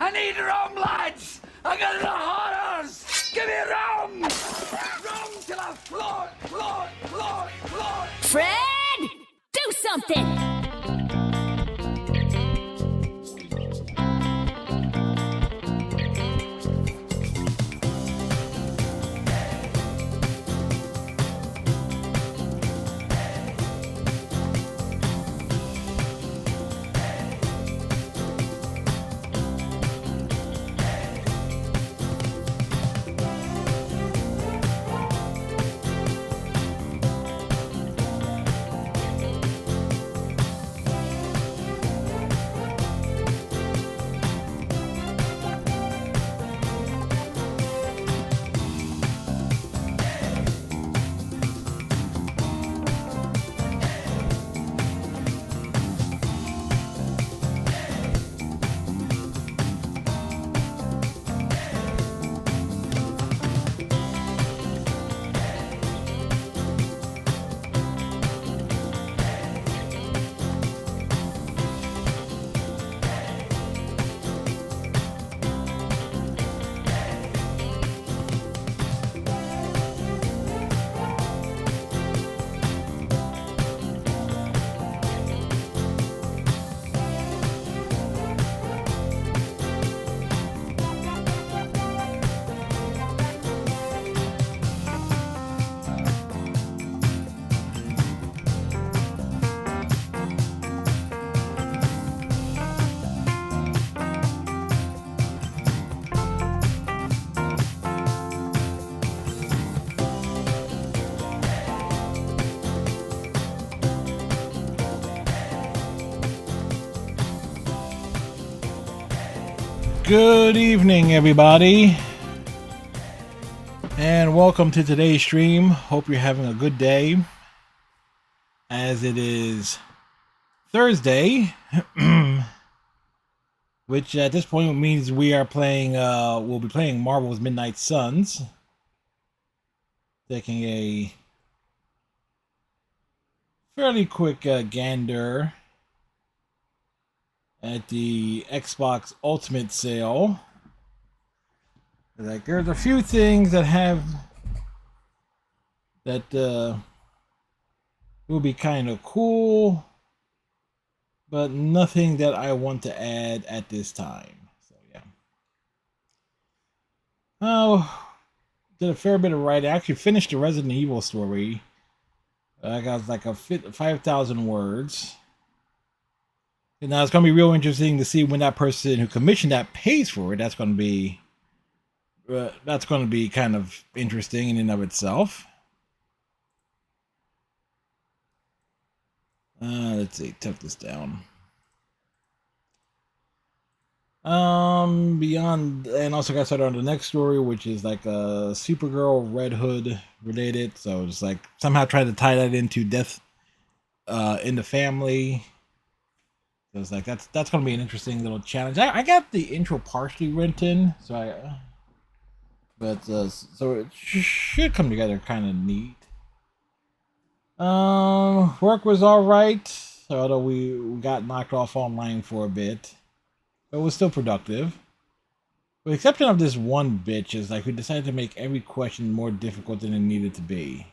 I need rum, lads! I got the horrors! Give me rum! Rum till I float! Fred! Do something! Good evening, everybody, and welcome to today's stream. Hope you're having a good day, as it is Thursday, which at this point means we are playing. We'll be playing Marvel's Midnight Suns. Taking a fairly quick gander at the Xbox Ultimate sale. Like, there's a few things that will be kind of cool, but nothing that I want to add at this time. So yeah. Oh, did a fair bit of writing. I actually finished the Resident Evil story. I got like 5,000 words. And now it's going to be real interesting to see when that person who commissioned that pays for it. That's going to be kind of interesting in and of itself. Let's see, tuck this down. Beyond, and also got started on the next story, which is like a Supergirl Red Hood related. So it's like somehow trying to tie that into death in the family. So it's like that's gonna be an interesting little challenge. I got the intro partially written, so so it should come together kind of neat. Work was all right, although we got knocked off online for a bit, but it was still productive. With the exception of this one bitch, is like we decided to make every question more difficult than it needed to be.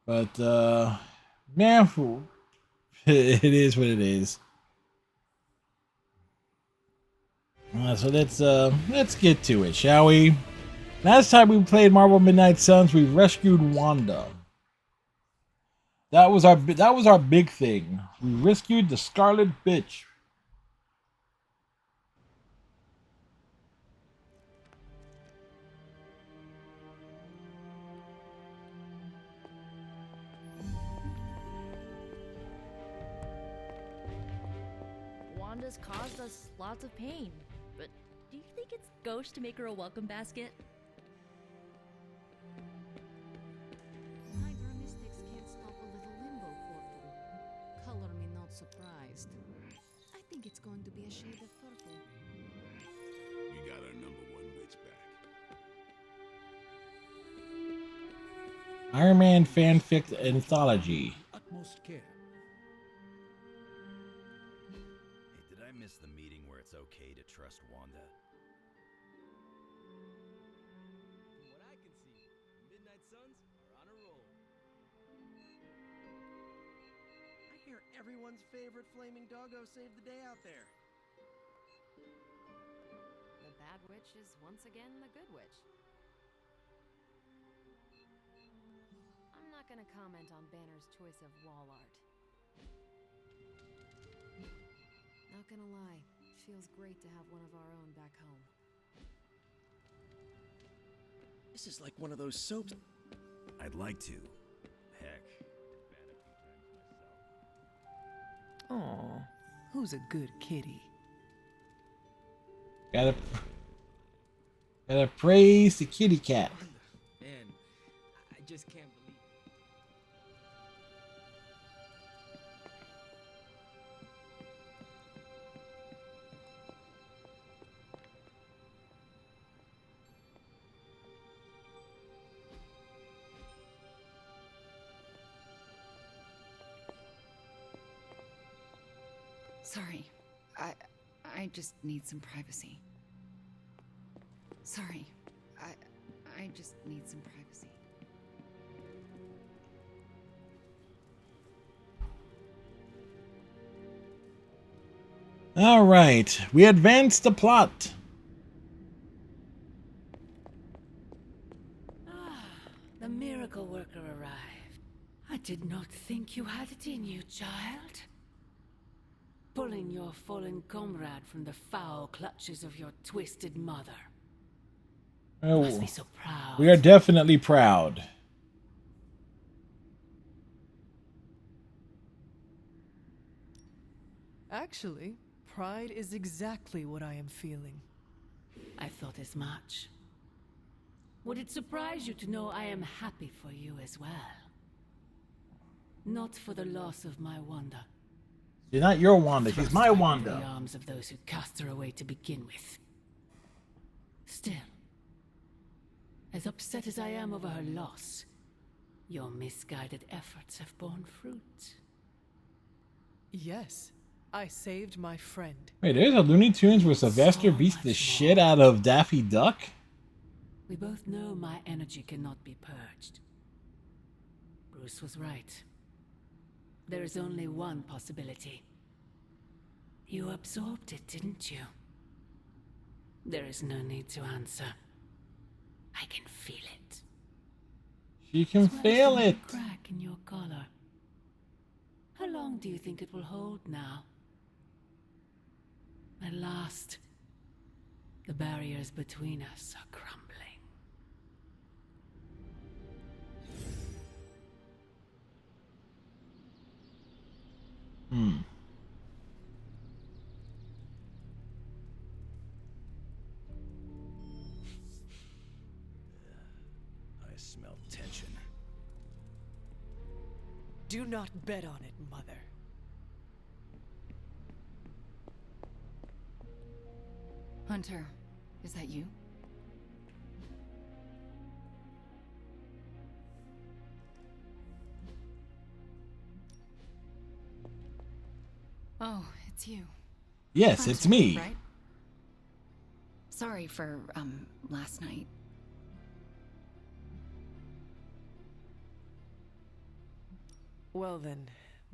But man, it is what it is. So let's get to it, shall we? Last time we played Marvel Midnight Suns, we rescued Wanda. That was our big thing. We rescued the Scarlet Bitch. Wanda's caused us lots of pain, but do you think it's gauche to make her a welcome basket? Hydra mystics can't stop a little limbo portal. Color me not surprised. I think it's going to be a shade of purple. We got our number one bitch back. Iron Man fanfic anthology. Utmost care. miss the meeting where it's okay to trust Wanda. From what I can see, the Midnight Suns are on a roll. I hear everyone's favorite flaming doggo saved the day out there. The bad witch is once again the good witch. I'm not gonna comment on Banner's choice of wall art. Not gonna lie, feels great to have one of our own back home. This is like one of those soaps. I'd like to. Heck. Aw, who's a good kitty? Gotta praise the kitty cat. Man, I just can't believe it. Sorry. I just need some privacy. Sorry. I just need some privacy. All right, we advance the plot. The miracle worker arrived. I did not think you had it in you, child. Pulling your fallen comrade from the foul clutches of your twisted mother. You must be so proud. We are definitely proud. Actually, pride is exactly what I am feeling. I thought as much. Would it surprise you to know I am happy for you as well? Not for the loss of my Wanda. She's not your Wanda, she's my Thrust right into Wanda. the arms of those who cast her away to begin with. Still, as upset as I am over her loss, your misguided efforts have borne fruit. Yes, I saved my friend. Wait, there's a Looney Tunes where Sylvester beats the shit out of Daffy Duck? We both know my energy cannot be purged. Bruce was right. There is only one possibility. You absorbed it, didn't you? There is no need to answer. I can feel it. She can As well as feel the it. crack in your collar. How long do you think it will hold now? At last, the barriers between us are crumbling. I smell tension. Do not bet on it, Mother. Hunter, is that you? Oh, it's you. Yes, it's Hunter, me. Right? Sorry for, last night. Well then,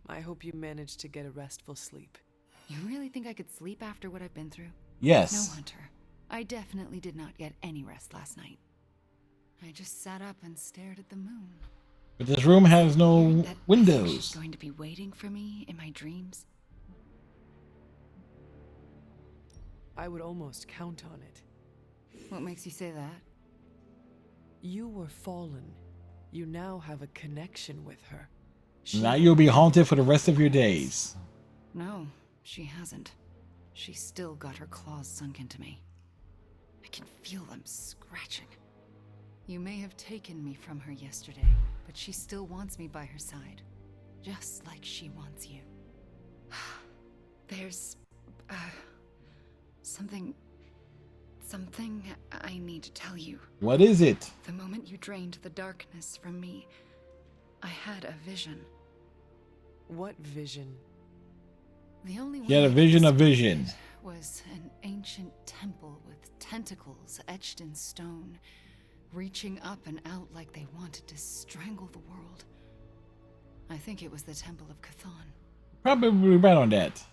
I hope you managed to get a restful sleep. You really think I could sleep after what I've been through? Yes. No, Hunter. I definitely did not get any rest last night. I just sat up and stared at the moon. But this room has no That I thought windows. she's going to be waiting for me in my dreams. I would almost count on it. What makes you say that? You were fallen. You now have a connection with her. Now you'll be haunted for the rest of your days. No, she hasn't. She's still got her claws sunk into me. I can feel them scratching. You may have taken me from her yesterday, but she still wants me by her side. Just like she wants you. There's... something I need to tell you. What is it? The moment you drained the darkness from me, I had a vision. What vision? The only She had a way I vision of described vision. it was an ancient temple with tentacles etched in stone, reaching up and out like they wanted to strangle the world. I think it was the Temple of Cthon. Probably right on that.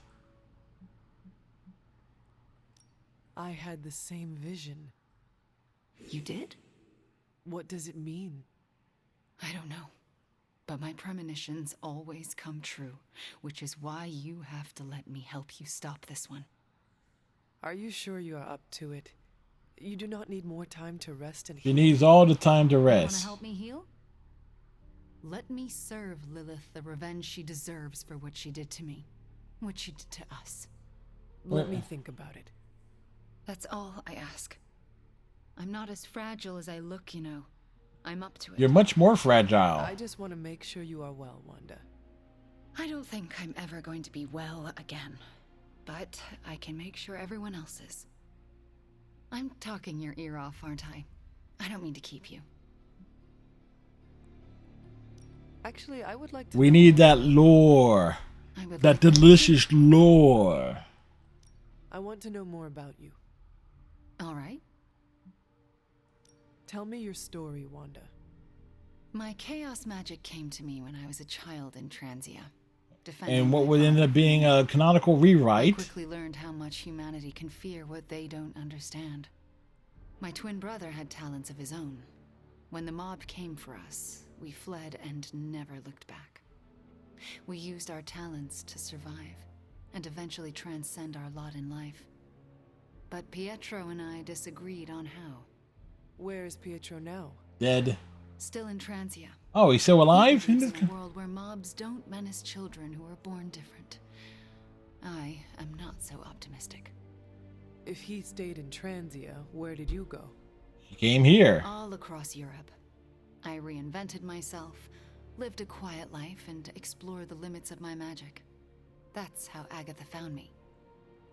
I had the same vision. You did? What does it mean? I don't know. But my premonitions always come true, which is why you have to let me help you stop this one. Are you sure you are up to it? You do not need more time to rest and She heal? needs all the time to Want to rest. help me heal? Let me serve Lilith the revenge she deserves for what she did to me. What she did to us. Let me think about it. That's all I ask. I'm not as fragile as I look, you know. I'm up to it. You're much more fragile. I just want to make sure you are well, Wanda. I don't think I'm ever going to be well again. But I can make sure everyone else is. I'm talking your ear off, aren't I? I don't mean to keep you. Actually, I would like to We know need more. that lore. I would That like that too. delicious lore. I want to know more about you. All right. Tell me your story, Wanda. My chaos magic came to me when I was a child in Transia. Defending And what my would end father. up being a canonical I rewrite. quickly learned how much humanity can fear what they don't understand. My twin brother had talents of his own. When the mob came for us, we fled and never looked back. We used our talents to survive and eventually transcend our lot in life. But Pietro and I disagreed on how. Where is Pietro now? Dead. Still in Transia. Oh, he's still alive? He lives in a world where mobs don't menace children who are born different. I am not so optimistic. If he stayed in Transia, where did you go? He came here. All across Europe. I reinvented myself, lived a quiet life, and explored the limits of my magic. That's how Agatha found me.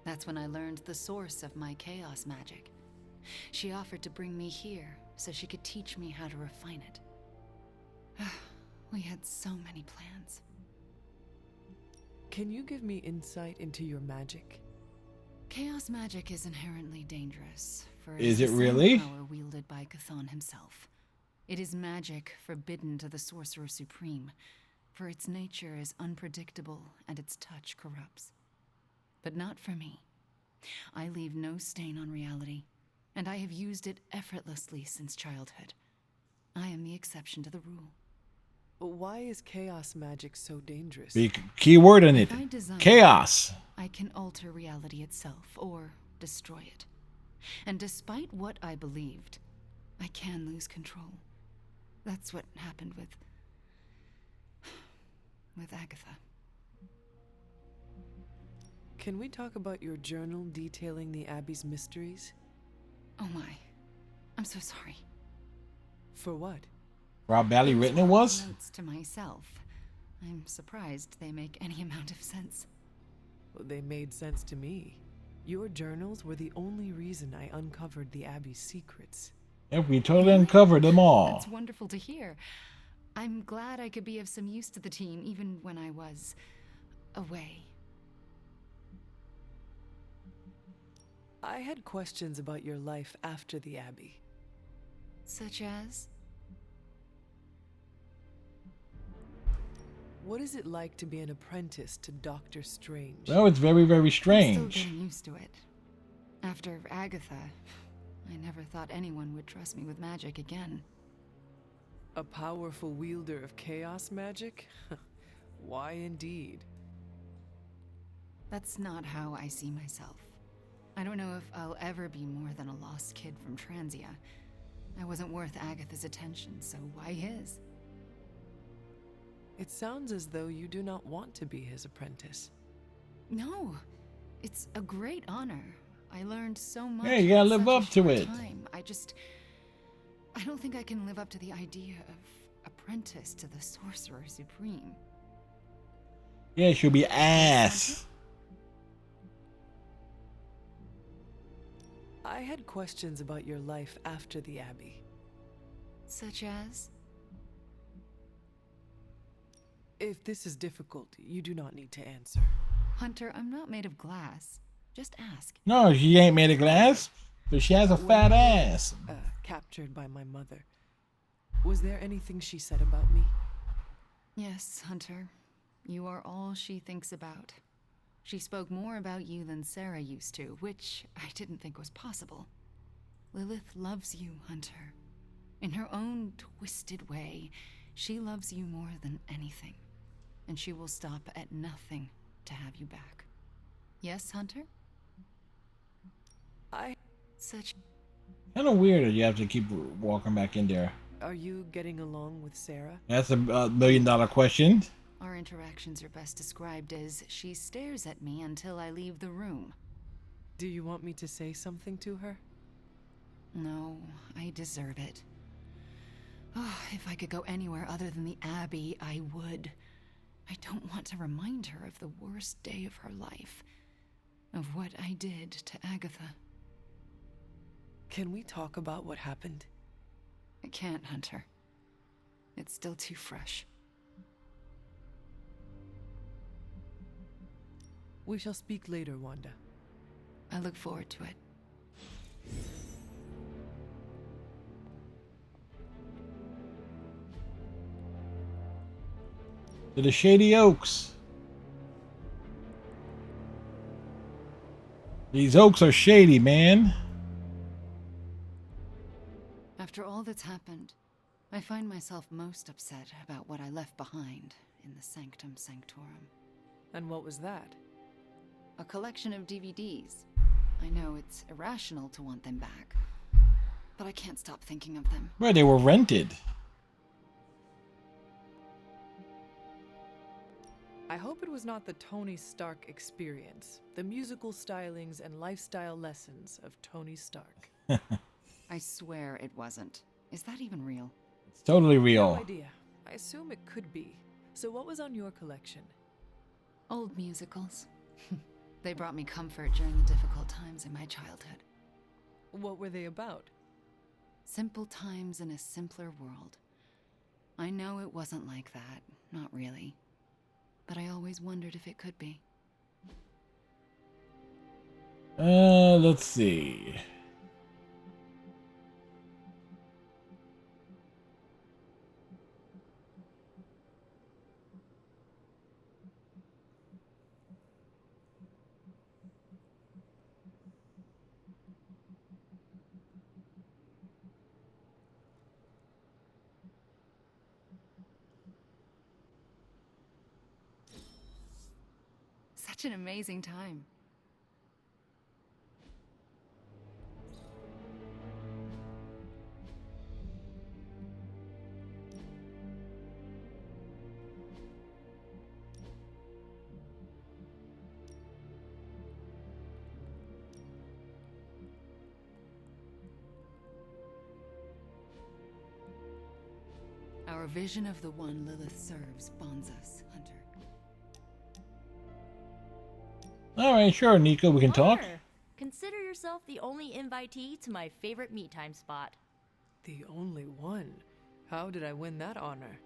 That's when I learned the source of my chaos magic. She offered to bring me here so she could teach me how to refine it. We had so many plans. Can you give me insight into your magic? Chaos magic is inherently dangerous, for Is is it the really? same power wielded by Cthon himself. It is magic forbidden to the Sorcerer Supreme, for its nature is unpredictable and its touch corrupts. But not for me. I leave no stain on reality, and I have used it effortlessly since childhood. I am the exception to the rule. But why is chaos magic so dangerous? Big key word in it. If I design Chaos. I can alter reality itself, or destroy it. And despite what I believed, I can lose control. That's what happened with Agatha. Can we talk about your journal detailing the Abbey's mysteries? Oh my. I'm so sorry. For what? Rob Bally written it was? Notes to myself. I'm surprised they make any amount of sense. Well, they made sense to me. Your journals were the only reason I uncovered the Abbey's secrets. Yep, we totally uncovered them all. That's wonderful to hear. I'm glad I could be of some use to the team, even when I was away. I had questions about your life after the Abbey. Such as? What is it like to be an apprentice to Doctor Strange? That was very, very I'm strange. still getting used to it. After Agatha, I never thought anyone would trust me with magic again. A powerful wielder of chaos magic? Why indeed? That's not how I see myself. I don't know if I'll ever be more than a lost kid from Transia. I wasn't worth Agatha's attention, so why his? It sounds as though you do not want to be his apprentice. No, it's a great honor. I learned so much. Yeah, you gotta in live such a up to short it. Time. I don't think I can live up to the idea of apprentice to the Sorcerer Supreme. Yeah, she'll be ass. I had questions about your life after the Abbey. Such as? If this is difficult, you do not need to answer. Hunter, I'm not made of glass. Just ask. No, she ain't made of glass, but she has a fat ass. Captured by my mother. Was there anything she said about me? Yes, Hunter. You are all she thinks about. She spoke more about you than Sarah used to, which I didn't think was possible. Lilith loves you, Hunter. In her own twisted way, she loves you more than anything. And she will stop at nothing to have you back. Yes, Hunter? Such... Kind of weird that you have to keep walking back in there. Are you getting along with Sarah? That's a $1,000,000 question. Our interactions are best described as she stares at me until I leave the room. Do you want me to say something to her? No, I deserve it. Oh, if I could go anywhere other than the Abbey, I would. I don't want to remind her of the worst day of her life. Of what I did to Agatha. Can we talk about what happened? I can't, Hunter. It's still too fresh. We shall speak later, Wanda. I look forward to it. To the Shady Oaks. These oaks are shady, man. After all that's happened, I find myself most upset about what I left behind in the Sanctum Sanctorum. And what was that? A collection of DVDs. I know it's irrational to want them back, but I can't stop thinking of them. Well, they were rented. I hope it was not the Tony Stark experience, the musical stylings and lifestyle lessons of Tony Stark. I swear it wasn't. Is that even real? It's totally real. No idea. I assume it could be. So what was on your collection? Old musicals. They brought me comfort during the difficult times in my childhood. What were they about? Simple times in a simpler world. I know it wasn't like that, not really. But I always wondered if it could be. Let's see. Such an amazing time. Our vision of the one Lilith serves bonds us, Hunter. Alright, sure, Nico, we can talk. Honor, consider yourself the only invitee to my favorite meat time spot. The only one? How did I win that honor?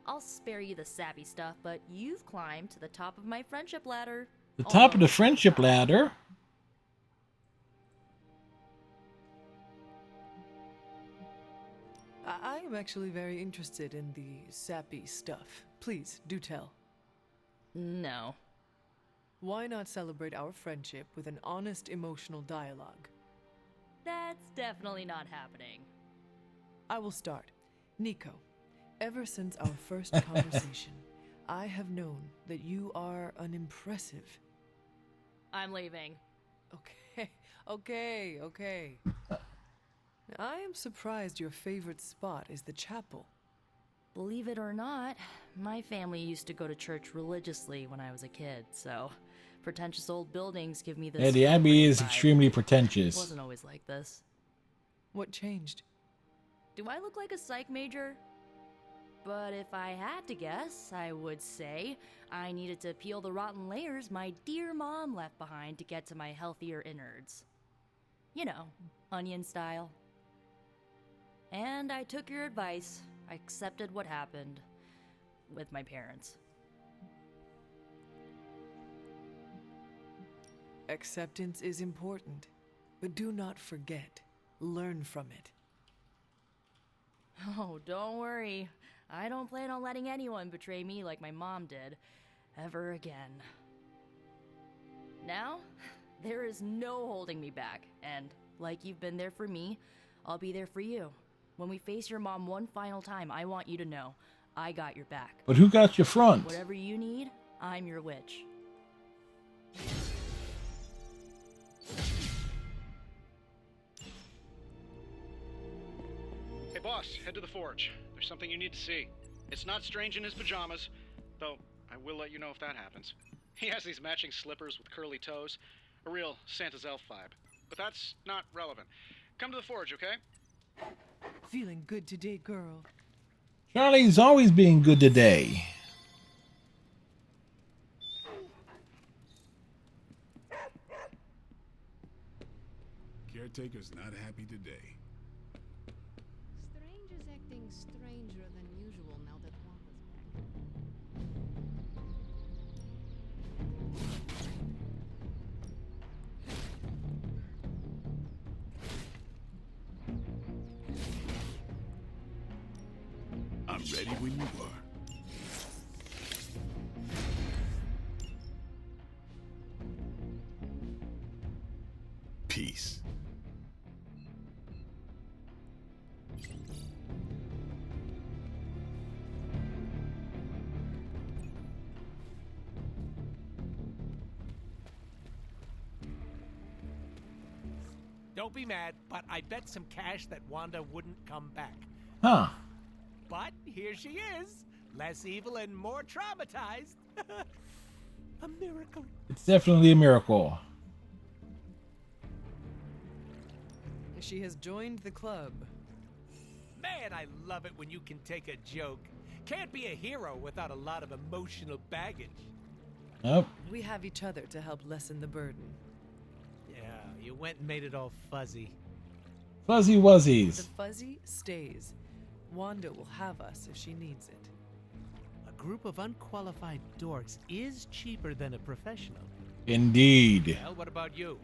I'll spare you the sappy stuff, but you've climbed to the top of my friendship ladder. The top of the friendship ladder? I am actually very interested in the sappy stuff. Please, do tell. No. Why not celebrate our friendship with an honest emotional dialogue? That's definitely not happening. I will start. Nico, ever since our first conversation, I have known that you are an impressive... I'm leaving. Okay. I am surprised your favorite spot is the chapel. Believe it or not, my family used to go to church religiously when I was a kid, so pretentious old buildings give me this... Yeah, the Abbey is vibe. extremely It pretentious. wasn't always like this. What changed? Do I look like a psych major? But if I had to guess, I would say I needed to peel the rotten layers my dear mom left behind to get to my healthier innards. You know, onion style. And I took your advice. I accepted what happened with my parents. Acceptance is important, but do not forget. Learn from it. Oh, don't worry. I don't plan on letting anyone betray me like my mom did. Ever again. Now, there is no holding me back. And, like you've been there for me, I'll be there for you. When we face your mom one final time, I want you to know, I got your back. But who got your front? Whatever you need, I'm your witch. Hey boss, head to the forge. There's something you need to see. It's not Strange in his pajamas, though I will let you know if that happens. He has these matching slippers with curly toes. A real Santa's elf vibe. But that's not relevant. Come to the forge, okay? Feeling good today, girl. Charlie's always being good today. Caretaker's not happy today. Strange is acting stranger than usual now that Wanda's back. I'm ready when you are. Peace. Don't be mad, but I bet some cash that Wanda wouldn't come back. Huh. But here she is, less evil and more traumatized. A miracle. It's definitely a miracle. She has joined the club. Man, I love it when you can take a joke. Can't be a hero without a lot of emotional baggage. Yep. We have each other to help lessen the burden. Yeah, you went and made it all fuzzy. Fuzzy The wuzzies. fuzzy stays. Wanda will have us if she needs it. A group of unqualified dorks is cheaper than a professional. Indeed. Well, what about you?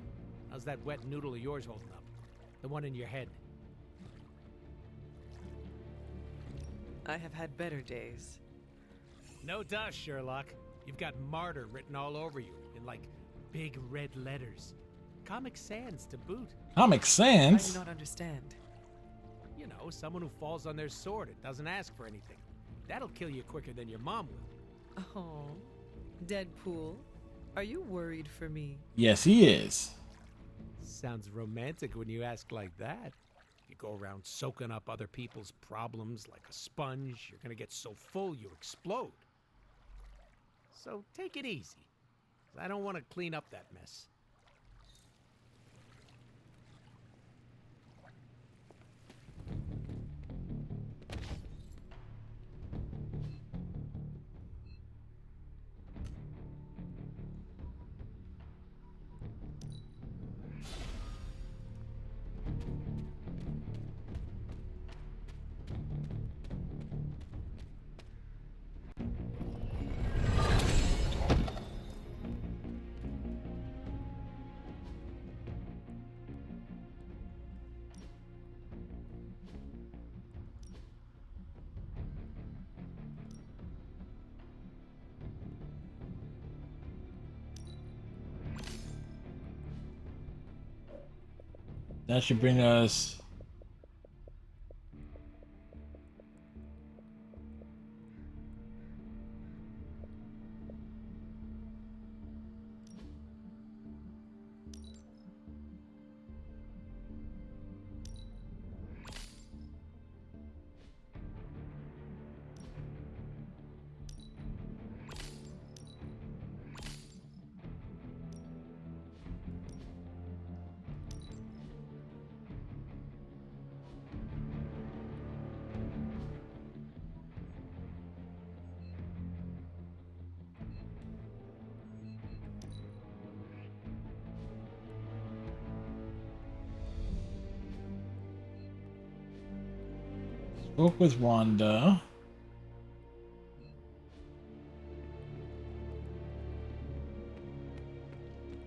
How's that wet noodle of yours holding up? The one in your head. I have had better days. No dust, Sherlock. You've got martyr written all over you in like big red letters. Comic Sans to boot. Comic I Sans? do not understand. You know, someone who falls on their sword and doesn't ask for anything. That'll kill you quicker than your mom will. Oh, Deadpool, are you worried for me? Yes, he is. Sounds romantic when you ask like that. You go around soaking up other people's problems like a sponge. You're gonna get so full you explode. So take it easy. I don't want to clean up that mess. That should bring us... Spoke with Wanda.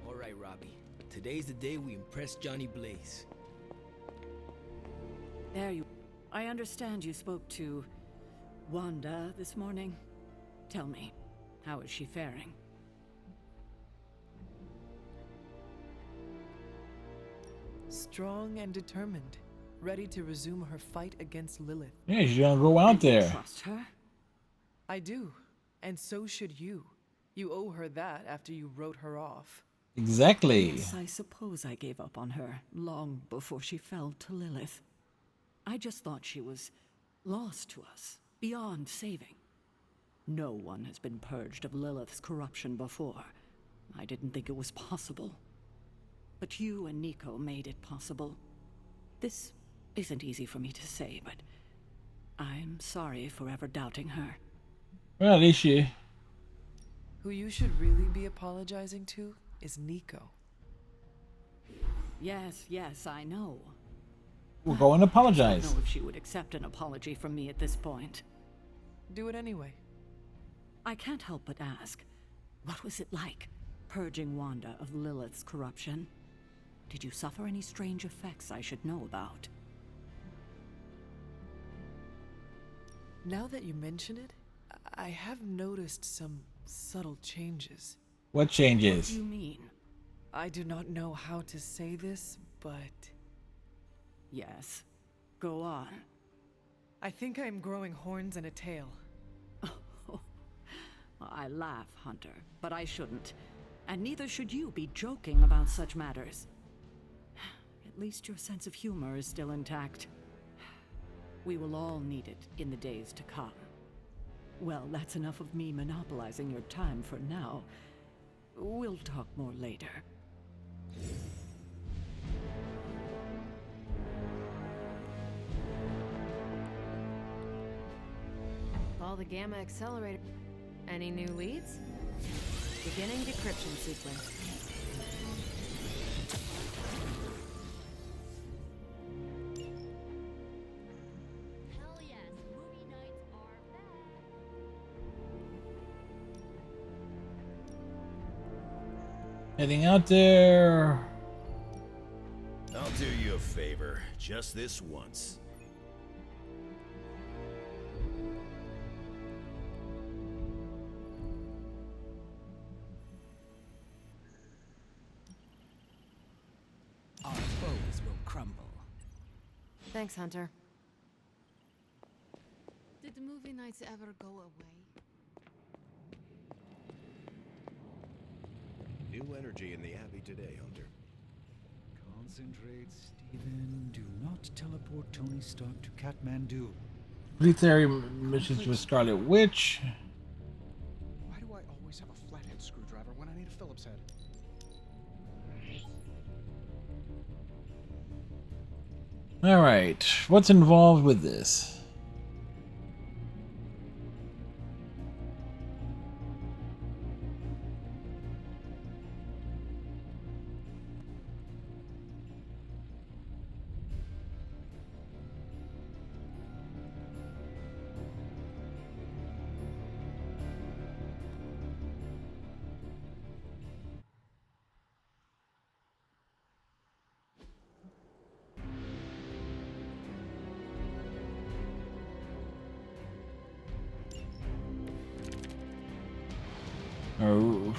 All right. right, Robbie. Today's the day we impress Johnny Blaze. There you... I understand you spoke to Wanda this morning. Tell me, how is she faring? Strong and determined, ready to resume her fight against Lilith. Yeah, she's gonna go out there. Trust her? I do, and so should you. You owe her that after you wrote her off. Exactly. Yes, I suppose I gave up on her long before she fell to Lilith. I just thought she was lost to us, beyond saving. No one has been purged of Lilith's corruption before. I didn't think it was possible. But you and Nico made it possible. This isn't easy for me to say, but I'm sorry for ever doubting her. Well, at least she... Who you should really be apologizing to is Nico. Yes, I know. We'll go and I apologize. don't know if she would accept an apology from me at this point. Do it anyway. I can't help but ask, what was it like, purging Wanda of Lilith's corruption? Did you suffer any strange effects I should know about? Now that you mention it, I have noticed some subtle changes. What changes? What do you mean? I do not know how to say this, but... Yes. Go on. I think I am growing horns and a tail. I laugh, Hunter, but I shouldn't. And neither should you be joking about such matters. At least your sense of humor is still intact. We will all need it in the days to come. Well, that's enough of me monopolizing your time for now. We'll talk more later. All the Gamma Accelerator. Any new leads? Beginning decryption sequence. Hell yes, movie nights are back. Heading out there. I'll do you a favor, just this once. Our foes will crumble. Thanks, Hunter. Did the movie nights ever go away? New energy in the Abbey today, Hunter. Concentrate, Stephen. Do not teleport Tony Stark to Kathmandu. Military missions with Scarlet Witch. Why do I always have a flathead screwdriver when I need a Phillips head? Alright, what's involved with this?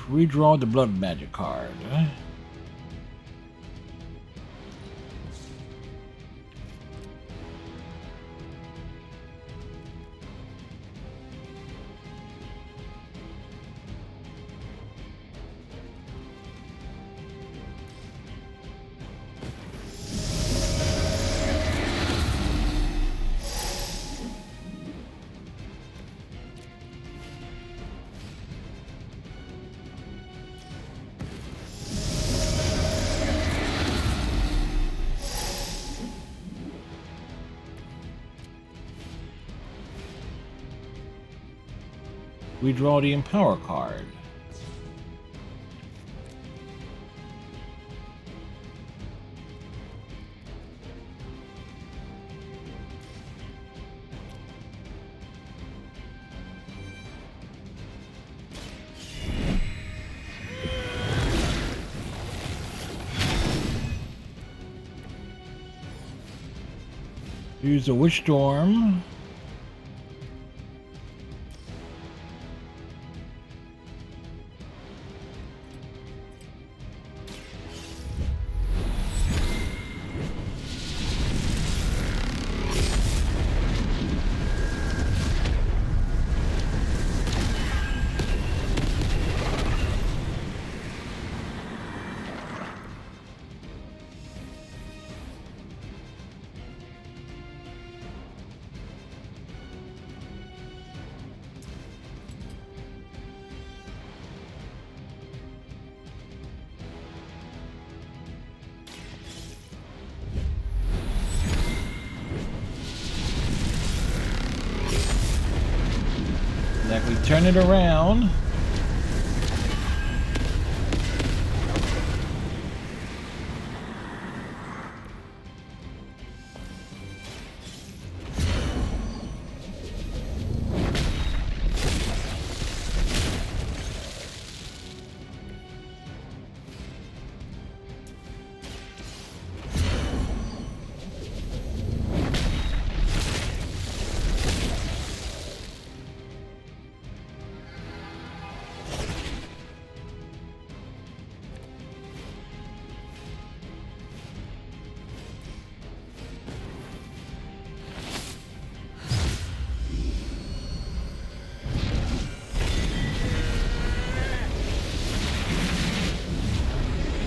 Redraw the blood magic card. We draw the Empower card. Use a Witch Storm. Exactly, turn it around.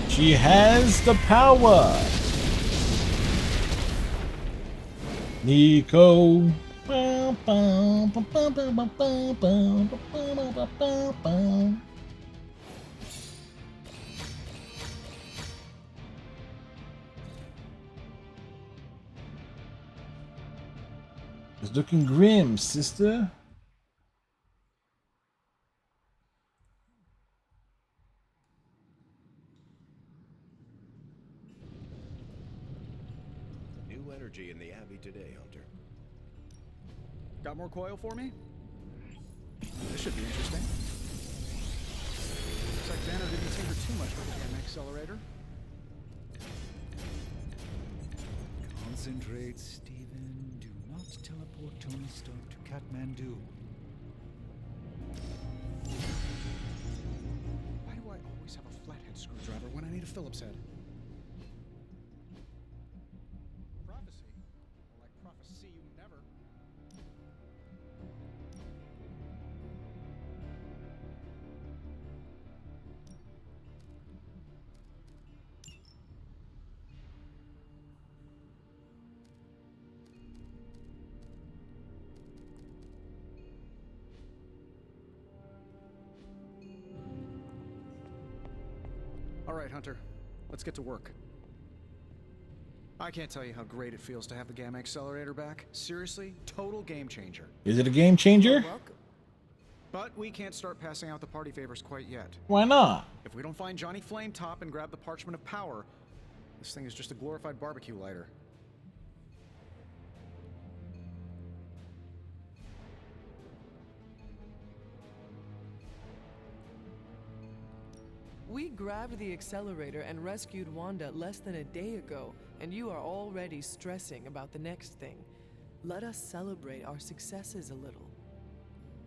She has the power. Nico. It's looking grim, sister. New energy in the Abbey today, Hunter. Got more coil for me? This should be interesting. Looks like Banner didn't tinker too much with the gamma accelerator. Concentrate, Stephen. Do not teleport Tony Stark to Kathmandu. Why do I always have a flathead screwdriver when I need a Phillips head? Prophecy? More like prophecy you never. All right, Hunter. Let's get to work. I can't tell you how great it feels to have the gamma accelerator back. Seriously, total game changer. Is it a game changer? But we can't start passing out the party favors quite yet. Why not? If we don't find Johnny Flametop and grab the Parchment of Power, this thing is just a glorified barbecue lighter. We grabbed the accelerator and rescued Wanda less than a day ago, and you are already stressing about the next thing. Let us celebrate our successes a little.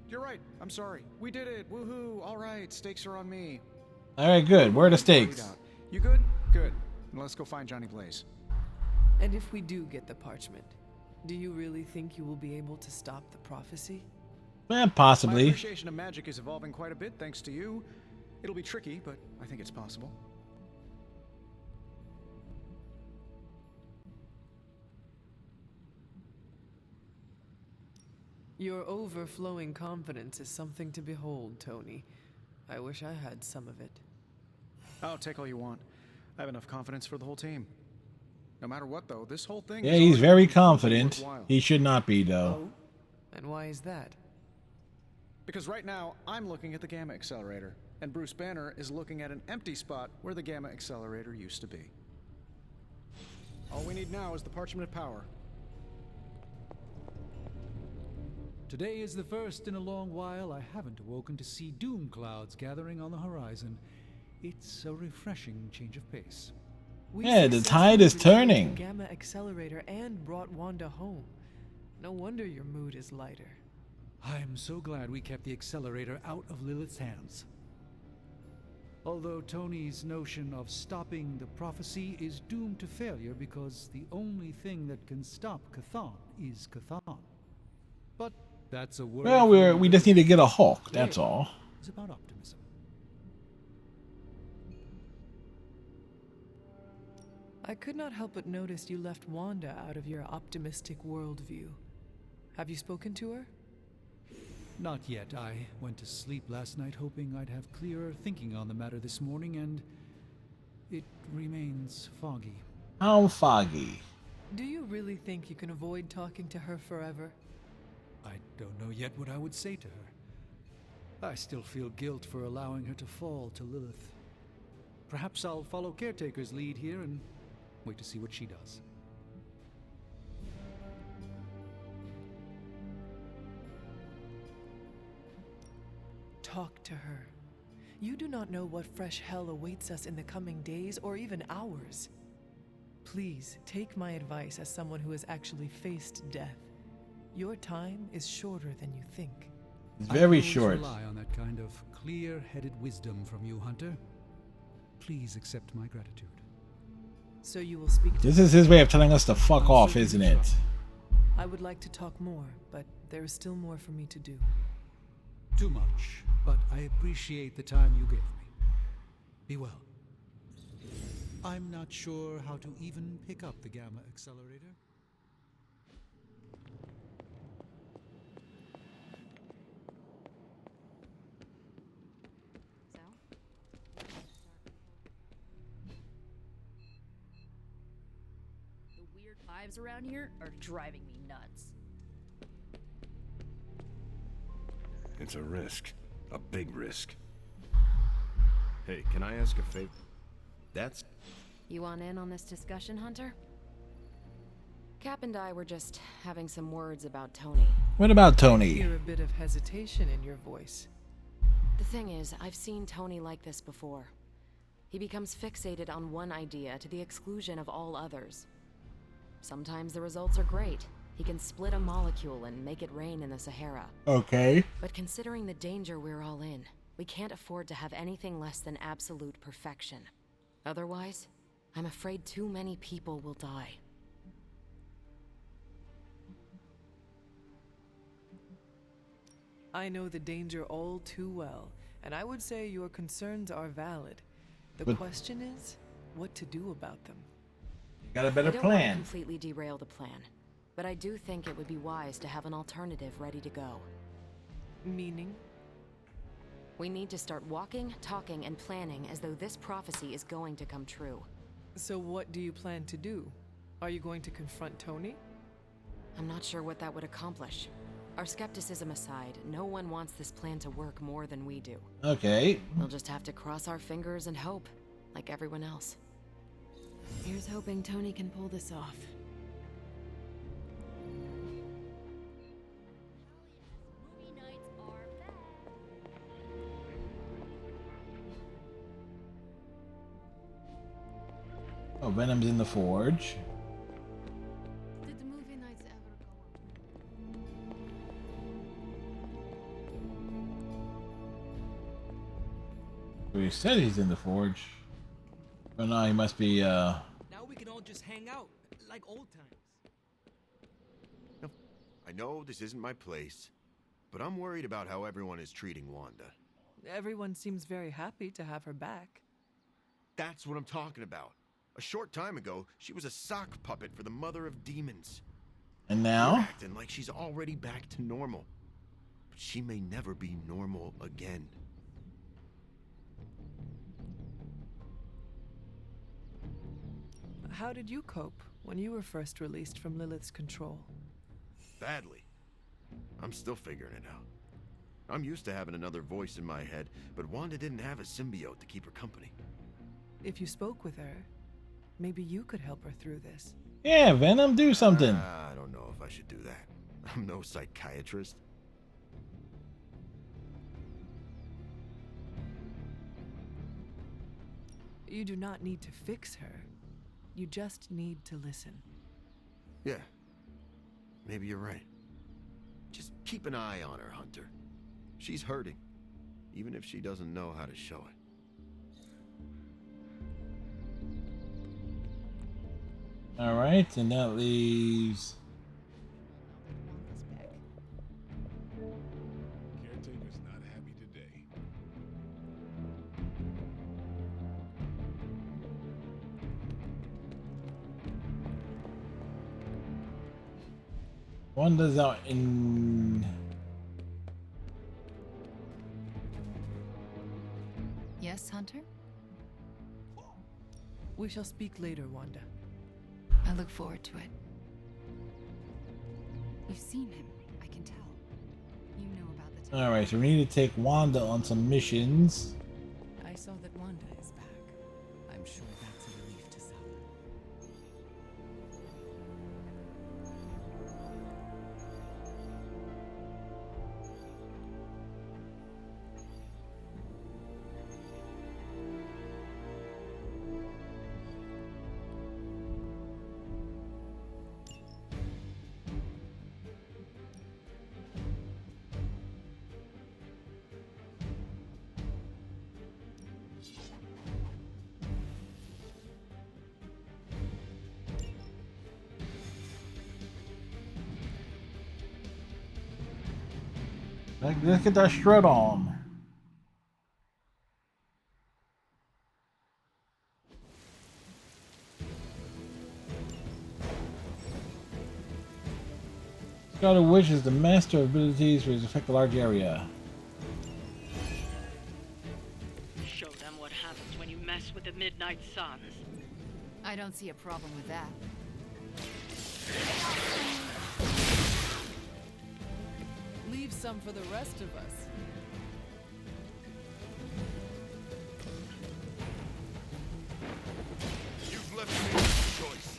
You're right. I'm sorry. We did it. Woohoo. All right. Stakes are on me. All right, good. Where are the stakes? You good? Good. Now let's go find Johnny Blaze. And if we do get the parchment, do you really think you will be able to stop the prophecy? My Possibly. appreciation of magic is evolving quite a bit thanks to you. It'll be tricky, but I think it's possible. Your overflowing confidence is something to behold, Tony. I wish I had some of it. Oh, take all you want. I have enough confidence for the whole team. No matter what, though, this whole thing Yeah, is he's already very completely confident. worthwhile. He should not be, though. And why is that? Because right now, I'm looking at the Gamma Accelerator, and Bruce Banner is looking at an empty spot where the Gamma Accelerator used to be. All we need now is the Parchment of Power. Today is the first in a long while I haven't awoken to see doom clouds gathering on the horizon. It's a refreshing change of pace. Yeah, the tide is successfully removed turning. the Gamma Accelerator and brought Wanda home. No wonder your mood is lighter. I'm so glad we kept the accelerator out of Lilith's hands. Although Tony's notion of stopping the prophecy is doomed to failure because the only thing that can stop Chthon is Chthon. But that's a word. Well, we just need to get a Hulk. That's all. It's about optimism. I could not help but notice you left Wanda out of your optimistic worldview. Have you spoken to her? Not yet. I went to sleep last night hoping I'd have clearer thinking on the matter this morning, and it remains foggy. How foggy? Do you really think you can avoid talking to her forever? I don't know yet what I would say to her. I still feel guilt for allowing her to fall to Lilith. Perhaps I'll follow Caretaker's lead here and wait to see what she does. Talk to her. You do not know what fresh hell awaits us in the coming days or even hours. Please take my advice as someone who has actually faced death. Your time is shorter than you think. It's very I short. rely on that kind of clear-headed wisdom from you, Hunter. Please accept my gratitude. So you will speak to This is his way of telling us to fuck off, isn't it? I would like to talk more, but there is still more for me to do. Too much, but I appreciate the time you gave me. Be well. I'm not sure how to even pick up the Gamma Accelerator. The weird vibes around here are driving me nuts. It's a risk. A big risk. Hey, can I ask a favor? That's... You want in on this discussion, Hunter? Cap and I were just having some words about Tony. What about I Tony? hear a bit of hesitation in your voice. The thing is, I've seen Tony like this before. He becomes fixated on one idea to the exclusion of all others. Sometimes the results are great. He can split a molecule and make it rain in the Sahara. Okay. But considering the danger we're all in, we can't afford to have anything less than absolute perfection. Otherwise, I'm afraid too many people will die. I know the danger all too well, and I would say your concerns are valid. The But- question is, what to do about them. You got a better I don't want to plan. completely derail the plan, but I do think it would be wise to have an alternative ready to go. Meaning? We need to start walking, talking, and planning as though this prophecy is going to come true. So what do you plan to do? Are you going to confront Tony? I'm not sure what that would accomplish. Our skepticism aside, no one wants this plan to work more than we do. Okay. We'll just have to cross our fingers and hope, like everyone else. Here's hoping Tony can pull this off. Movie nights are back. Oh, Venom's in the forge. Did the movie nights ever go We said he's in the forge. Oh no, he must be. Now we can all just hang out, like old times. I know this isn't my place, but I'm worried about how everyone is treating Wanda. Everyone seems very happy to have her back. That's what I'm talking about. A short time ago, she was a sock puppet for the Mother of Demons. And You're now? acting like she's already back to normal. But she may never be normal again. How did you cope when you were first released from Lilith's control? Badly. I'm still figuring it out. I'm used to having another voice in my head, but Wanda didn't have a symbiote to keep her company. If you spoke with her, maybe you could help her through this. Yeah, Venom, do something. I don't know if I should do that. I'm no psychiatrist. You do not need to fix her. You just need to listen. Yeah. Maybe you're right. Just keep an eye on her, Hunter. She's hurting, even if she doesn't know how to show it. Alright, and that leaves... Caretaker's not happy today. Wanda's out in... Yes, Hunter? We shall speak later, Wanda. I look forward to it. You've seen him, I can tell. You know about the Alright, so we need to take Wanda on some missions. I saw that Wanda is back. I'm sure that's a relief to some. Let's get that strut on. Scarlet Witch is the master of abilities which affect a large area. Show them what happens when you mess with the Midnight Suns. I don't see a problem with that. Leave some for the rest of us. You've left me no choice.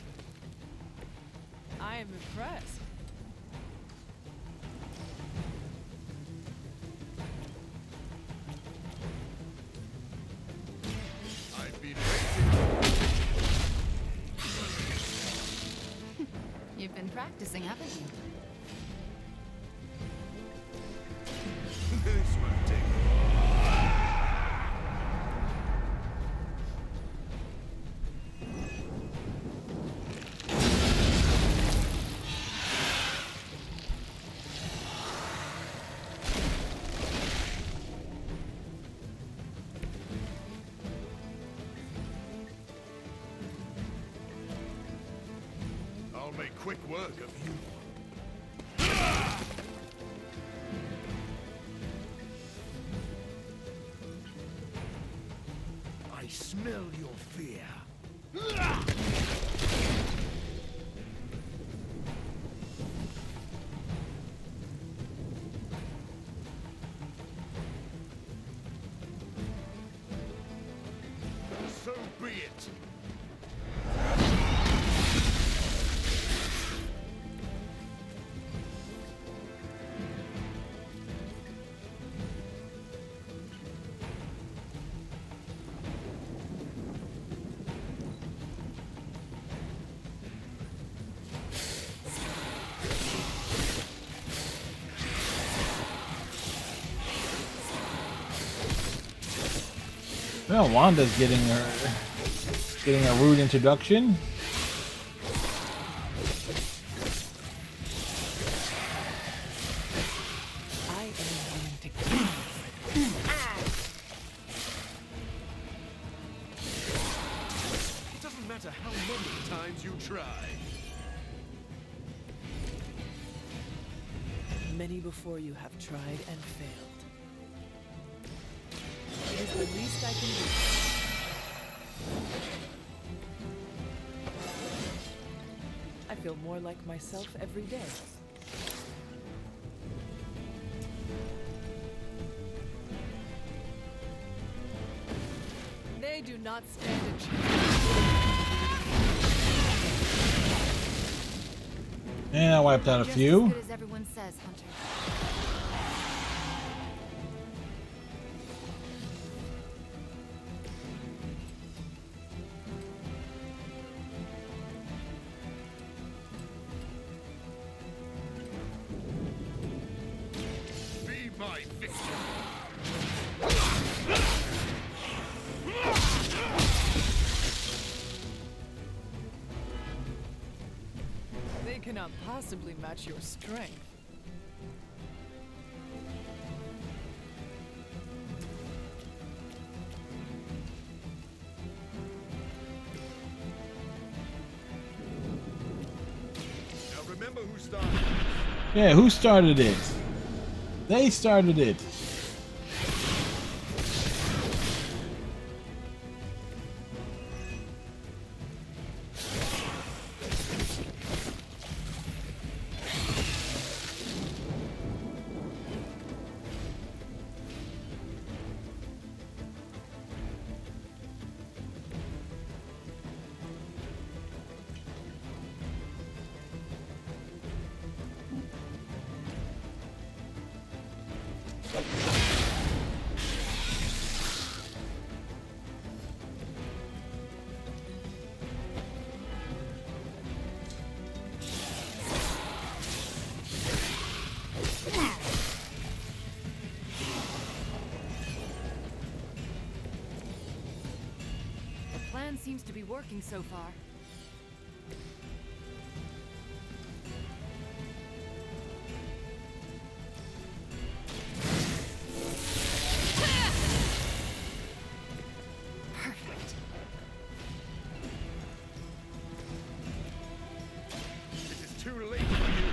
I am impressed. I've been You've been practicing, haven't you? This won't take I'll make quick work of you. I smell your fear. So be it. Well, Wanda's getting a rude introduction. I am willing to kill you. It doesn't matter how many times you try. Many before you have tried and failed. It is the least I can do. I feel more like myself every day. They do not stand a chance. And I wiped out a Just few. as good as everyone says, Hunter. fix you. They cannot possibly match your strength. Now remember who started. Yeah, who started it? They started it. The plan seems to be working so far. Perfect. This is too late for you.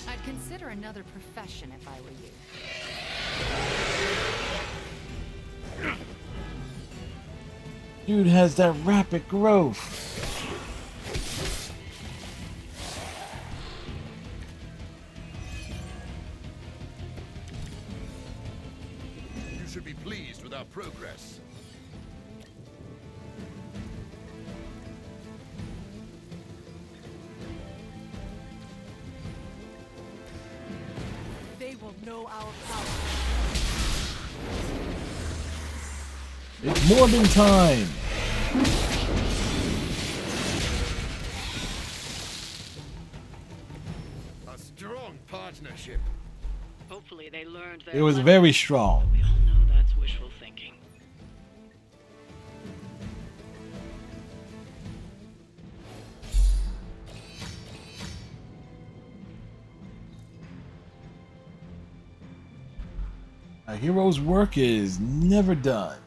I'd consider another profession if I were you. Dude has that rapid growth. You should be pleased with our progress. They will know our power. It's Morbin time. A strong partnership. Hopefully they learned their It was lesson. very strong. We all know that's wishful thinking. A hero's work is never done.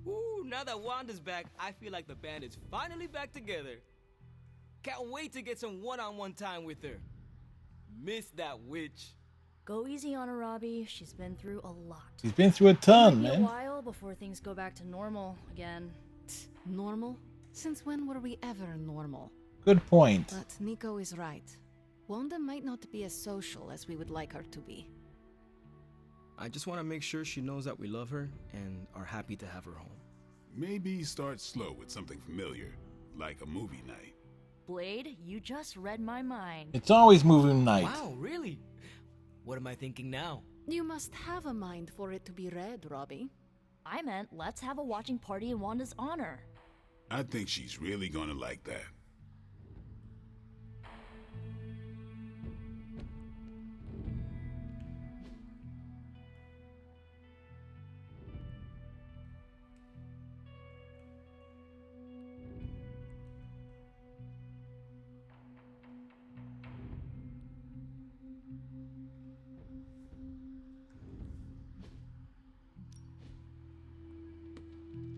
Ooh, now that Wanda's back, I feel like the band is finally back together. Can't wait to get some one-on-one time with her. Miss that witch. Go easy on her, Robbie. She's been through a lot. He's been through a ton, Might be man. a while before things go back to normal again. Normal? Since when were we ever normal? Good point. But Nico is right. Wanda might not be as social as we would like her to be. I just want to make sure she knows that we love her and are happy to have her home. Maybe start slow with something familiar, like a movie night. Blade, you just read my mind. It's always moving night. Wow, really? What am I thinking now? You must have a mind for it to be read, Robbie. I meant let's have a watching party in Wanda's honor. I think she's really gonna like that.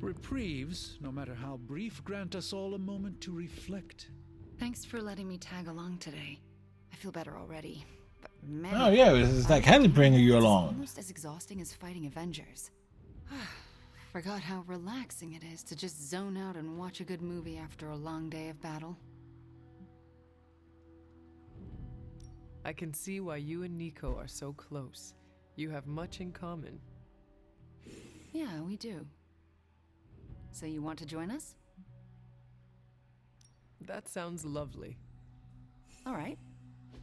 Reprieves, no matter how brief, grant us all a moment to reflect. Thanks for letting me tag along today. I feel better already. But man, Oh yeah, it's like Hattie bringing you it's along. almost as exhausting as fighting Avengers. Forgot how relaxing it is to just zone out and watch a good movie after a long day of battle. I can see why you and Nico are so close. You have much in common. Yeah, we do. So you want to join us? That sounds lovely. All right.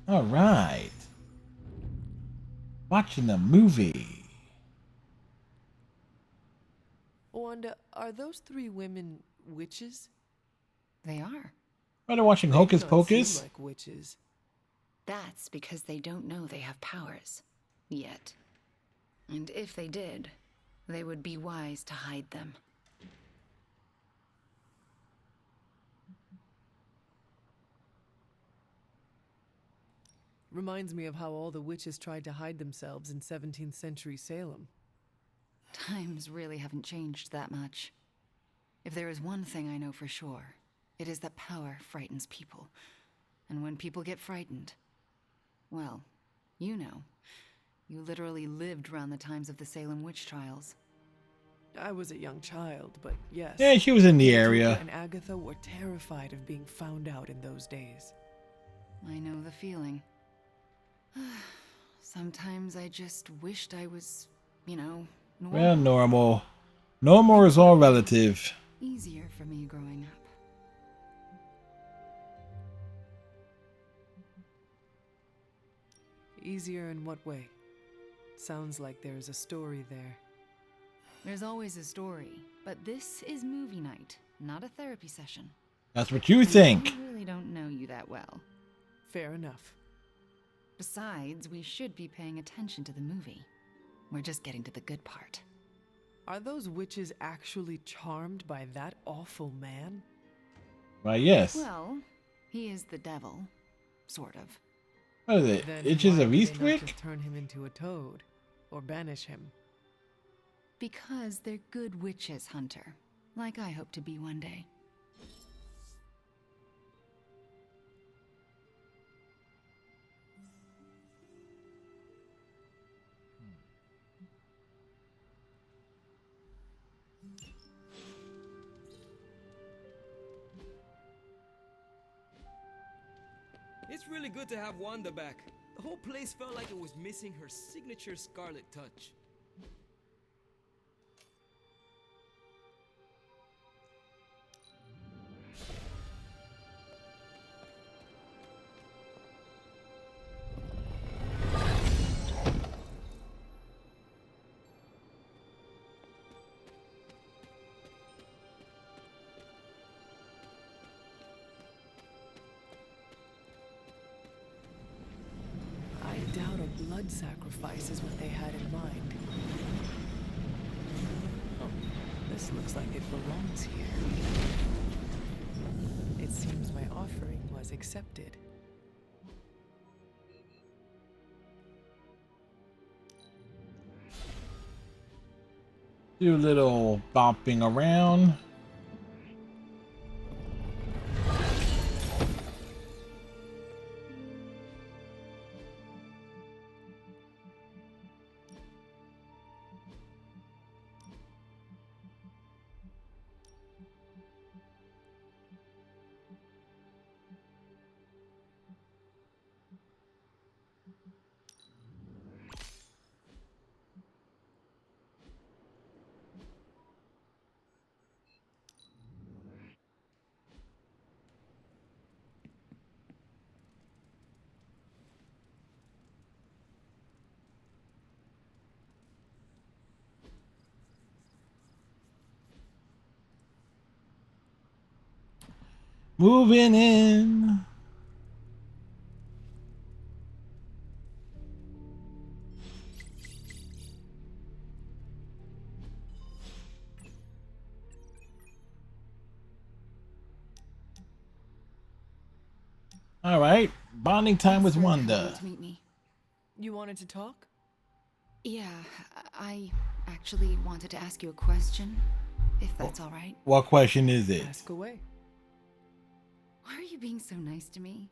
All right. Watching a movie. Wanda, are those 3 women witches? They are. Are they watching They Hocus do not Pocus? seem like witches. That's because they don't know they have powers. Yet. And if they did, they would be wise to hide them. Reminds me of how all the witches tried to hide themselves in 17th century Salem. Times really haven't changed that much. If there is one thing I know for sure, it is that power frightens people. And when people get frightened, well, you know. You literally lived around the times of the Salem witch trials. I was a young child, but yes. Yeah, she was in the Utica area. and Agatha were terrified of being found out in those days. I know the feeling. Sometimes I just wished I was, you know, normal. Well, normal. Normal is all relative. Easier for me growing up. Easier in what way? Sounds like there's a story there. There's always a story, but this is movie night, not a therapy session. That's what you think. I really don't know you that well. Fair enough. Besides, we should be paying attention to the movie. We're just getting to the good part. Are those witches actually charmed by that awful man? Why, yes. Well, he is the devil, sort of. What is it? Then Itches why of would they not Eastwick? just turn him into a toad, or banish him? Because they're good witches, Hunter. Like I hope to be one day. It's really good to have Wanda back. The whole place felt like it was missing her signature Scarlet touch. I doubt a blood sacrifice is what they had in mind. Oh, this looks like it belongs here. It seems my offering was accepted. Do a little bopping around. Moving in. All right, bonding time with Wanda. To meet me. You wanted to talk? Yeah, I actually wanted to ask you a question, if that's all right. What question is it? Ask away. Why are you being so nice to me?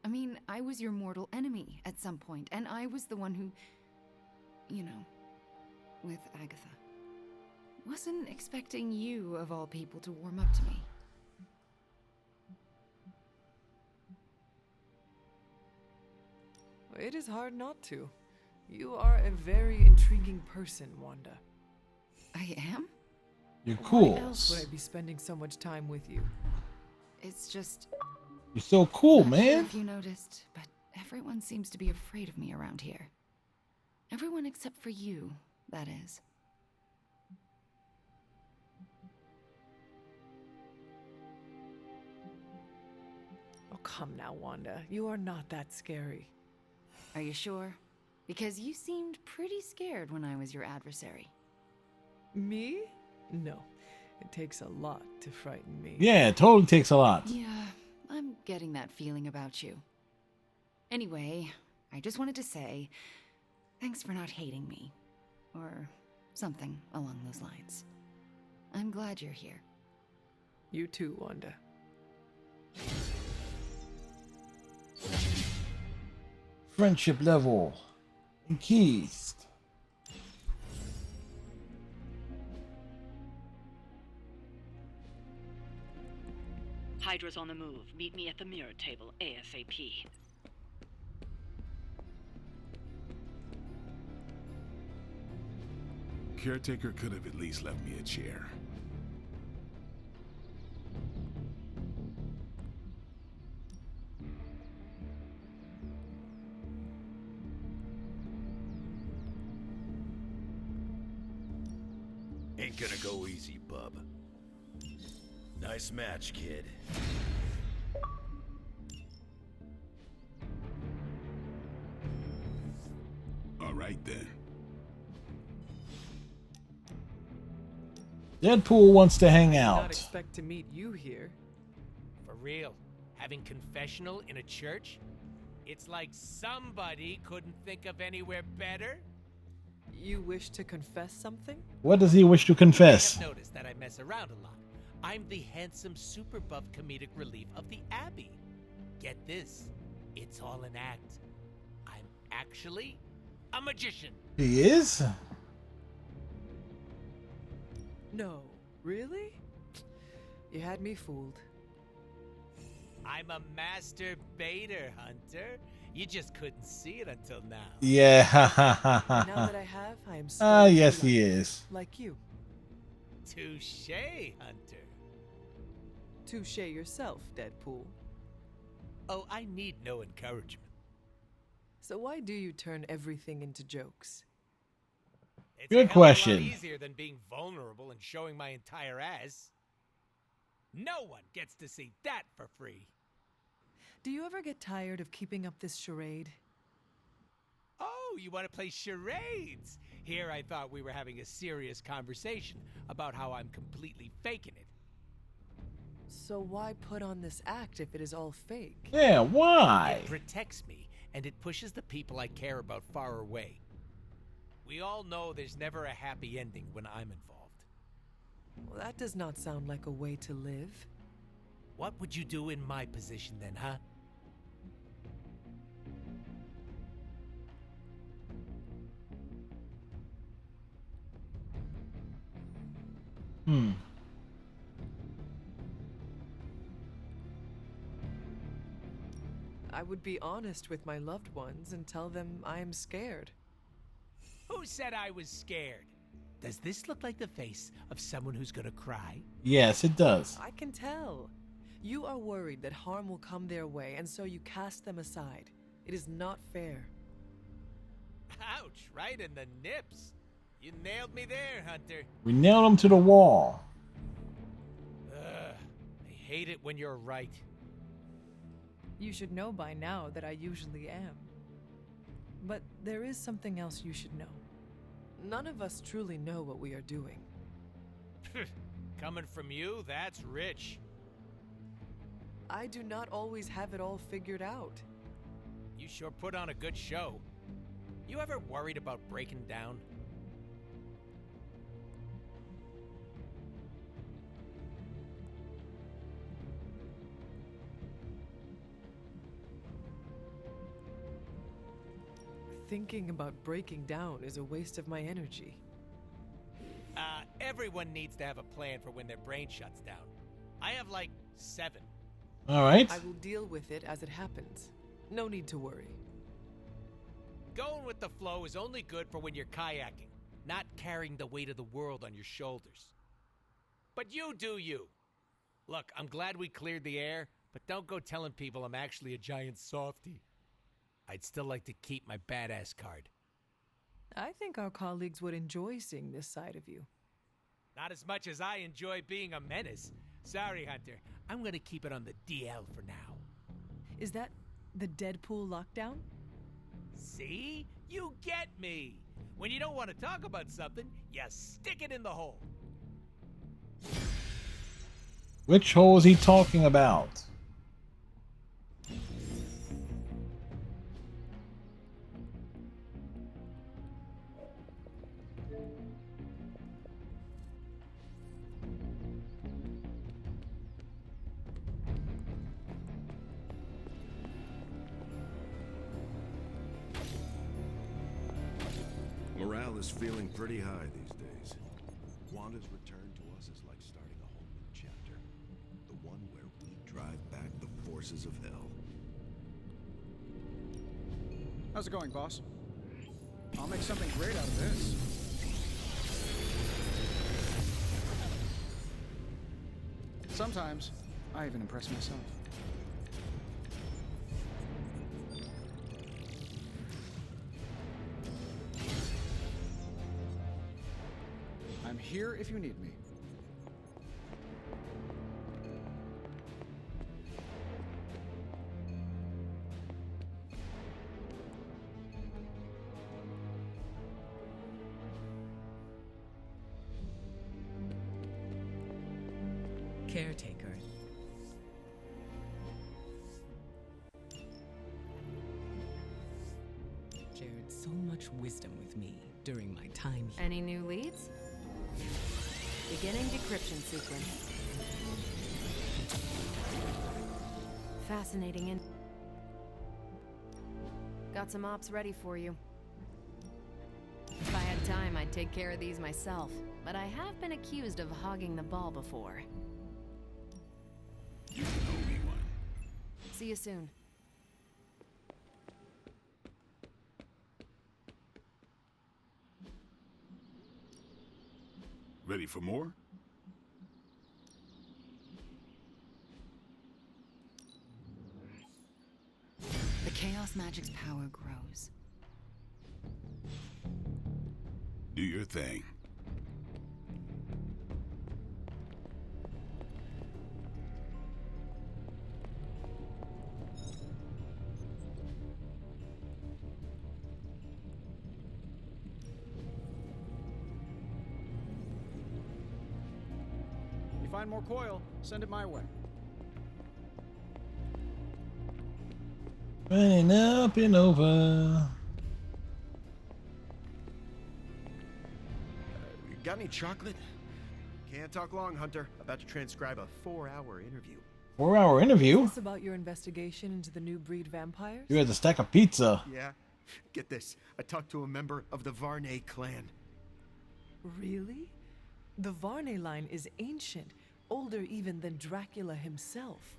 I mean, I was your mortal enemy at some point, and I was the one who, you know, with Agatha. Wasn't expecting you, of all people, to warm up to me. It is hard not to. You are a very intriguing person, Wanda. I am? You're cool. Why else would I be spending so much time with you? It's just... You're so cool, Not sure man. if you noticed, but everyone seems to be afraid of me around here. Everyone except for you, that is. Oh, come now, Wanda. You are not that scary. Are you sure? Because you seemed pretty scared when I was your adversary. Me? No. It takes a lot to frighten me. Yeah, it totally takes a lot. Yeah, I'm getting that feeling about you. Anyway, I just wanted to say, thanks for not hating me. Or something along those lines. I'm glad you're here. You too, Wanda. Friendship level increased. Hydra's on the move. Meet me at the mirror table ASAP. Caretaker could have at least left me a chair. Ain't gonna go easy, bub. Nice match, kid. All right then. Deadpool wants to hang I did not out. expect to meet you here. For real, having confessional in a church? It's like somebody couldn't think of anywhere better. You wish to confess something? What does he wish to confess? I have noticed that I mess around a lot. I'm the handsome, super buff comedic relief of the Abbey. Get this, it's all an act. I'm actually a magician. He is? No. Really? You had me fooled. I'm a master baiter, Hunter. You just couldn't see it until now. Yeah. Now that I have, I am so Ah, yes, he is. like you. Touché, Hunter. Touche yourself, Deadpool. Oh, I need no encouragement. So why do you turn everything into jokes? It's Good a hell of a lot question. easier than being vulnerable and showing my entire ass. No one gets to see that for free. Do you ever get tired of keeping up this charade? Oh, you want to play charades? Here I thought we were having a serious conversation about how I'm completely faking it. So why put on this act if it is all fake? Yeah, why? It protects me, and it pushes the people I care about far away. We all know there's never a happy ending when I'm involved. Well, that does not sound like a way to live. What would you do in my position then, huh? I would be honest with my loved ones and tell them I am scared. Who said I was scared? Does this look like the face of someone who's gonna cry? Yes, it does. I can tell. You are worried that harm will come their way, and so you cast them aside. It is not fair. Ouch, right in the nips. You nailed me there, Hunter. We nailed him to the wall. Ugh, I hate it when you're right. You should know by now that I usually am. But there is something else you should know. None of us truly know what we are doing. Coming from you, that's rich. I do not always have it all figured out. You sure put on a good show. You ever worried about breaking down? Thinking about breaking down is a waste of my energy. Everyone needs to have a plan for when their brain shuts down. I have like 7. All right. I will deal with it as it happens. No need to worry. Going with the flow is only good for when you're kayaking, not carrying the weight of the world on your shoulders. But you do you. Look, I'm glad we cleared the air, but don't go telling people I'm actually a giant softie. I'd still like to keep my badass card. I think our colleagues would enjoy seeing this side of you. Not as much as I enjoy being a menace. Sorry, Hunter. I'm gonna keep it on the DL for now. Is that the Deadpool lockdown? See? You get me! When you don't want to talk about something, you stick it in the hole. Which hole is he talking about? Morale is feeling pretty high these days. Wanda's return to us is like starting a whole new chapter. The one where we drive back the forces of hell. How's it going, boss? I'll make something great out of this. Sometimes, I even impress myself. I'm here if you need me. Caretaker. Shared so much wisdom with me during my time here. Any new leads? Beginning decryption sequence. Fascinating and got some ops ready for you. If I had time, I'd take care of these myself, but I have been accused of hogging the ball before. You owe me one. See you soon. Ready for more? The Chaos Magic's power grows. Do your thing. You find more coil, send it my way. Running up and over. Got any chocolate? Can't talk long, Hunter. About to transcribe a 4-hour interview. 4-hour interview? Is this about your investigation into the new breed vampires? You had to stack a pizza. Yeah. Get this. I talked to a member of the Varney clan. Really? The Varney line is ancient, older even than Dracula himself.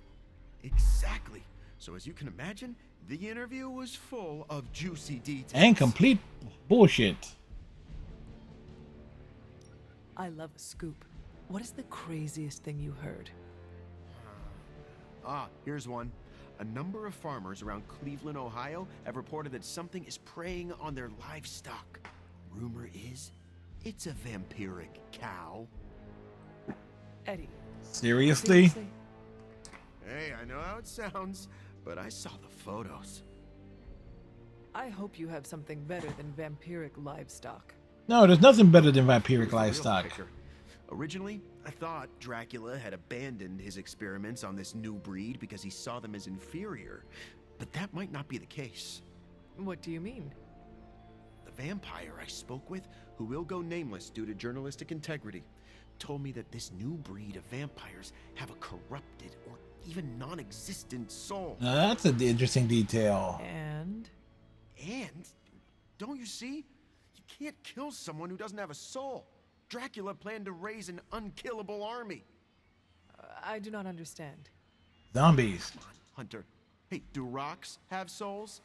Exactly. So as you can imagine, the interview was full of juicy details. And complete bullshit. I love a scoop. What is the craziest thing you heard? Here's one. A number of farmers around Cleveland, Ohio have reported that something is preying on their livestock. Rumor is, it's a vampiric cow. Eddie. Seriously? Hey, I know how it sounds, but I saw the photos. I hope you have something better than vampiric livestock. No, there's nothing better than vampiric Here's the real livestock. picture. Originally, I thought Dracula had abandoned his experiments on this new breed because he saw them as inferior, but that might not be the case. What do you mean? The vampire I spoke with, who will go nameless due to journalistic integrity, told me that this new breed of vampires have a corrupted or even non-existent soul. Now that's an interesting detail. And? And Don't you see? You can't kill someone who doesn't have a soul. Dracula planned to raise an unkillable army. I do not understand. Zombies. Come on, Hunter. Hey, do rocks have souls?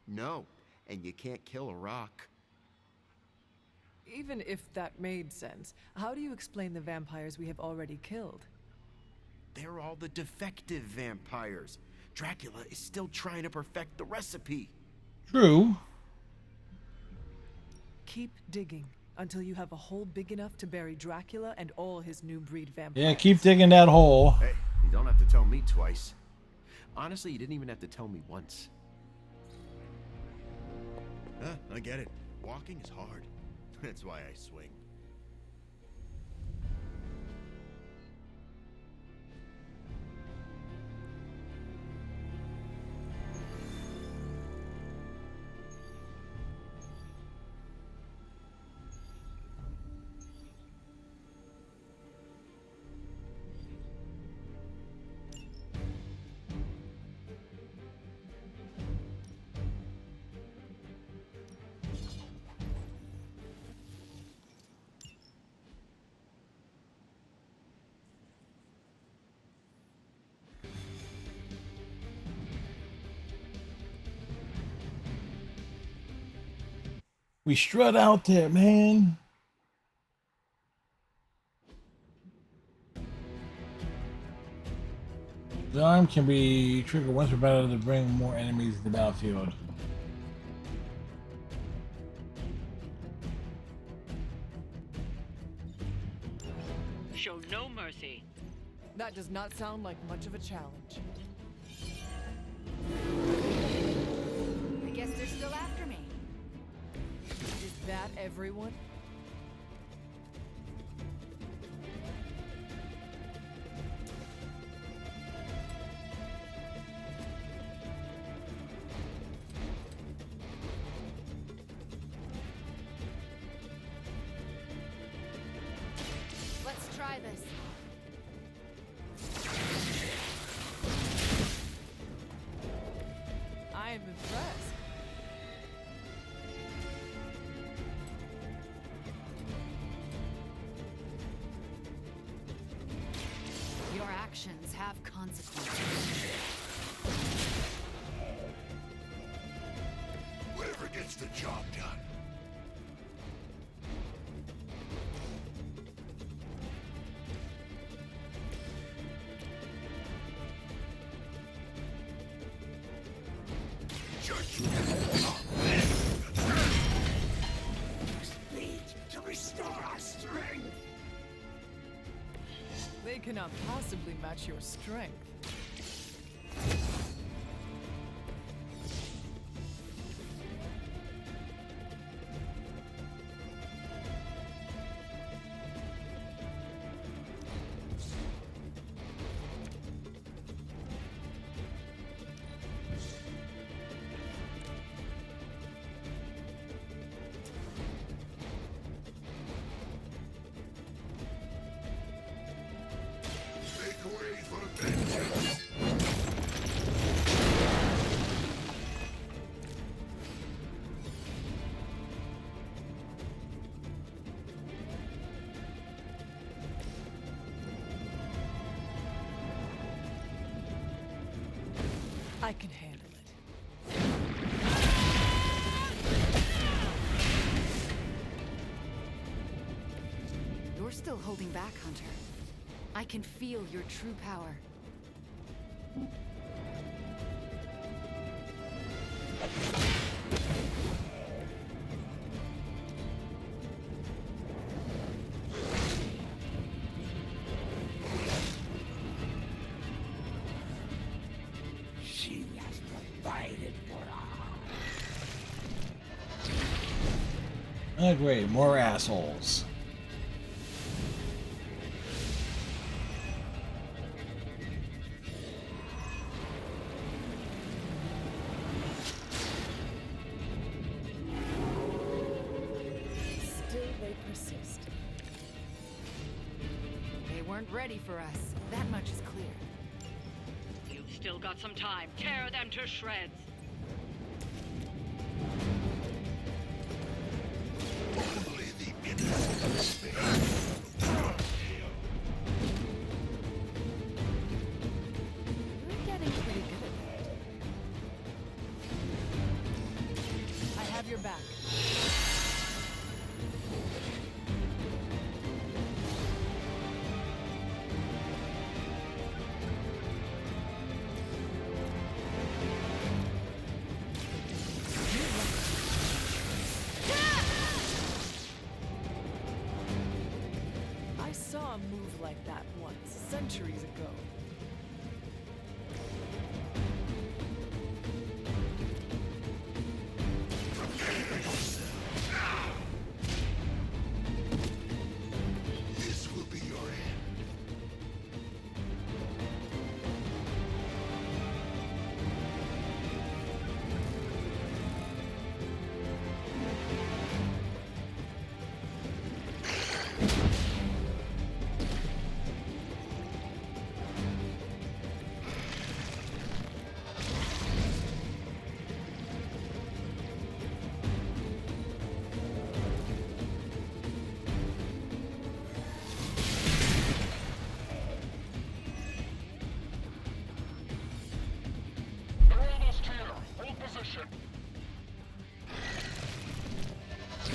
No, and you can't kill a rock. Even if that made sense, how do you explain the vampires we have already killed? They're all the defective vampires. Dracula is still trying to perfect the recipe. True. Keep digging until you have a hole big enough to bury Dracula and all his new breed vampires. Yeah, keep digging that hole. Hey, you don't have to tell me twice. Honestly, you didn't even have to tell me once. I get it. Walking is hard. That's why I swing. We strut out there, man. The arm can be triggered once per battle to bring more enemies to the battlefield. Show no mercy. That does not sound like much of a challenge. I guess they're still after me. Is that everyone? Let's try this. I am impressed. Your actions have consequences. Whatever gets the job done. To restore our strength. They cannot possibly match your strength. Make way for vengeance. I can handle it. You're still holding back, Hunter. I can feel your true power. She has provided for us. Oh, great. More assholes. Still they persist. They weren't ready for us. That much is clear. You've still got some time. Tear them to shreds. saw a move like that once, centuries ago. This will be your end.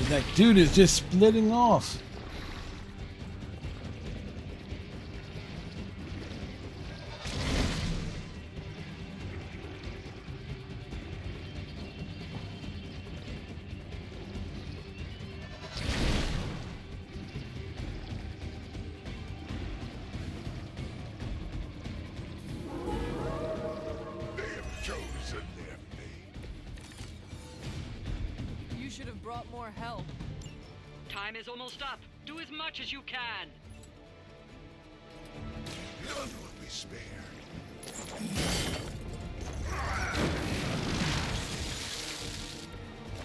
That dude is just splitting off. They have chosen their fate. You should have brought more help. Time is almost up. Do as much as you can. None will be spared.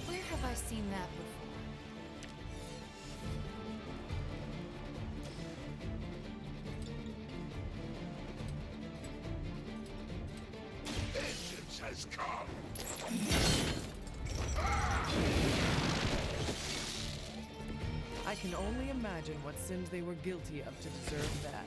Where have I seen that before? Vengeance has come. I can only imagine what sins they were guilty of to deserve that.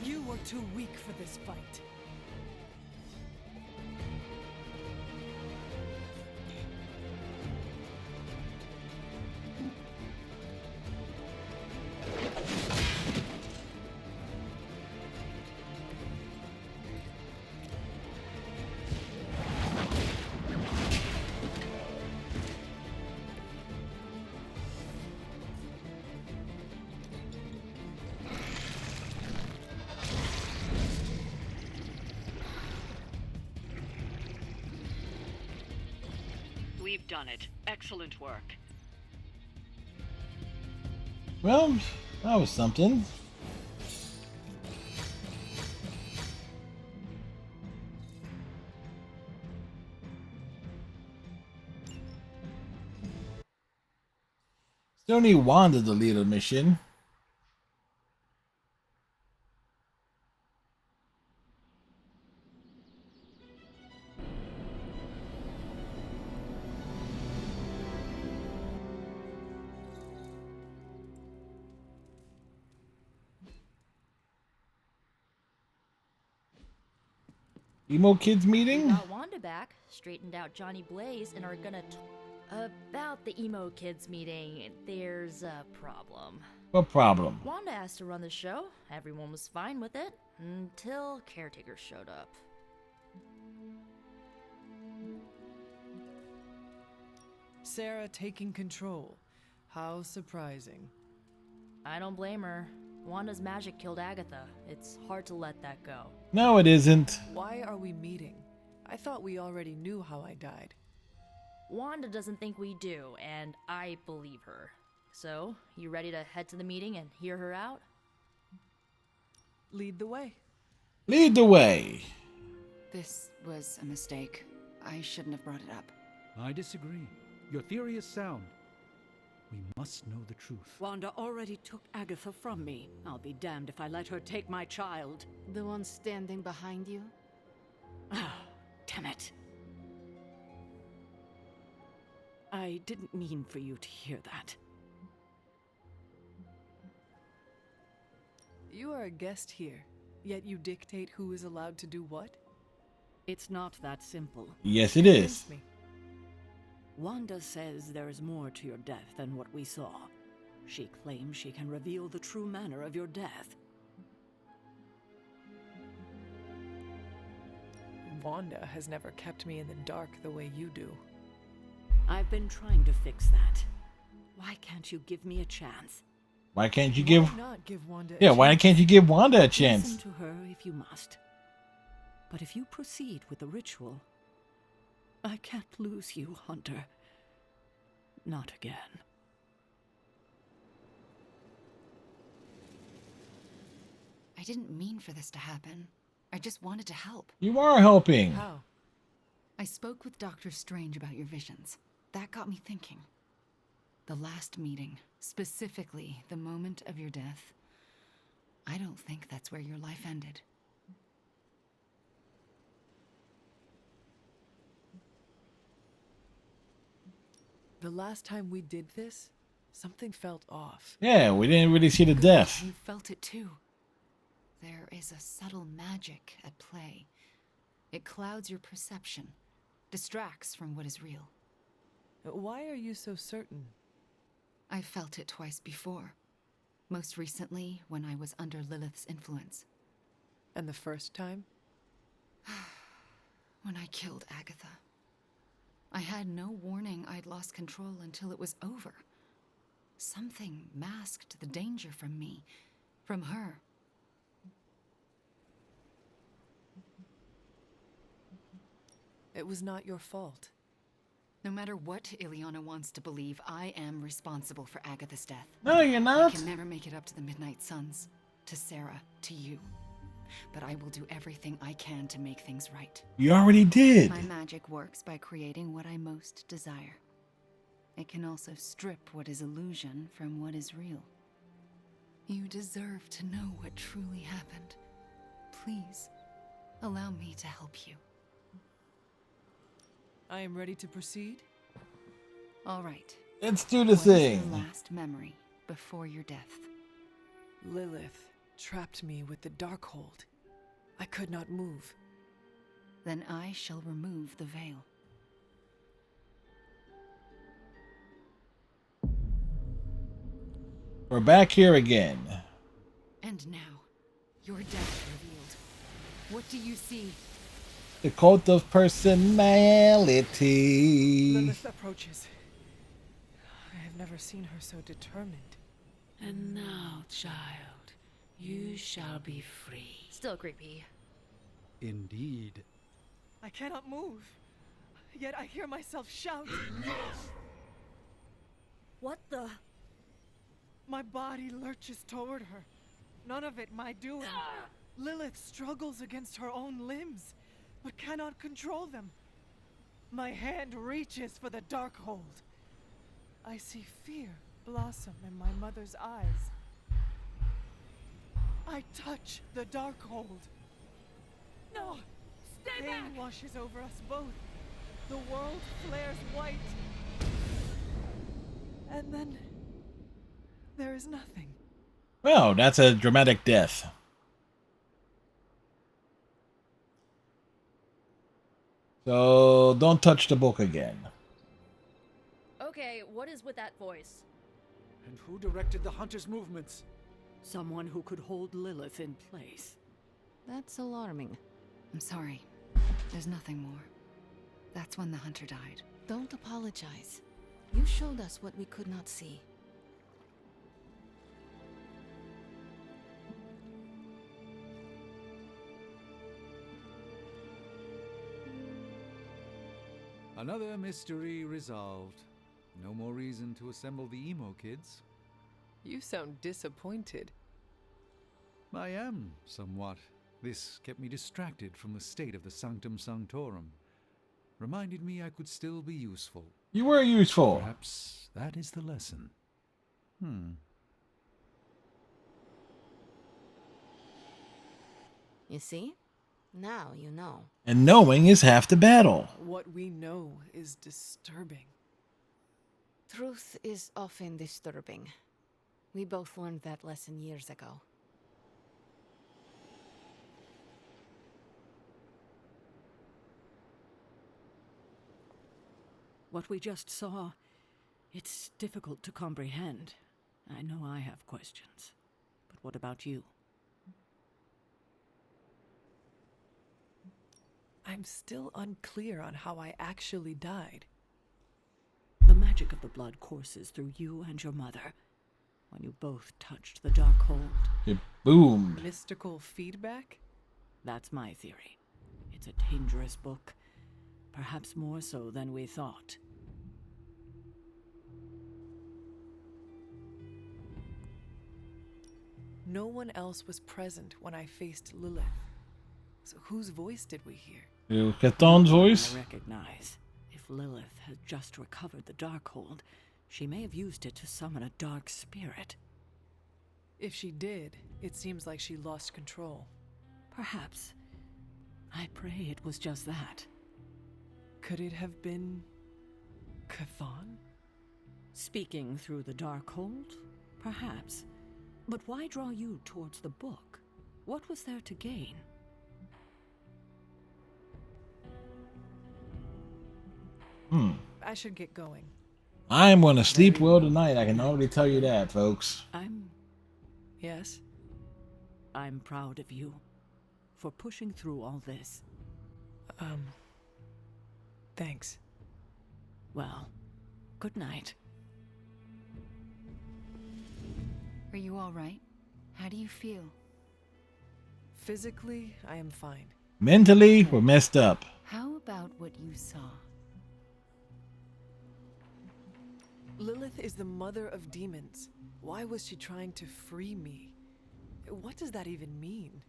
You were too weak for this fight. We've done it. Excellent work. Well, that was something. Still need Wanda to lead a mission. Emo Kids meeting? We got Wanda back, straightened out Johnny Blaze, and are gonna about the Emo Kids meeting. There's a problem. What problem? Wanda asked to run the show. Everyone was fine with it until caretakers showed up. Sarah taking control. How surprising. I don't blame her. Wanda's magic killed Agatha. It's hard to let that go. No, it isn't. Why are we meeting? I thought we already knew how I died. Wanda doesn't think we do, and I believe her. So, you ready to head to the meeting and hear her out? Lead the way. Lead the way. This was a mistake. I shouldn't have brought it up. I disagree. Your theory is sound. We must know the truth. Wanda already took Agatha from me. I'll be damned if I let her take my child. The one standing behind you? Ah, damn it. I didn't mean for you to hear that. You are a guest here. Yet you dictate who is allowed to do what? It's not that simple. Yes, it is. Convince me. Wanda says there is more to your death than what we saw. She claims she can reveal the true manner of your death. Wanda has never kept me in the dark the way you do. I've been trying to fix that. Why can't you give me a chance? Why can't you give? Why not give Wanda a Yeah, why chance? can't you give Wanda a chance? Listen to her if you must. But if you proceed with the ritual, I can't lose you, Hunter. Not again. I didn't mean for this to happen. I just wanted to help. You are helping. How? I spoke with Doctor Strange about your visions. That got me thinking. The last meeting, specifically the moment of your death, I don't think that's where your life ended. The last time we did this, something felt off. Yeah, we didn't really see the death. You felt it too. There is a subtle magic at play. It clouds your perception, distracts from what is real. Why are you so certain? I felt it twice before. Most recently, when I was under Lilith's influence. And the first time? When I killed Agatha. I had no warning I'd lost control until it was over. Something masked the danger from me, from her. It was not your fault. No matter what Ileana wants to believe, I am responsible for Agatha's death. No, you're not. I can never make it up to the Midnight Suns, to Sarah, to you. But I will do everything I can to make things right. You already did. My magic works by creating what I most desire. It can also strip what is illusion from what is real. You deserve to know what truly happened. Please, allow me to help you. I am ready to proceed. All right. Let's do the What is thing. your last memory before your death? Lilith trapped me with the Darkhold. I could not move. Then I shall remove the veil. We're back here again. And now, your death revealed. What do you see? The cult of personality. Lilith approaches. I have never seen her so determined. And now, child, you shall be free. Still creepy. Indeed. I cannot move. Yet I hear myself shout. What the? My body lurches toward her. None of it my doing. Lilith struggles against her own limbs, but cannot control them. My hand reaches for the Darkhold. I see fear blossom in my mother's eyes. I touch the Darkhold. No! Stay Pain back! washes over us both. The world flares white. And then there is nothing. Well, that's a dramatic death. So don't touch the book again. Okay, what is with that voice? And who directed the hunter's movements? Someone who could hold Lilith in place. That's alarming. I'm sorry. There's nothing more. That's when the hunter died. Don't apologize. You showed us what we could not see. Another mystery resolved. No more reason to assemble the emo kids. You sound disappointed. I am, somewhat. This kept me distracted from the state of the Sanctum Sanctorum. Reminded me I could still be useful. You were useful. Perhaps that is the lesson. You see? Now you know. And knowing is half the battle. What we know is disturbing. Truth is often disturbing. We both learned that lesson years ago. What we just saw, it's difficult to comprehend. I know I have questions. But what about you? I'm still unclear on how I actually died. The magic of the blood courses through you and your mother. When you both touched the Darkhold. It boomed. Mystical feedback? That's my theory. It's a dangerous book. Perhaps more so than we thought. No one else was present when I faced Lilith. So whose voice did we hear? Caton's voice? I recognize. If Lilith had just recovered the Darkhold, she may have used it to summon a dark spirit. If she did, it seems like she lost control. Perhaps. I pray it was just that. Could it have been Chthon? Speaking through the Darkhold? Perhaps. But why draw you towards the book? What was there to gain? I should get going. I'm gonna sleep well tonight. I can already tell you that, folks. Yes? I'm proud of you for pushing through all this. Thanks. Well, good night. Are you all right? How do you feel? Physically, I am fine. Mentally, we're messed up. How about what you saw? Lilith is the mother of demons. Why was she trying to free me? What does that even mean?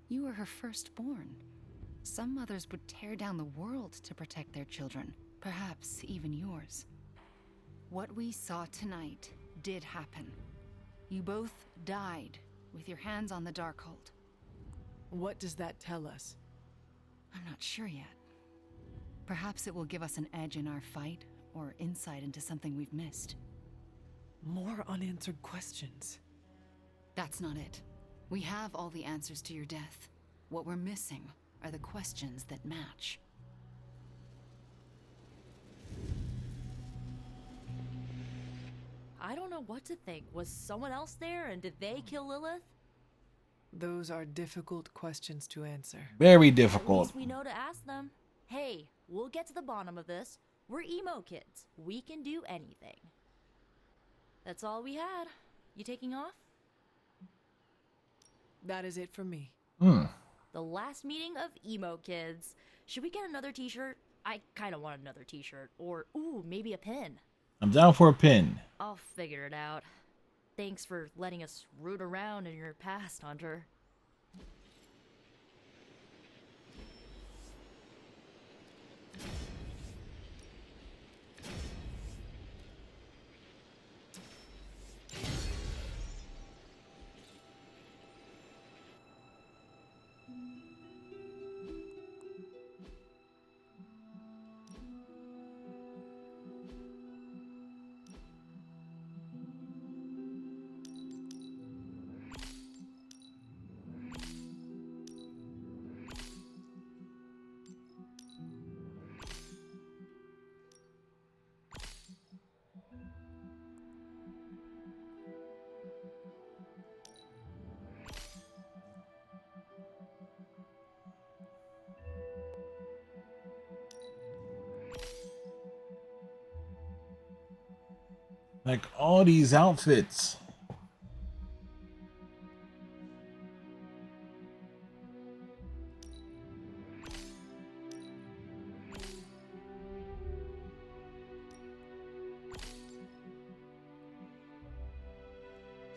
You were her firstborn. Some mothers would tear down the world to protect their children, perhaps even yours. What we saw tonight did happen. You both died with your hands on the Darkhold. What does that tell us? I'm not sure yet. Perhaps it will give us an edge in our fight, or insight into something we've missed. More unanswered questions. That's not it. We have all the answers to your death. What we're missing are the questions that match. I don't know what to think. Was someone else there, and did they kill Lilith? Those are difficult questions to answer. Very At difficult. least we know to ask them. Hey, we'll get to the bottom of this. We're emo kids. We can do anything. That's all we had. You taking off? That is it for me. The last meeting of emo kids. Should we get another t-shirt? I kind of want another t-shirt. Or, ooh, maybe a pin. I'm down for a pin. I'll figure it out. Thanks for letting us root around in your past, Hunter. Like all these outfits.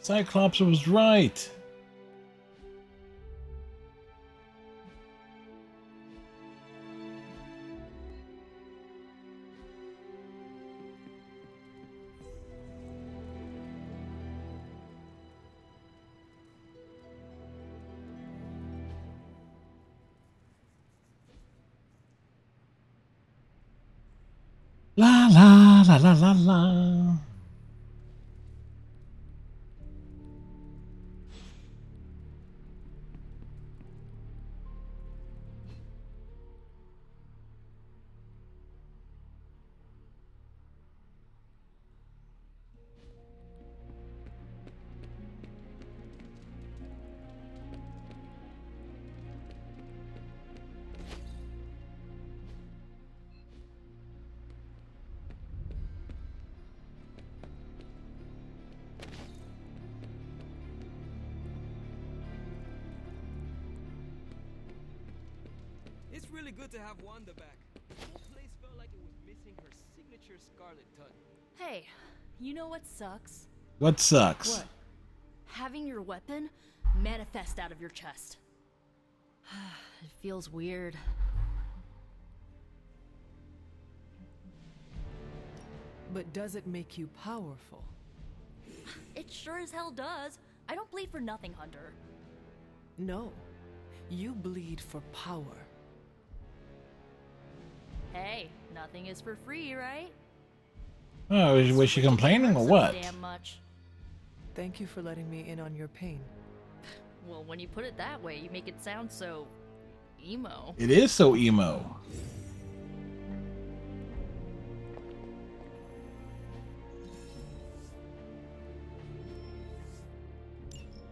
Cyclops was right. La la la la la la. It's really good to have Wanda back. The whole place felt like it was missing her signature Scarlet touch. Hey, you know what sucks? What sucks? What? Having your weapon manifest out of your chest. It feels weird. But does it make you powerful? It sure as hell does. I don't bleed for nothing, Hunter. No. You bleed for power. Hey, nothing is for free, right? Oh, was she complaining or what? Damn much. Thank you for letting me in on your pain. Well, when you put it that way, you make it sound so emo. It is so emo.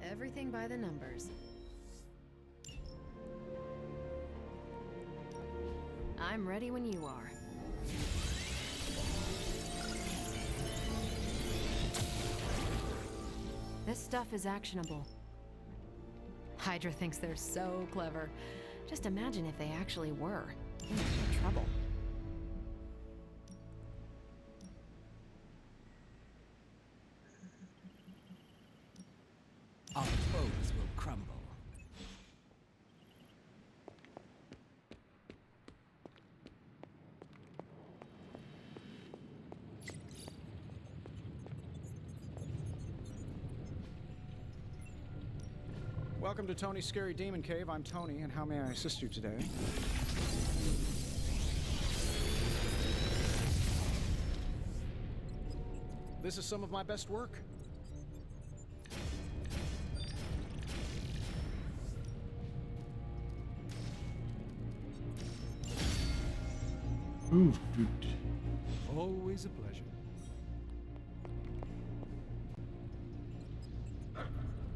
Everything by the numbers. I'm ready when you are. This stuff is actionable. Hydra thinks they're so clever. Just imagine if they actually were. They're in trouble. Our foes will crumble. Welcome to Tony's Scary Demon Cave. I'm Tony, and how may I assist you today? This is some of my best work. Ooh, dude. Always a pleasure.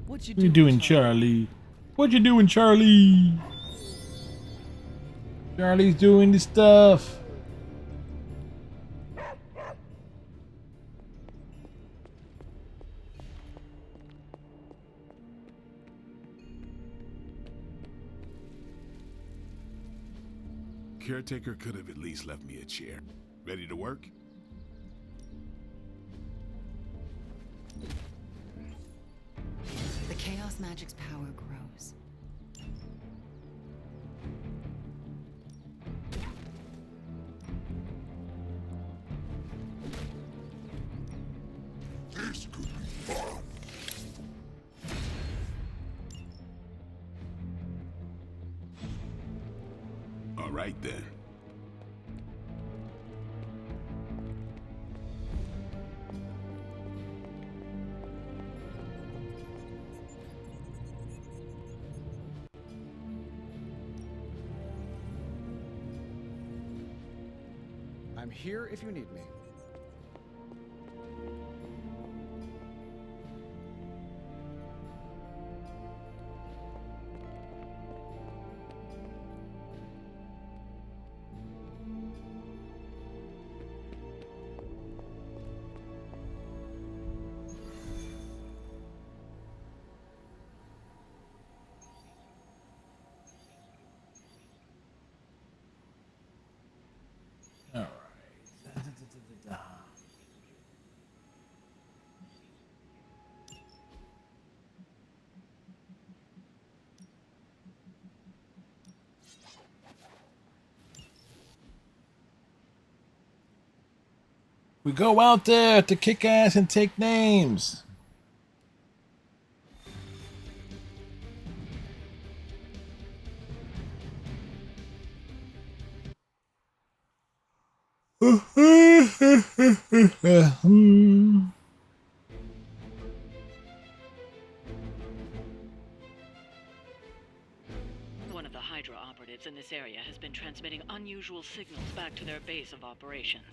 What you doing, Charlie? What you doing, Charlie? Charlie's doing the stuff. Caretaker could have at least left me a chair. Ready to work? The Chaos Magic's power grows. This could be fun. All right then. I'm here if you need me. All right. We go out there to kick ass and take names. One of the Hydra operatives in this area has been transmitting unusual signals back to their base of operations.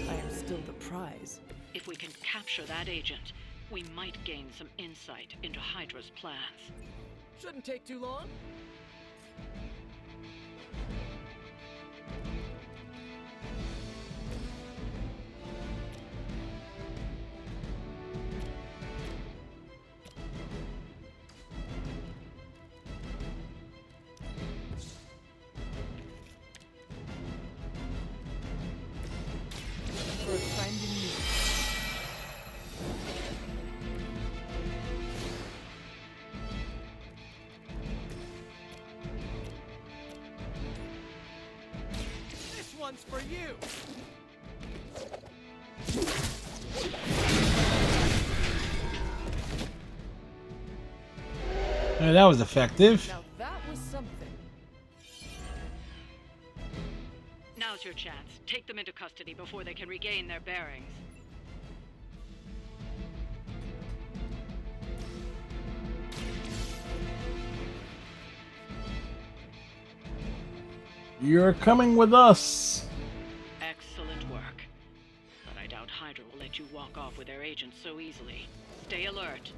I am still the prize. If we can capture that agent, we might gain some insight into Hydra's plans. Shouldn't take too long. one's for you. Hey, that was effective. Now that was something. Now's your chance. Take them into custody before they can regain their bearings. You're coming with us. Excellent work. But I doubt Hydra will let you walk off with their agents so easily. Stay alert.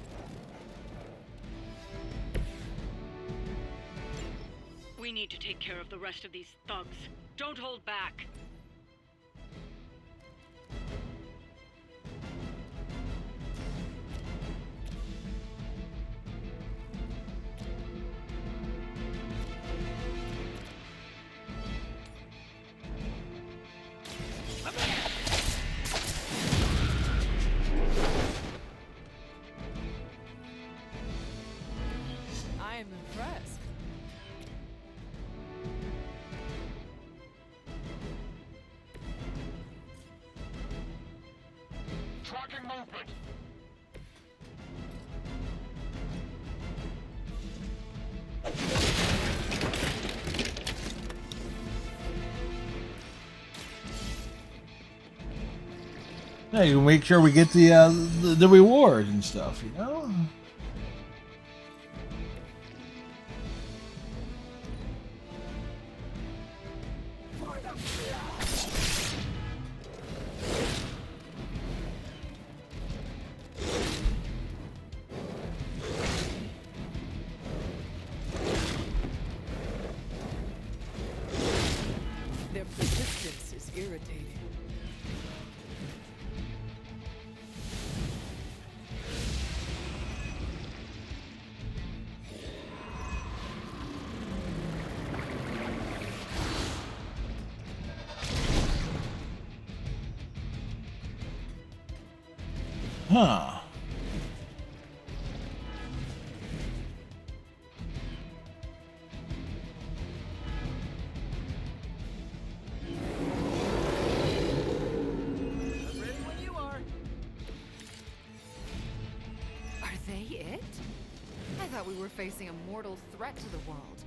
We need to take care of the rest of these thugs. Don't hold back. I am impressed. Tracking movement. Hey, you make sure we get the reward and stuff, you know? Their persistence is irritating. Huh. I'm ready when you are. Are they it? I thought we were facing a mortal threat to the world.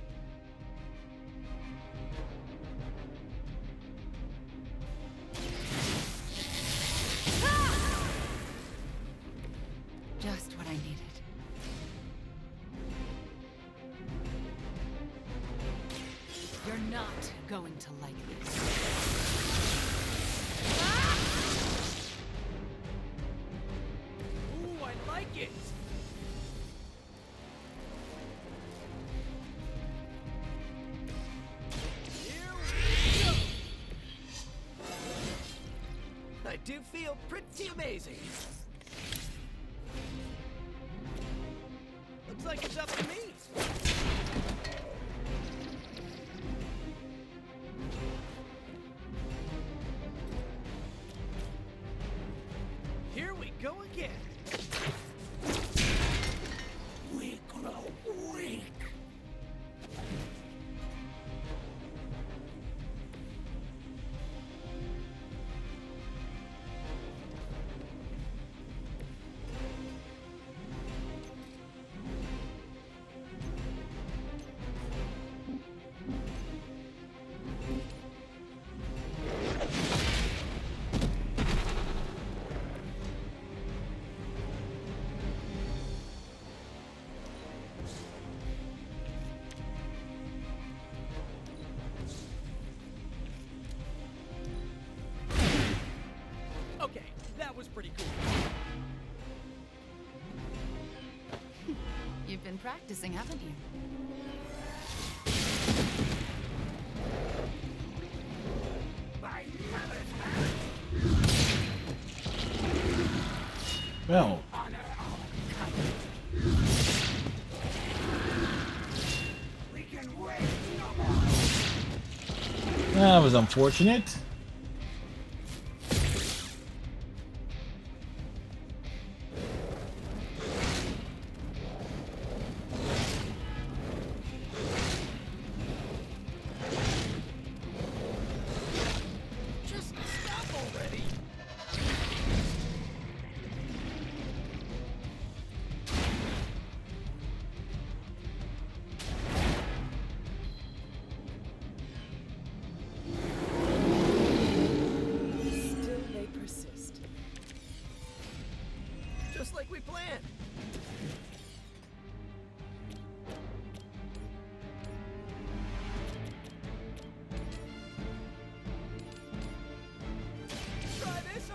Just what I needed. You're not going to like this. Ooh, I like it. Here we go. I do feel pretty amazing. Looks like it's up to me. Here we go again. We grow weak. Okay, that was pretty cool. You've been practicing, haven't you? Well. That was unfortunate.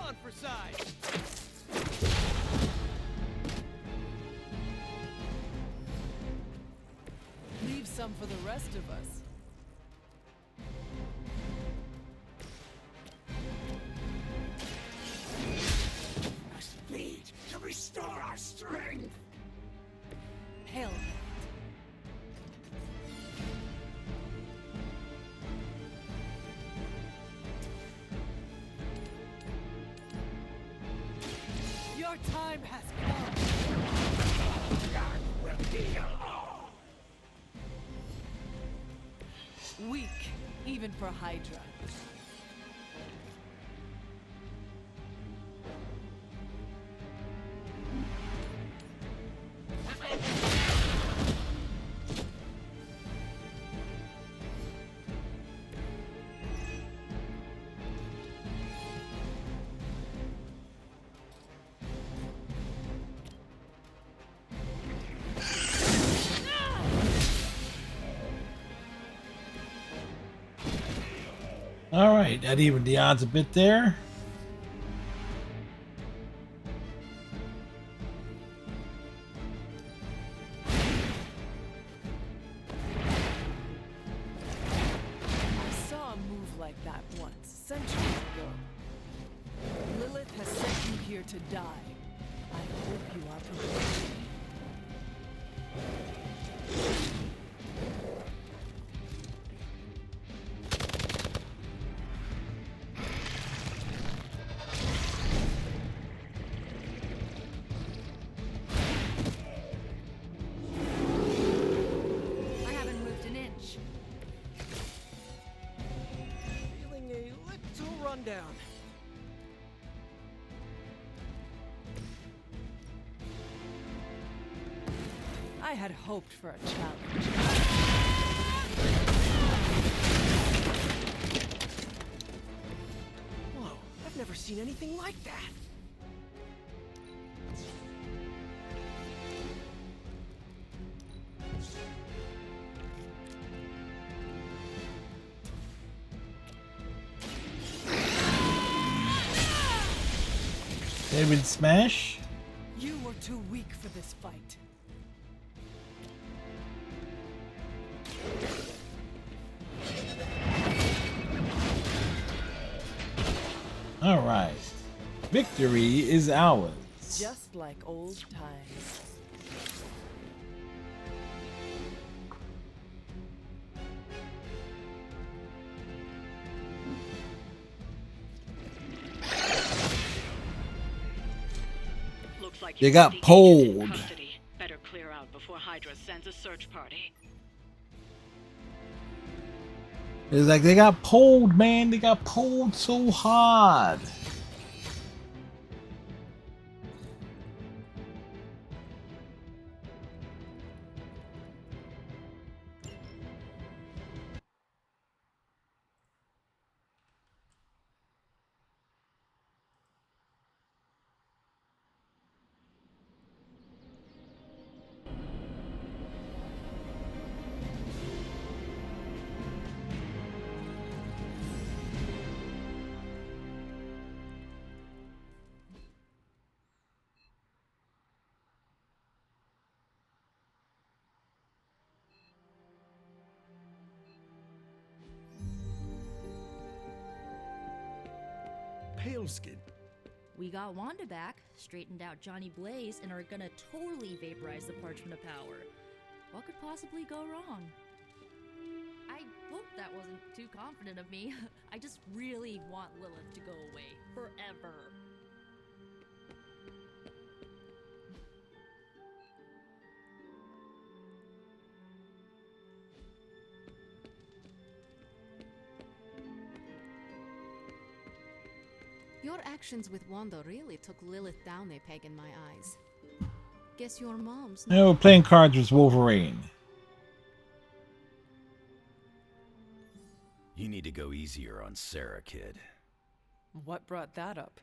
on for size. Leave some for the rest of us. Must bleed to restore our strength. Hell. Your time has come. God will heal all. Weak, even for Hydra. All right, that evened the odds a bit there. I saw a move like that once, centuries ago. Lilith has sent you here to die. I hope you are prepared. I haven't moved an inch. Feeling a little rundown. I had hoped for a challenge. Whoa, I've never seen anything like that. David Smash. You were too weak for this fight. All right, victory is ours. Just like old times. Looks like They you've got the agent in pulled. custody. Better clear out before Hydra sends a search party. It's like they got pulled, man. They got pulled so hard. Paleskin. We got Wanda back, straightened out Johnny Blaze, and are gonna totally vaporize the Parchment of Power. What could possibly go wrong? I hope that wasn't too confident of me. I just really want Lilith to go away forever. Your actions with Wanda really took Lilith down a peg in my eyes. Guess your mom's not. No, playing cards with Wolverine. You need to go easier on Sarah, kid. What brought that up?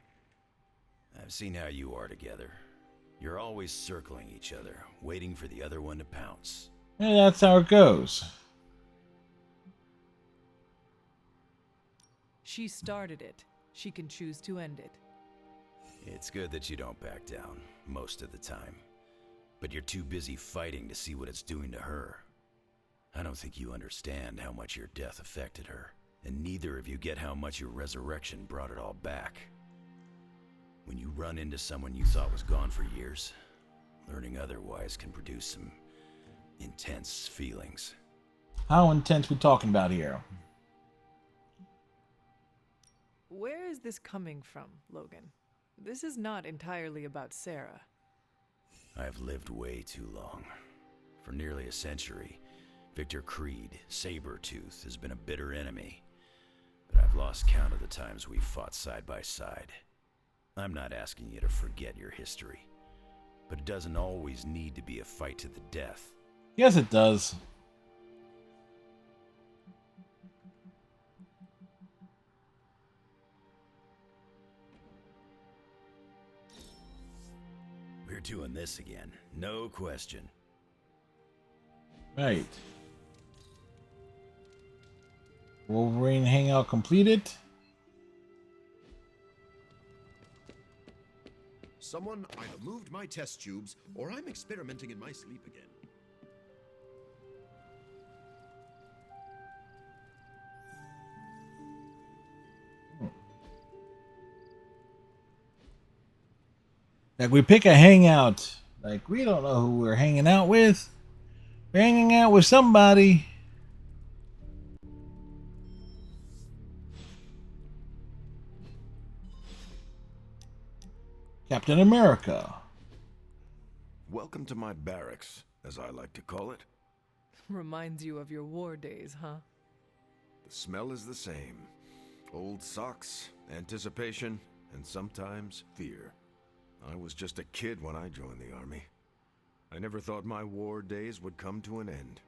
I've seen how you are together. You're always circling each other, waiting for the other one to pounce. Yeah, that's how it goes. She started it. She can choose to end it. It's good that you don't back down, most of the time. But you're too busy fighting to see what it's doing to her. I don't think you understand how much your death affected her, and neither of you get how much your resurrection brought it all back. When you run into someone you thought was gone for years, learning otherwise can produce some intense feelings. How intense we talking about here? Where is this coming from, Logan? This is not entirely about Sarah. I've lived way too long. For nearly a century, Victor Creed, Sabretooth, has been a bitter enemy. But I've lost count of the times we've fought side by side. I'm not asking you to forget your history. But it doesn't always need to be a fight to the death. Yes, it does. We're doing this again, no question. Right. Wolverine hangout completed. Someone either moved my test tubes, or I'm experimenting in my sleep again. Like, we pick a hangout. Like, we don't know who we're hanging out with. We're hanging out with somebody. Captain America. Welcome to my barracks, as I like to call it. Reminds you of your war days, huh? The smell is the same. Old socks, anticipation, and sometimes fear. I was just a kid when I joined the army. I never thought my war days would come to an end.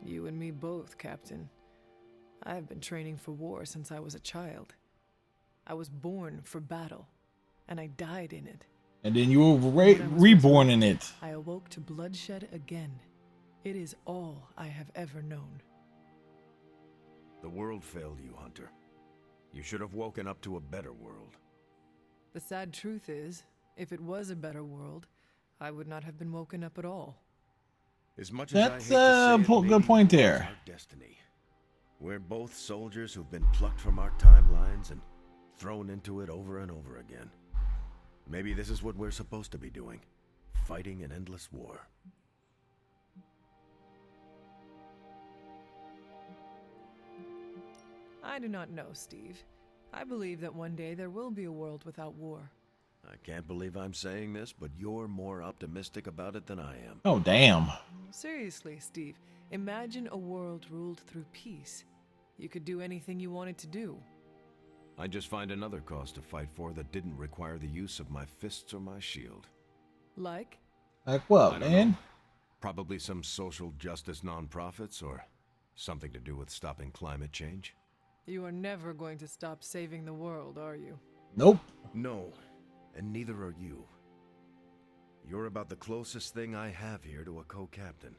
You and me both, Captain. I've been training for war since I was a child. I was born for battle, and I died in it. And then you were reborn in it. I awoke to bloodshed again. It is all I have ever known. The world failed you, Hunter. You should have woken up to a better world. The sad truth is, if it was a better world, I would not have been woken up at all. As much as That's I hate to say it, good point maybe there. it's our destiny. We're both soldiers who've been plucked from our timelines and thrown into it over and over again. Maybe this is what we're supposed to be doing, fighting an endless war. I do not know, Steve. I believe that one day there will be a world without war. I can't believe I'm saying this, but you're more optimistic about it than I am. Oh, damn. Seriously, Steve, imagine a world ruled through peace. You could do anything you wanted to do. I'd just find another cause to fight for that didn't require the use of my fists or my shield. Like? Like what, I don't man? know. Probably some social justice nonprofits or something to do with stopping climate change. You are never going to stop saving the world, are you? Nope. No, and neither are you. You're about the closest thing I have here to a co-captain.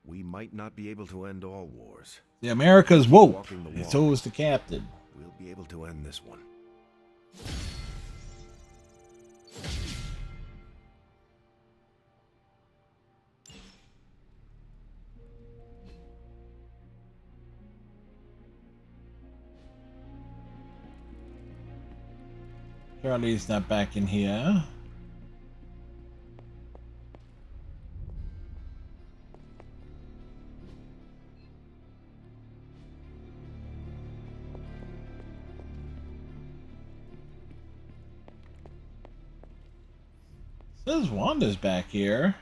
We might not be able to end all wars. The America's woke, Walking the and walk. so is the captain. We'll be able to end this one. Charlie's not back in here. Says Wanda's back here.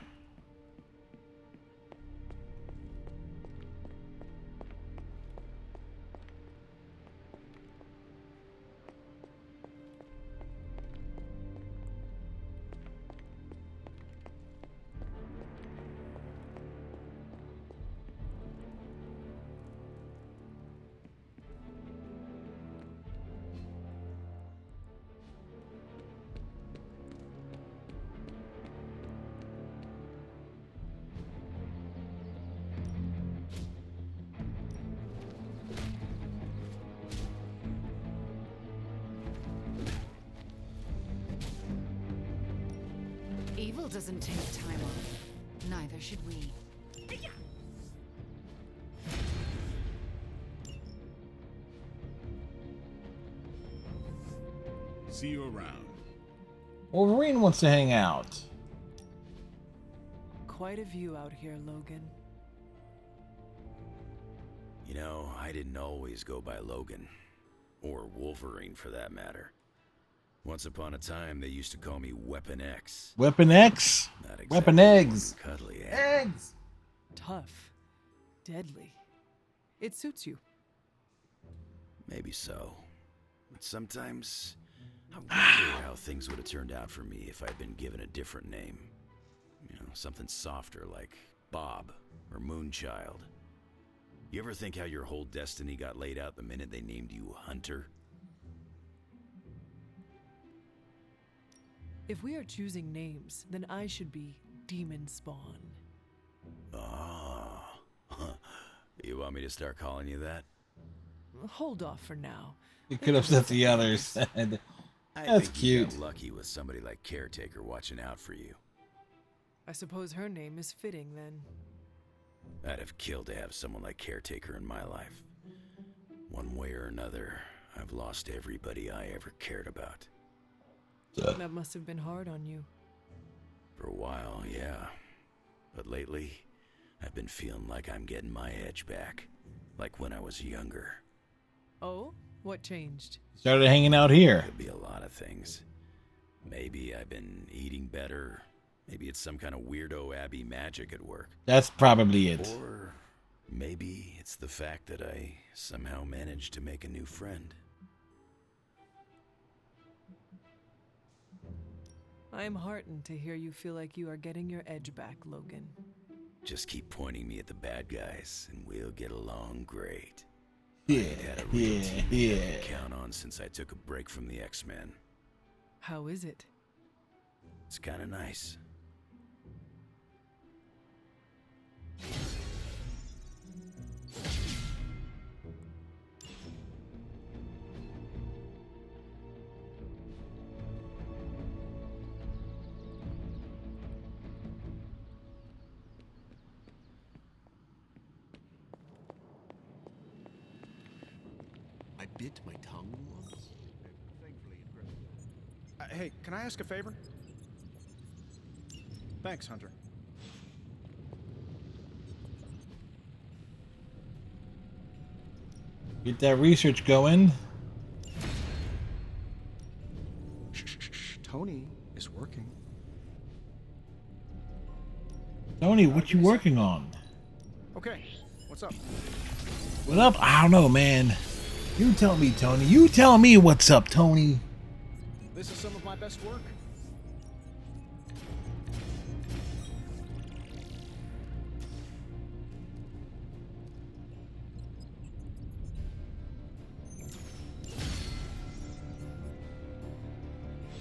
doesn't take time off. Neither should we. See you around. Wolverine wants to hang out. Quite a view out here, Logan. You know, I didn't always go by Logan. Or Wolverine, for that matter. Once upon a time, they used to call me Weapon X. Weapon X? Not exactly Weapon Eggs. Cuddly, Eggs! Tough. Deadly. It suits you. Maybe so. But sometimes, I wonder how things would have turned out for me if I'd been given a different name. You know, something softer like Bob or Moonchild. You ever think how your whole destiny got laid out the minute they named you Hunter? If we are choosing names, then I should be Demon Spawn. Ah. You want me to start calling you that? Hold off for now. You could have said the others. I That's think cute. You got lucky with somebody like Caretaker watching out for you. I suppose her name is fitting then. I'd have killed to have someone like Caretaker in my life. One way or another, I've lost everybody I ever cared about. That must have been hard on you. For a while, yeah. But lately, I've been feeling like I'm getting my edge back. Like when I was younger. Oh? What changed? Started hanging out here. Could be a lot of things. Maybe I've been eating better. Maybe it's some kind of weirdo Abby magic at work. That's probably it. Or maybe it's the fact that I somehow managed to make a new friend. I am heartened to hear you feel like you are getting your edge back, Logan. Just keep pointing me at the bad guys, and we'll get along great. Yeah, I ain't had a real yeah, team yeah. I can count on since I took a break from the X-Men. How is it? It's kind of nice. I bit my tongue once. Hey, can I ask a favor? Thanks, Hunter. Get that research going. Tony is working. Tony, what you working on? Okay, what's up? What up? I don't know, man. You tell me, Tony. You tell me what's up, Tony. This is some of my best work.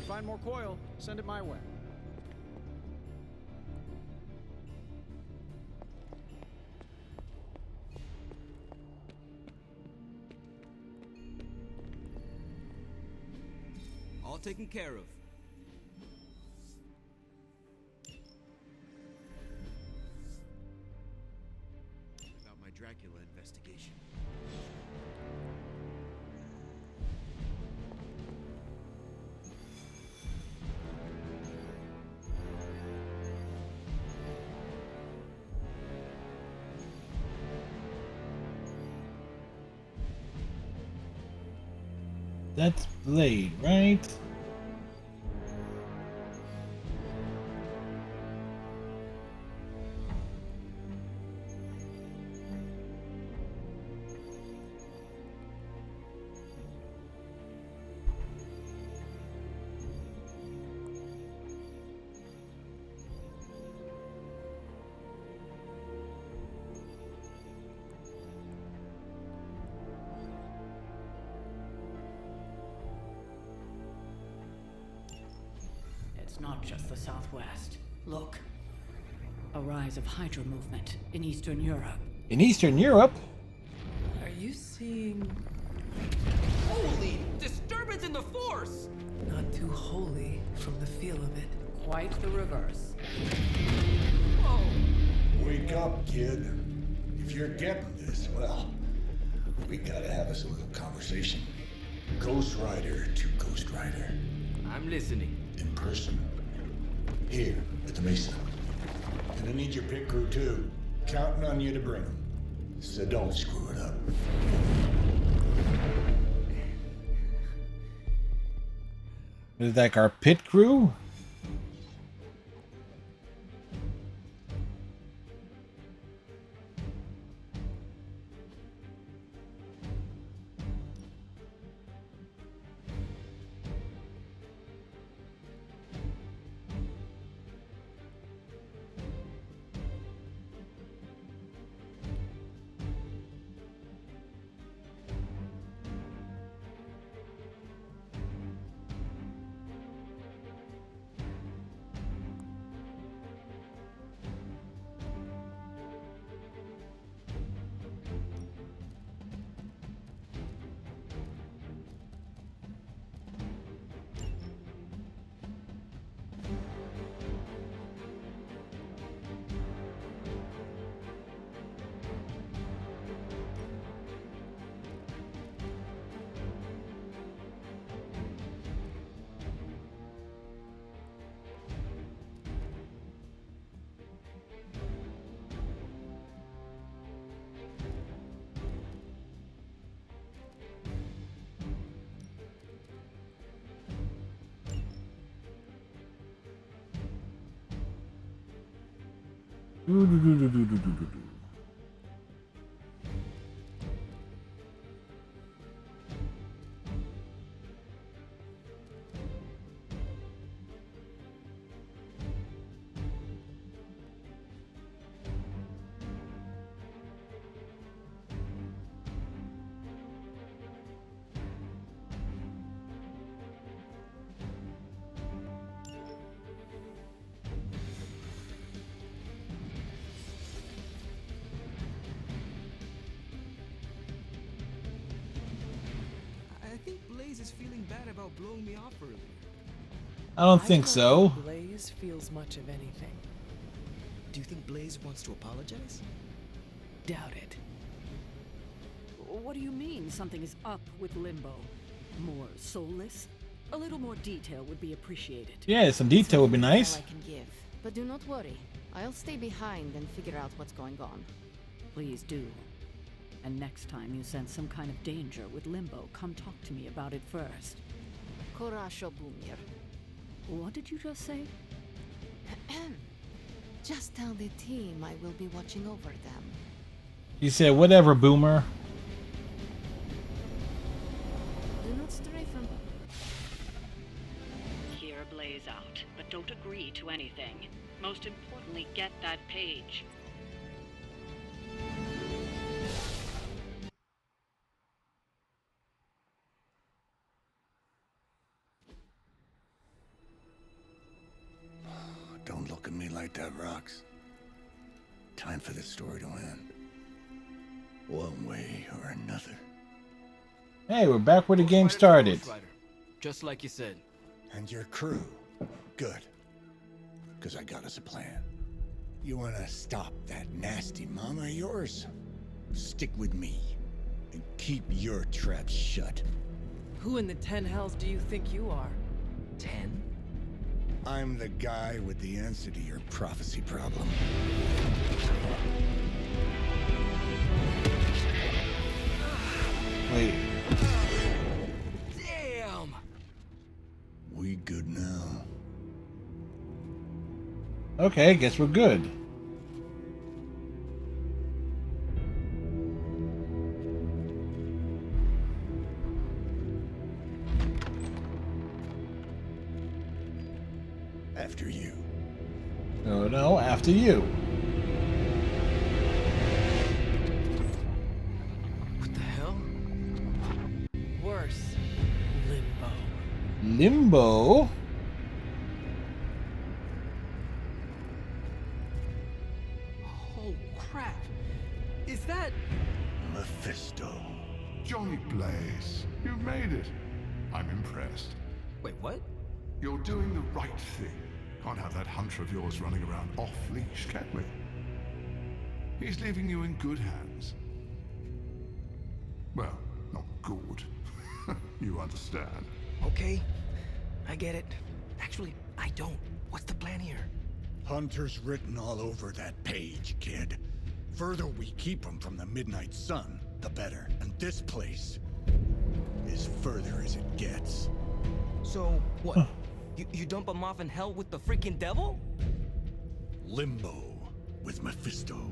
Find more coil, send it my way. All taken care of. About my Dracula investigation. That's Blade, right? It's not just the Southwest. Look. A rise of Hydra movement in Eastern Europe. In Eastern Europe? Are you seeing... Holy disturbance in the Force! Not too holy from the feel of it. Quite the reverse. Wake up, kid. If you're getting this, well, we gotta have us a little conversation. Ghost Rider to Ghost Rider. I'm listening. In person. Here, at the Mesa. And I need your pit crew too. Counting on you to bring them. So don't screw it up. Is that like our pit crew? I think Blaze is feeling bad about blowing me off earlier. I don't think so. Blaze feels much of anything. Do you think Blaze wants to apologize? Doubt it. What do you mean something is up with Limbo? More soulless? A little more detail would be appreciated. Yeah, some detail would be nice. I can give, but do not worry. I'll stay behind and figure out what's going on. Please do. And next time you sense some kind of danger with Limbo, come talk to me about it first. Korasho Bumir. What did you just say? Just tell the team I will be watching over them. He said, whatever, Boomer. Do not stray from... Hear Blaze out, but don't agree to anything. Most importantly, get that page. Don't look at me like that, Rox. Time for this story to end. One way or another. Hey, we're back where the game started. Just like you said. And your crew. Good. Because I got us a plan. You want to stop that nasty mama of yours? Stick with me. And keep your traps shut. Who in the 10 hells do you think you are? 10? I'm the guy with the answer to your prophecy problem. Wait. Damn! We good now? Okay, guess we're good. After you. No, no, after you. What the hell? Worse. Limbo. Limbo? Oh, crap. Is that... Mephisto. Johnny Blaze, you made it. I'm impressed. Wait, what? You're doing the right thing. Can't have that hunter of yours running around off-leash, can we? He's leaving you in good hands. Well, not good. You understand. Okay, I get it. Actually, I don't. What's the plan here? Hunter's written all over that page, kid. Further we keep him from the midnight sun, the better. And this place is further as it gets. So, what? You dump him off in hell with the freaking devil? Limbo with Mephisto.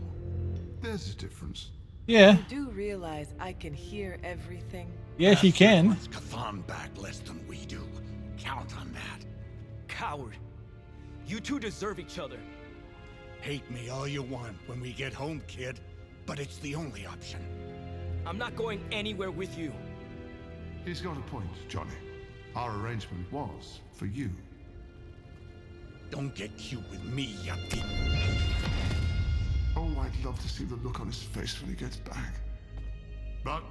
There's a difference. Yeah. You do realize I can hear everything? Yes, you can. Wants Cathan back less than we do. Count on that. Coward. You two deserve each other. Hate me all you want when we get home, kid. But it's the only option. I'm not going anywhere with you. He's got a point, Johnny. Our arrangement was for you. Don't get cute with me, yuppie. Oh, I'd love to see the look on his face when he gets back. But,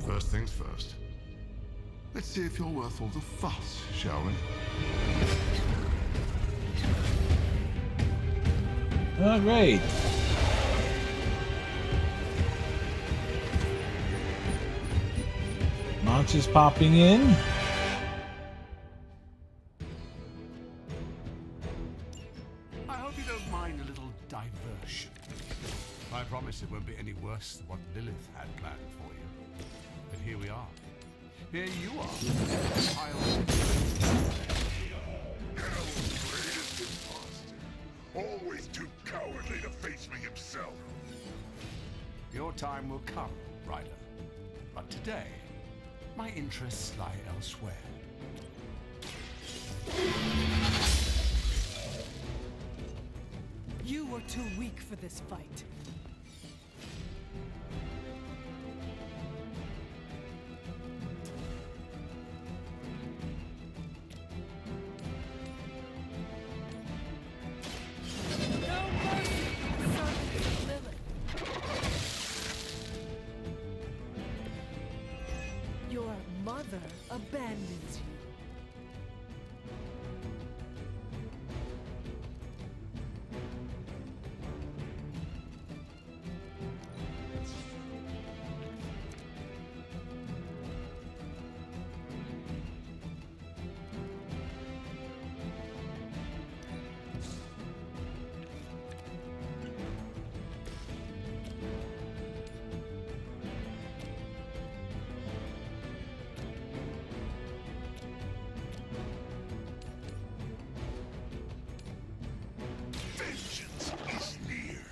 first things first. Let's see if you're worth all the fuss, shall we? Oh, great. Launches popping in. I hope you don't mind a little diversion. I promise it won't be any worse than what Lilith had planned for you. But here we are. Here you are. Always too cowardly to face me himself. Your time will come, Ryder. But today, my interests lie elsewhere. You were too weak for this fight. Your mother abandons you. Vengeance is near.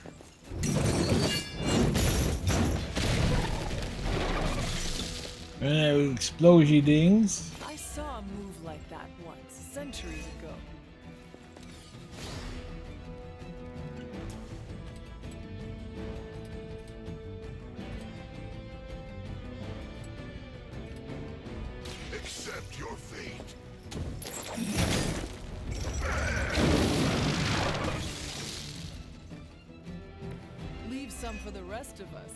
Explosion dings. I saw a move like that once, centuries ago. Accept your fate. Leave some for the rest of us.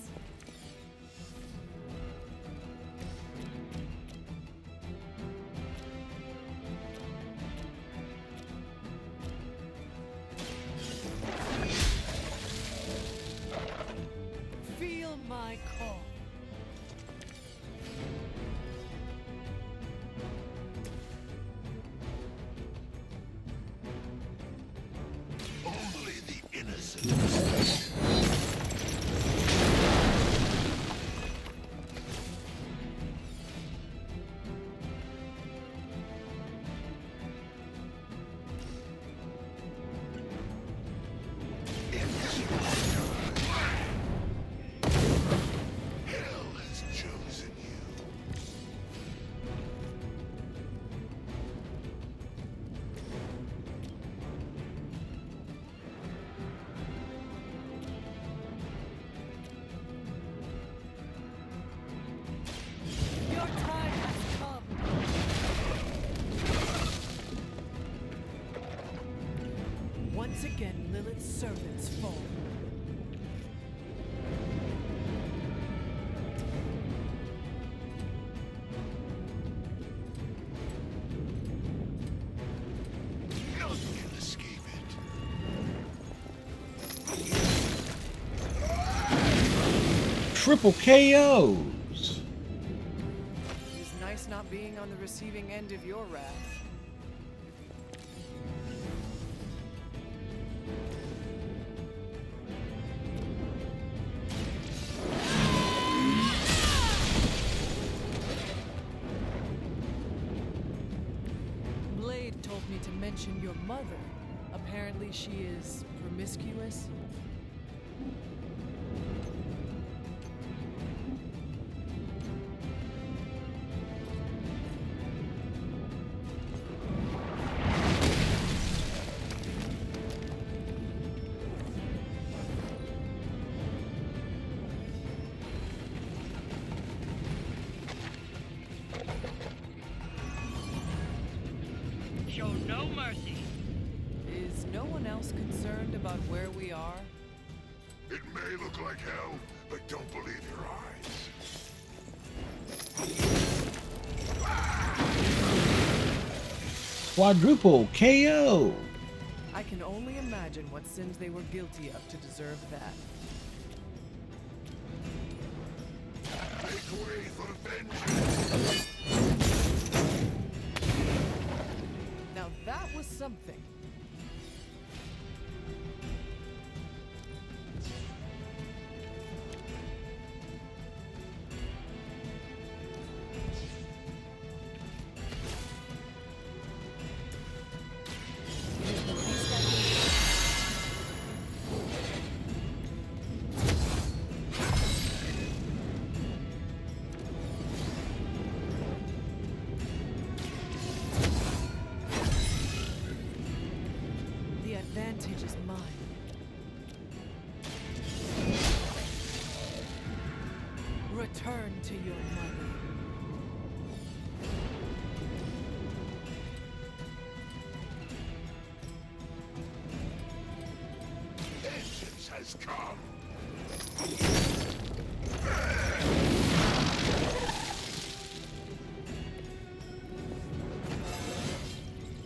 Feel my call. Only the innocent. Hell has chosen you. Your time has come. Once again, Lilith's servants fall. None can escape. triple KOs. It's nice not being on the receiving end of your wrath. Blade told me to mention your mother. Apparently she is promiscuous. Show no mercy. Is no one else concerned about where we are? It may look like hell, but don't believe your eyes. Quadruple KO. I can only imagine what sins they were guilty of to deserve that. Make way for vengeance. Now that was something. The advantage is mine. Return to your mother. Vengeance has come.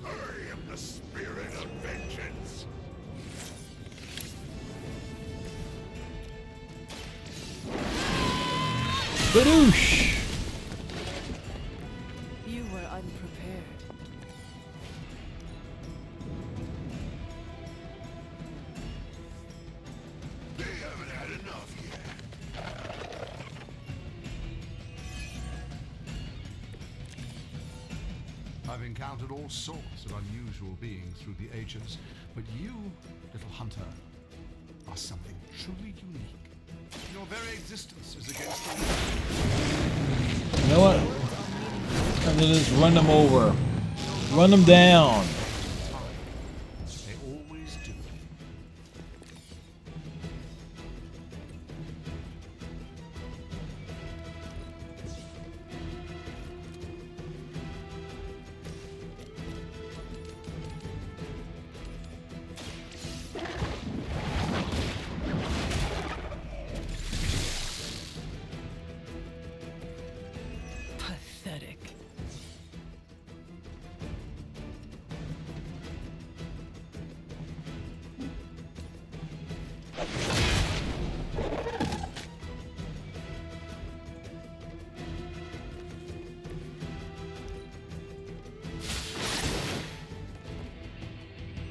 I am the spirit of vengeance. Badoosh. You were unprepared. They haven't had enough yet. I've encountered all sorts of unusual beings through the ages, but you, little hunter, are something truly unique. Your very existence is against the You know what? I'm gonna just run them over. Run them down. They always do. Pathetic.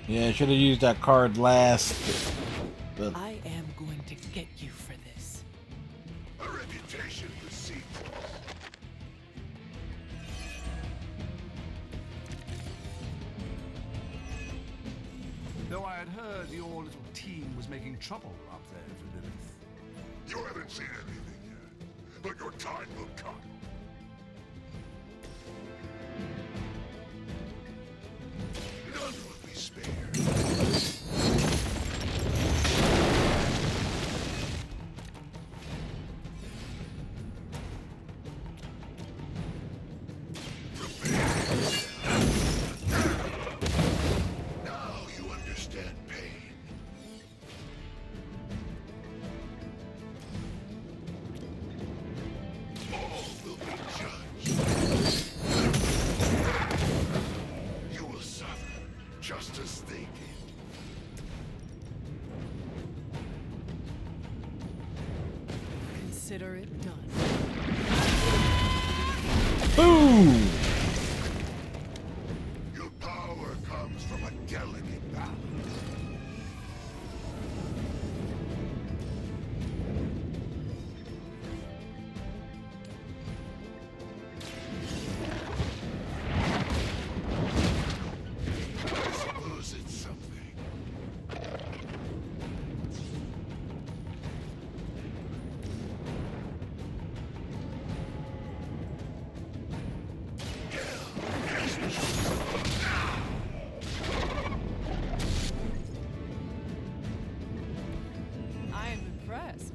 Yeah, I should have used that card last. But I am going to get you for this. A reputation for secrets. Though I had heard your little team was making trouble up there for Lilith. You haven't seen anything yet, but your time will come. None will be spared. Now you understand pain. All Ooh. Your power comes from a delicate balance. I suppose it's something. I am impressed.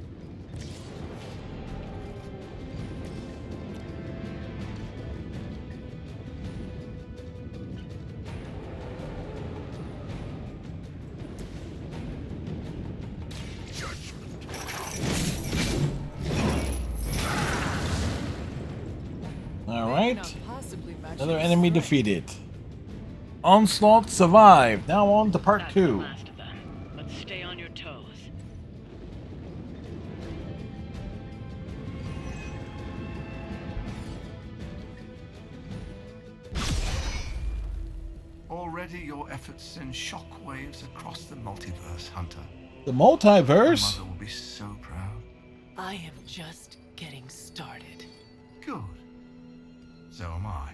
All right. Not possibly match Another your enemy strength. defeated. Onslaught survived. Now on to part That's the 2. last of them. But stay on your toes. Already your efforts send shockwaves across the multiverse, Hunter. The My multiverse? mother will be so proud. I am just getting started. Good. So am I.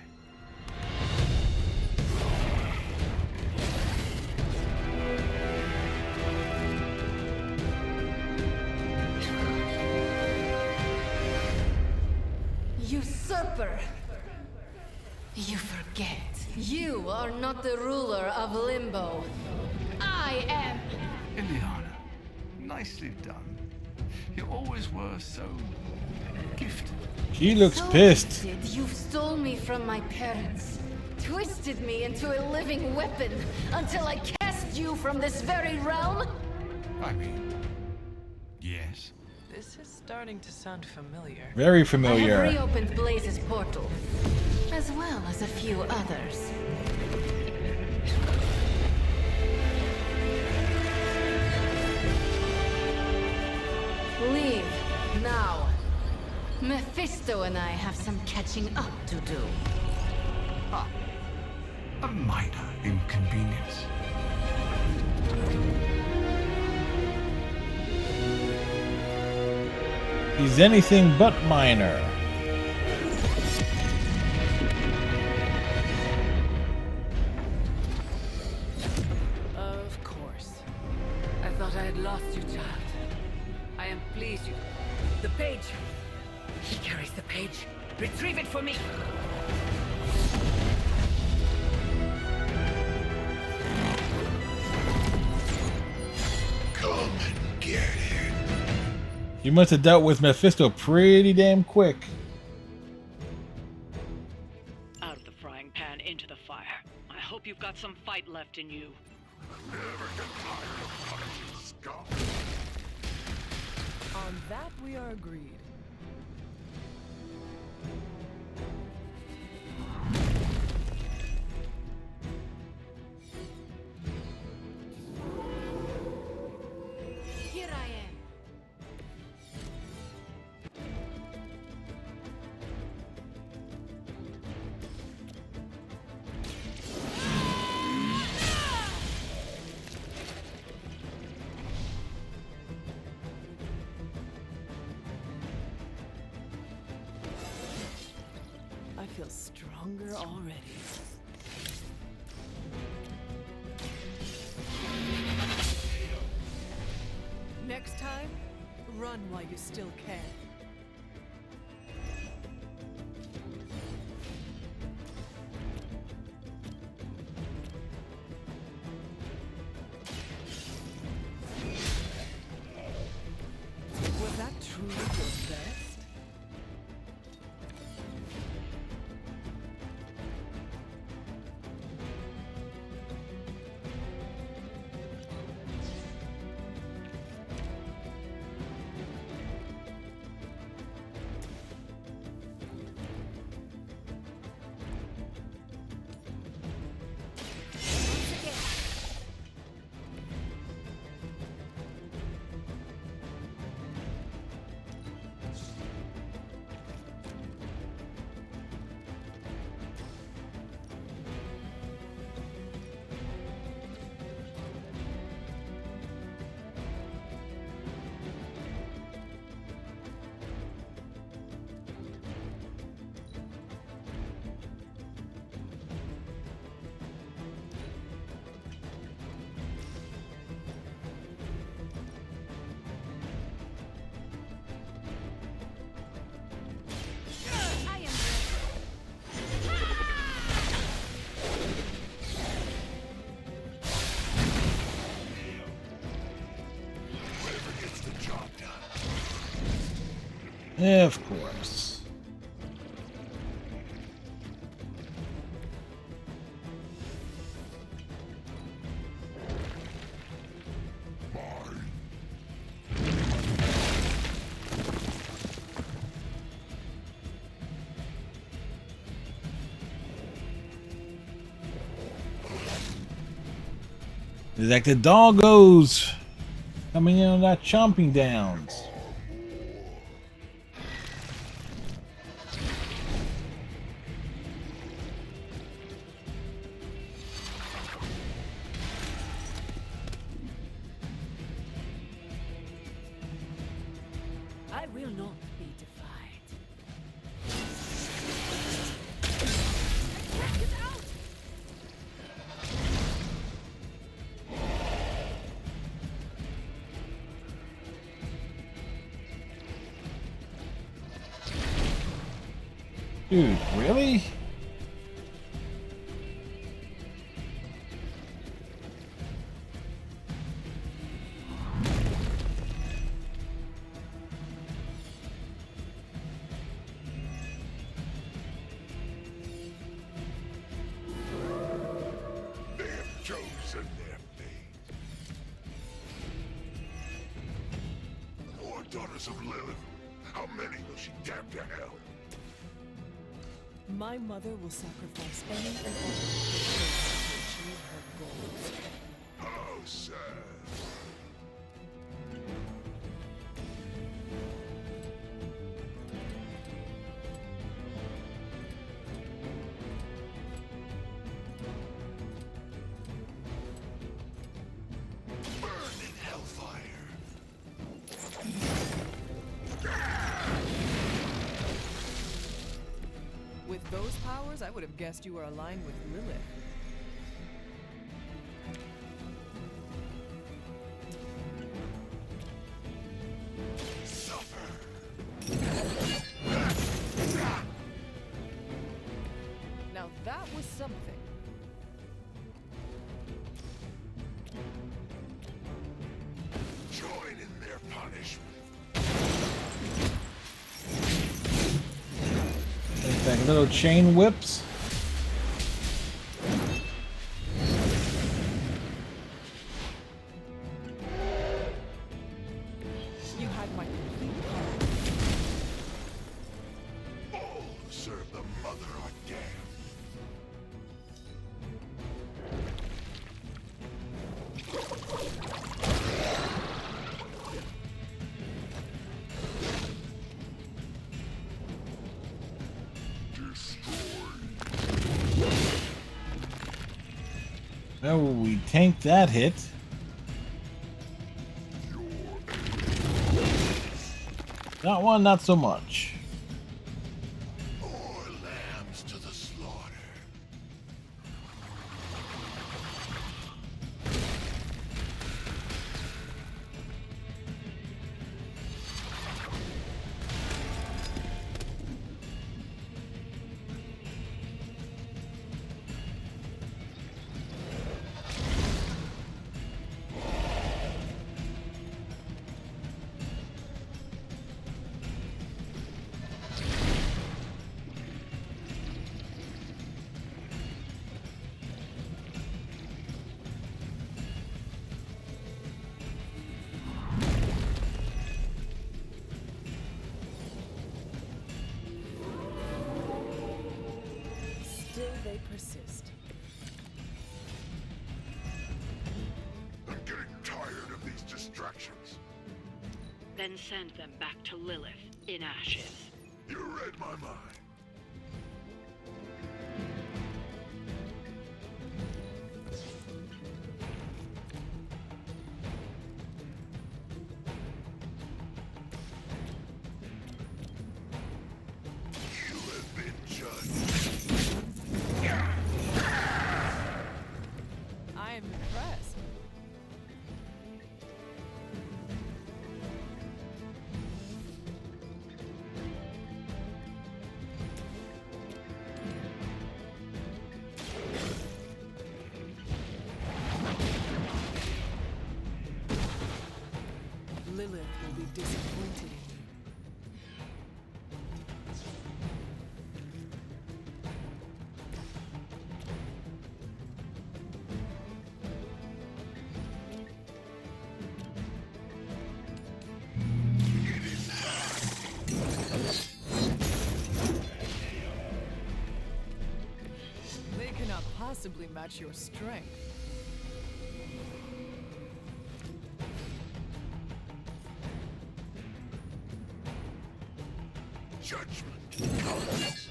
Usurper! You forget. You are not the ruler of Limbo. I am! Ileana, nicely done. You always were so gifted. She looks So pissed. gifted, you stole me from my parents. Twisted me into a living weapon until I cast you from this very realm? I mean, yes. This is starting to sound familiar. Very I have familiar. reopened Blaze's portal, as well as a few others. Leave, now. Mephisto and I have some catching up to do. Ah, a minor inconvenience. He's anything but minor. Of course. I thought I had lost you, child. I am pleased you... The page! He carries the page. Retrieve it for me! Come and get it. You must have dealt with Mephisto pretty damn quick. Out of the frying pan into the fire. I hope you've got some fight left in you. On that we are agreed. Here I am. I feel stronger already. Next time, run while you still can. Was that truly your best? Yeah, of course. It's like the doggos coming in on that chomping downs. I will not be defied. Get out! Dude, really? They have chosen their fate. More daughters of Lilith. How many will she damn to hell? My mother will sacrifice any and all to achieve her goals. How sad. Burning hellfire. With those powers, I would have guessed you were aligned with Lilith. Now that was something. Join in their punishment. It's like little chain whips. You had my complete heart. All who serve the mother are damned. Oh, we tanked that hit. That one, not so much. More lambs to the slaughter. Still they persist. I'm getting tired of these distractions. Then send them back to Lilith in ashes. You read my mind. You have been judged. I am impressed. Lilith will be disappointed in you. possibly match your strength. Judgment comes.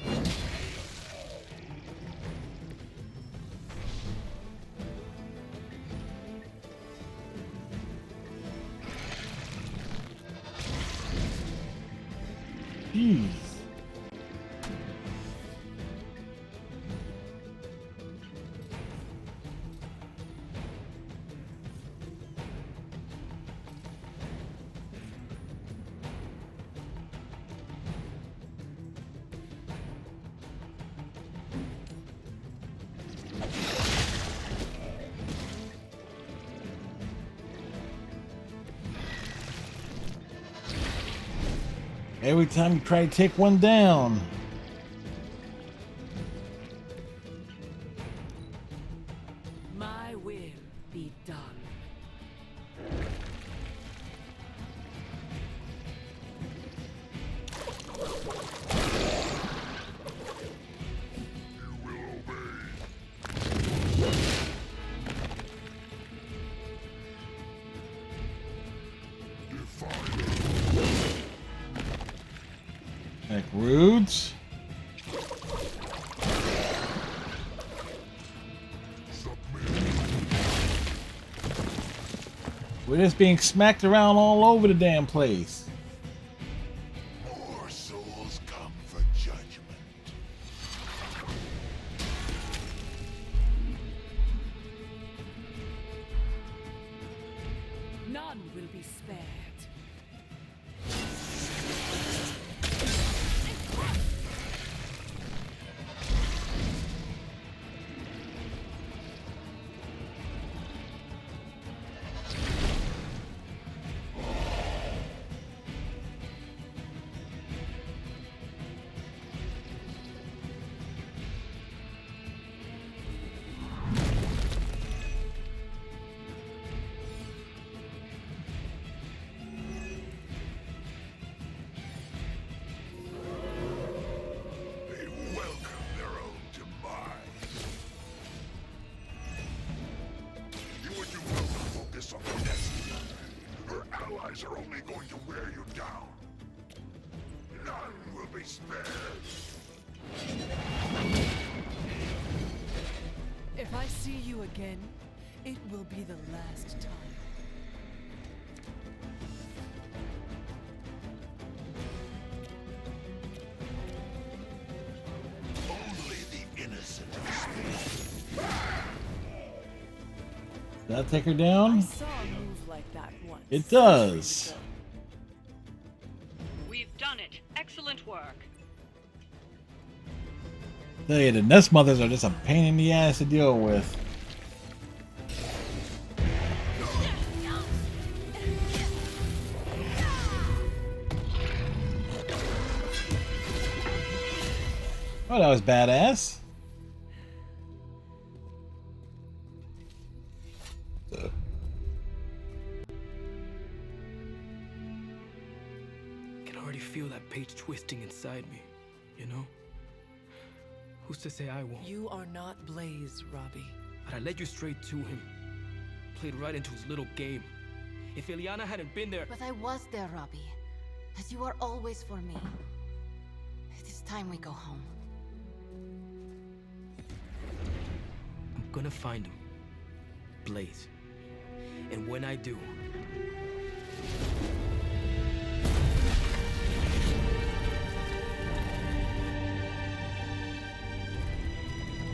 Jeez. Every time you try to take one down. My will be done. Like Rudes. We're just being smacked around all over the damn place. More souls come for judgment. None will be spared. They welcome their own demise. You and your brother focus on the Destiny. Her allies are only going to wear you down. None will be spared. If I see you again, it will be the last time. Only the innocent escape. Did that take her down? I saw a move like that once. It does. We've done it. Excellent work. Tell you, the Nest Mothers are just a pain in the ass to deal with. Oh, that was badass. I can already feel that page twisting inside me, you know? Who's to say I won't? You are not Blaze, Robbie. But I led you straight to him. Played right into his little game. If Ilyana hadn't been there... But I was there, Robbie. As you are always for me. It is time we go home. I'm gonna find him. Blaze. And when I do...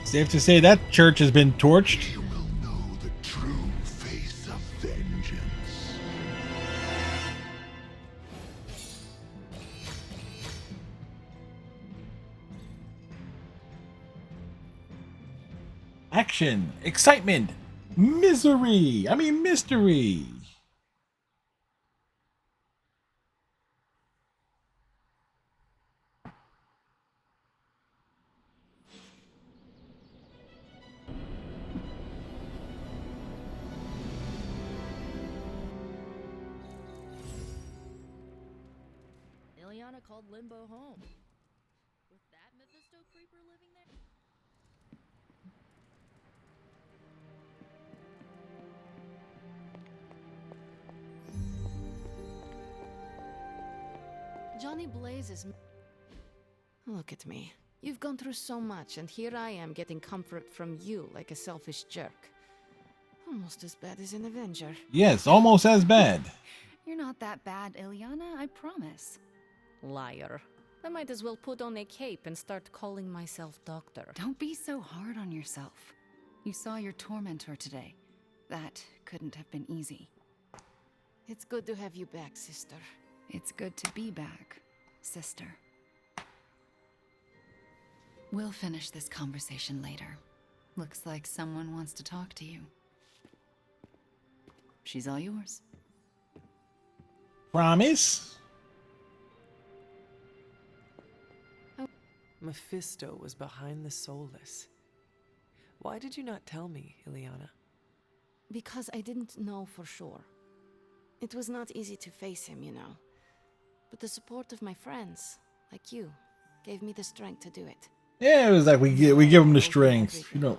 Safe to say that church has been torched. You will know the true face of vengeance. Action, excitement, mystery. Ilyana called Limbo home. With that Mephisto creeper living there? Johnny Blaze is... Look at me. You've gone through so much, and here I am getting comfort from you like a selfish jerk. Almost as bad as an Avenger. Yes, almost as bad. You're not that bad, Ilyana, I promise. Liar. I might as well put on a cape and start calling myself doctor. Don't be so hard on yourself. You saw your tormentor today. That couldn't have been easy. It's good to have you back, sister. It's good to be back, sister. We'll finish this conversation later. Looks like someone wants to talk to you. She's all yours. Promise? Mephisto was behind the Soulless. Why did you not tell me, Ilyana? Because I didn't know for sure. It was not easy to face him, you know. But the support of my friends, like you, gave me the strength to do it. Yeah, it was like we give him the strength, you know.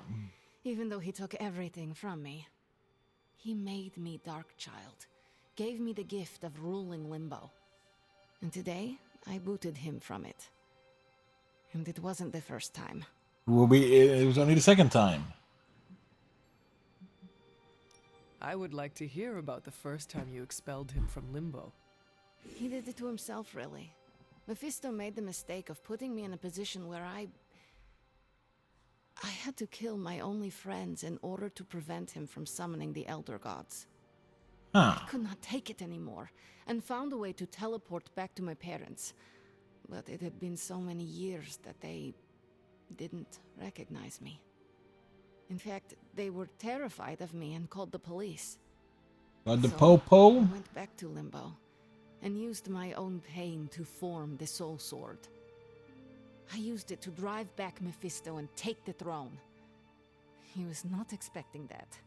Even though he took everything from me, he made me Darkchild, gave me the gift of ruling Limbo. And today, I booted him from it. And it wasn't the first time. It was only the second time. I would like to hear about the first time you expelled him from Limbo. He did it to himself, really. Mephisto made the mistake of putting me in a position where I had to kill my only friends in order to prevent him from summoning the Elder Gods. Huh. I could not take it anymore, and found a way to teleport back to my parents. But it had been so many years that they didn't recognize me. In fact, they were terrified of me and called the police. Got the So, po-po? I went back to Limbo, and used my own pain to form the Soul Sword. I used it to drive back Mephisto and take the throne. He was not expecting that.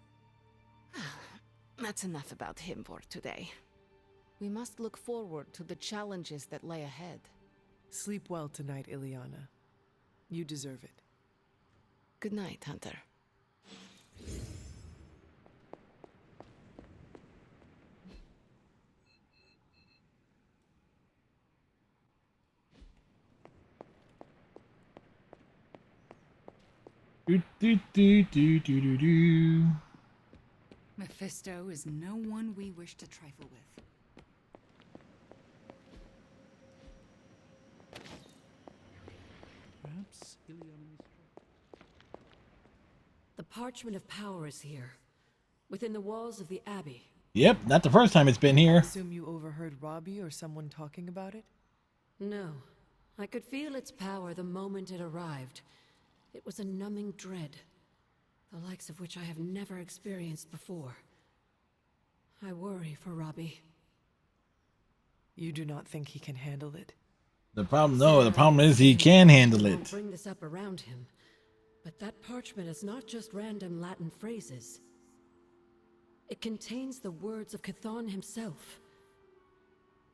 That's enough about him for today. We must look forward to the challenges that lay ahead. Sleep well tonight, Ilyana. You deserve it. Good night, Hunter. Mephisto is no one we wish to trifle with. Perhaps Ilyana. The Parchment of Power is here, within the walls of the Abbey. Yep, not the first time it's been I here. assume you overheard Robbie or someone talking about it? No. I could feel its power the moment it arrived. It was a numbing dread, the likes of which I have never experienced before. I worry for Robbie. You do not think he can handle it? The problem is he can handle I won't it. bring this up around him, but that parchment is not just random Latin phrases. It contains the words of Chthon himself.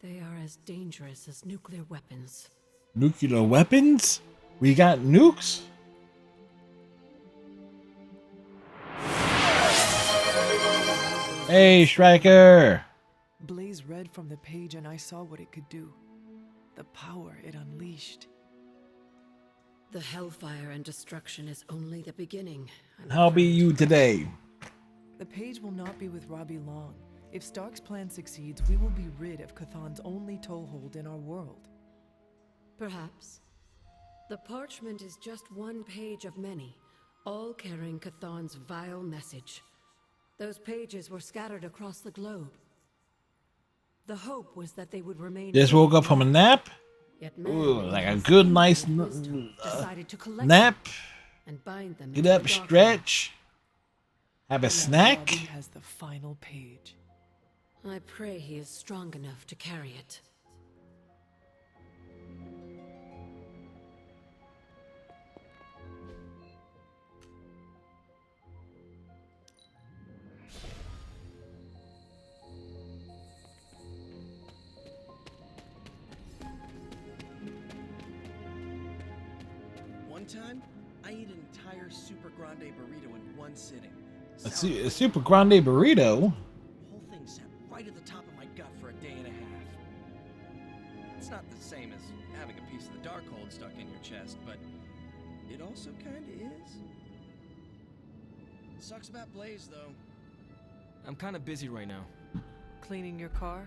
They are as dangerous as nuclear weapons. Nuclear weapons? We got nukes? Hey, Striker! Blaze read from the page and I saw what it could do. The power it unleashed. The hellfire and destruction is only the beginning. How be you today? The page will not be with Robbie long. If Stark's plan succeeds, we will be rid of Chthon's only toehold in our world. Perhaps. The parchment is just one page of many, all carrying Chthon's vile message. Those pages were scattered across the globe. The hope was that they would remain... Just woke up from a nap? Yet man, Ooh, like a good, nice decided to collect nap. them and bind them Get into up, the dark stretch. Have a Now snack. Robbie has the final page. I pray he is strong enough to carry it. One time, I ate an entire Super Grande burrito in one sitting. A super grande burrito. The whole thing sat right at the top of my gut for a day and a half. It's not the same as having a piece of the Darkhold stuck in your chest, but it also kinda is. Sucks about Blaze, though. I'm kinda busy right now. Cleaning your car?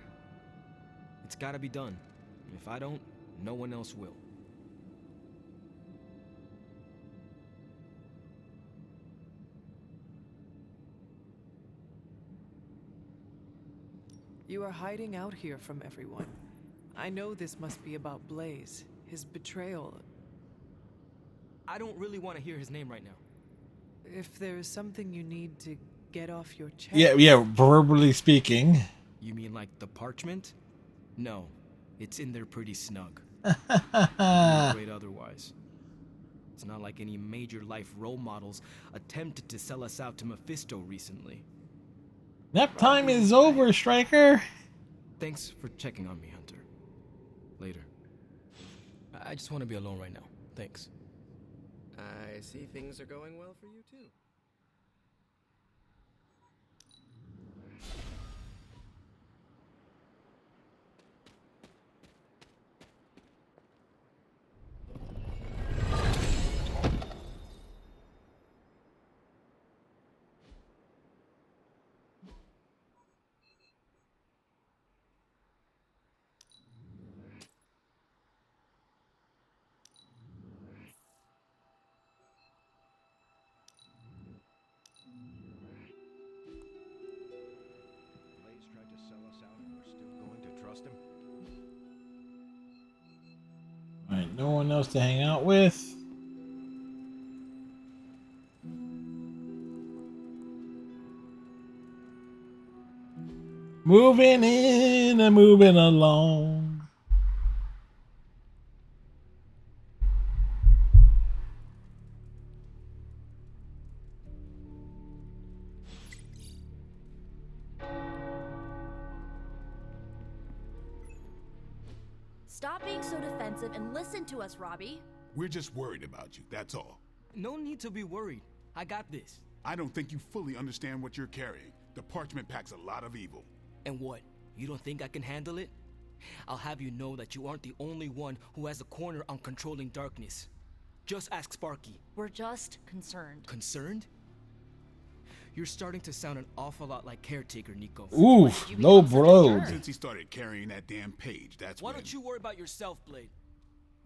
It's gotta be done. If I don't, no one else will. You are hiding out here from everyone. I know this must be about Blaze, his betrayal. I don't really want to hear his name right now. If there is something you need to get off your chest... Yeah, verbally speaking. You mean like the parchment? No, it's in there pretty snug. Great otherwise. It's not like any major life role models attempted to sell us out to Mephisto recently. Nap time is over, Striker. Thanks for checking on me, Hunter. Later. I just want to be alone right now. Thanks. I see things are going well for you, too. Alright, no one else to hang out with. Moving in and moving along. Stop being so defensive and listen to us, Robbie. We're just worried about you, that's all. No need to be worried. I got this. I don't think you fully understand what you're carrying. The parchment packs a lot of evil. And what? You don't think I can handle it? I'll have you know that you aren't the only one who has a corner on controlling darkness. Just ask Sparky. We're just concerned. Concerned? You're starting to sound an awful lot like Caretaker, Nico. Oof, no bro. Since he started carrying that damn page, that's Why don't you worry about yourself, Blade?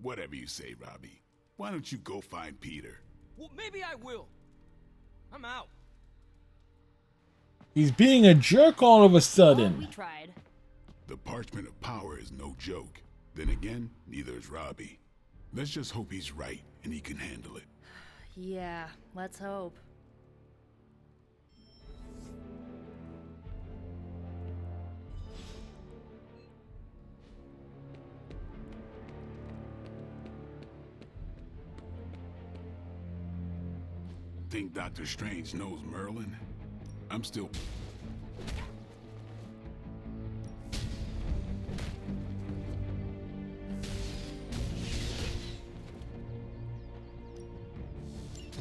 Whatever you say, Robbie. Why don't you go find Peter? Well, maybe I will. I'm out. He's being a jerk all of a sudden. We tried. The parchment of power is no joke. Then again, neither is Robbie. Let's just hope he's right and he can handle it. Yeah, let's hope. Think Dr. Strange knows Merlin? I'm still...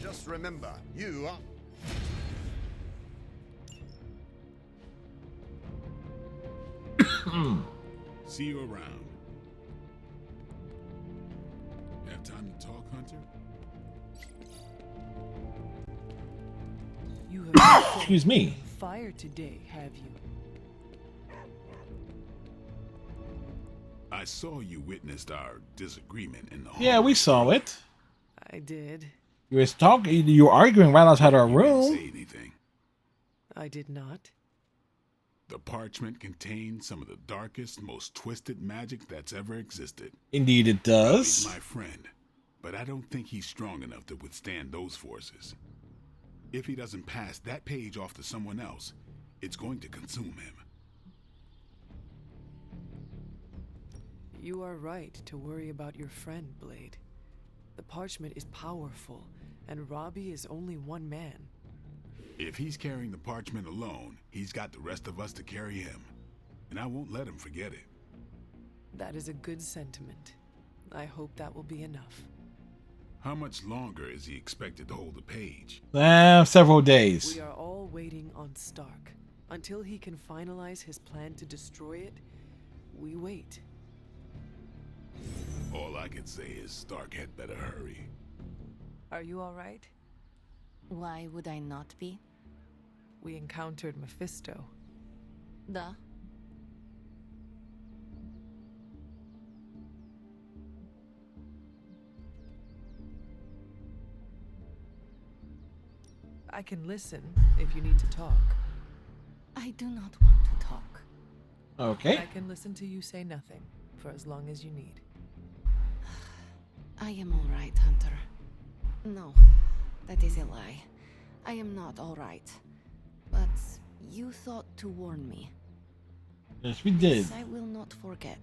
Just remember, you are... See you around. Have time to talk, Hunter? You have Excuse me. Fire today, have you? I saw you witnessed our disagreement in the hall. Yeah, we saw it. I did. You was talking. You were arguing right outside our room. Say anything. I did not. The parchment contains some of the darkest, most twisted magic that's ever existed. Indeed, it does. He's my friend, but I don't think he's strong enough to withstand those forces. If he doesn't pass that page off to someone else, it's going to consume him. You are right to worry about your friend, Blade. The parchment is powerful, and Robbie is only one man. If he's carrying the parchment alone, he's got the rest of us to carry him. And I won't let him forget it. That is a good sentiment. I hope that will be enough. How much longer is he expected to hold the page? Several days. We are all waiting on Stark. Until he can finalize his plan to destroy it, we wait. All I can say is Stark had better hurry. Are you all right? Why would I not be? We encountered Mephisto. Duh. I can listen if you need to talk. I do not want to talk. Okay. I can listen to you say nothing for as long as you need. I am all right, Hunter. No, that is a lie. I am not all right. But you thought to warn me. Yes, we did. This I will not forget.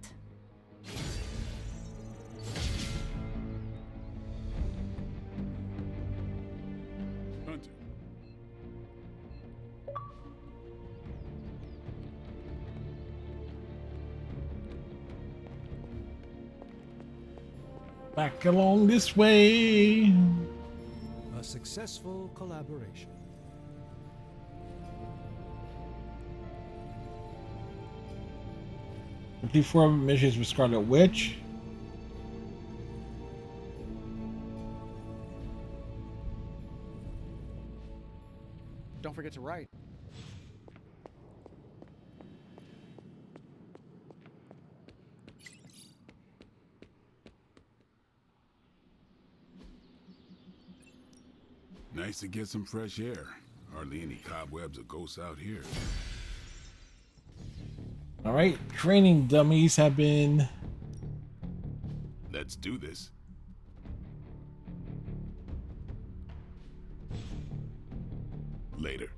Hunter. Back along this way. A successful collaboration. Complete 4 missions with Scarlet Witch. Don't forget to write. Nice to get some fresh air. Hardly any cobwebs or ghosts out here. All right, training dummies have been. Let's do this. Later.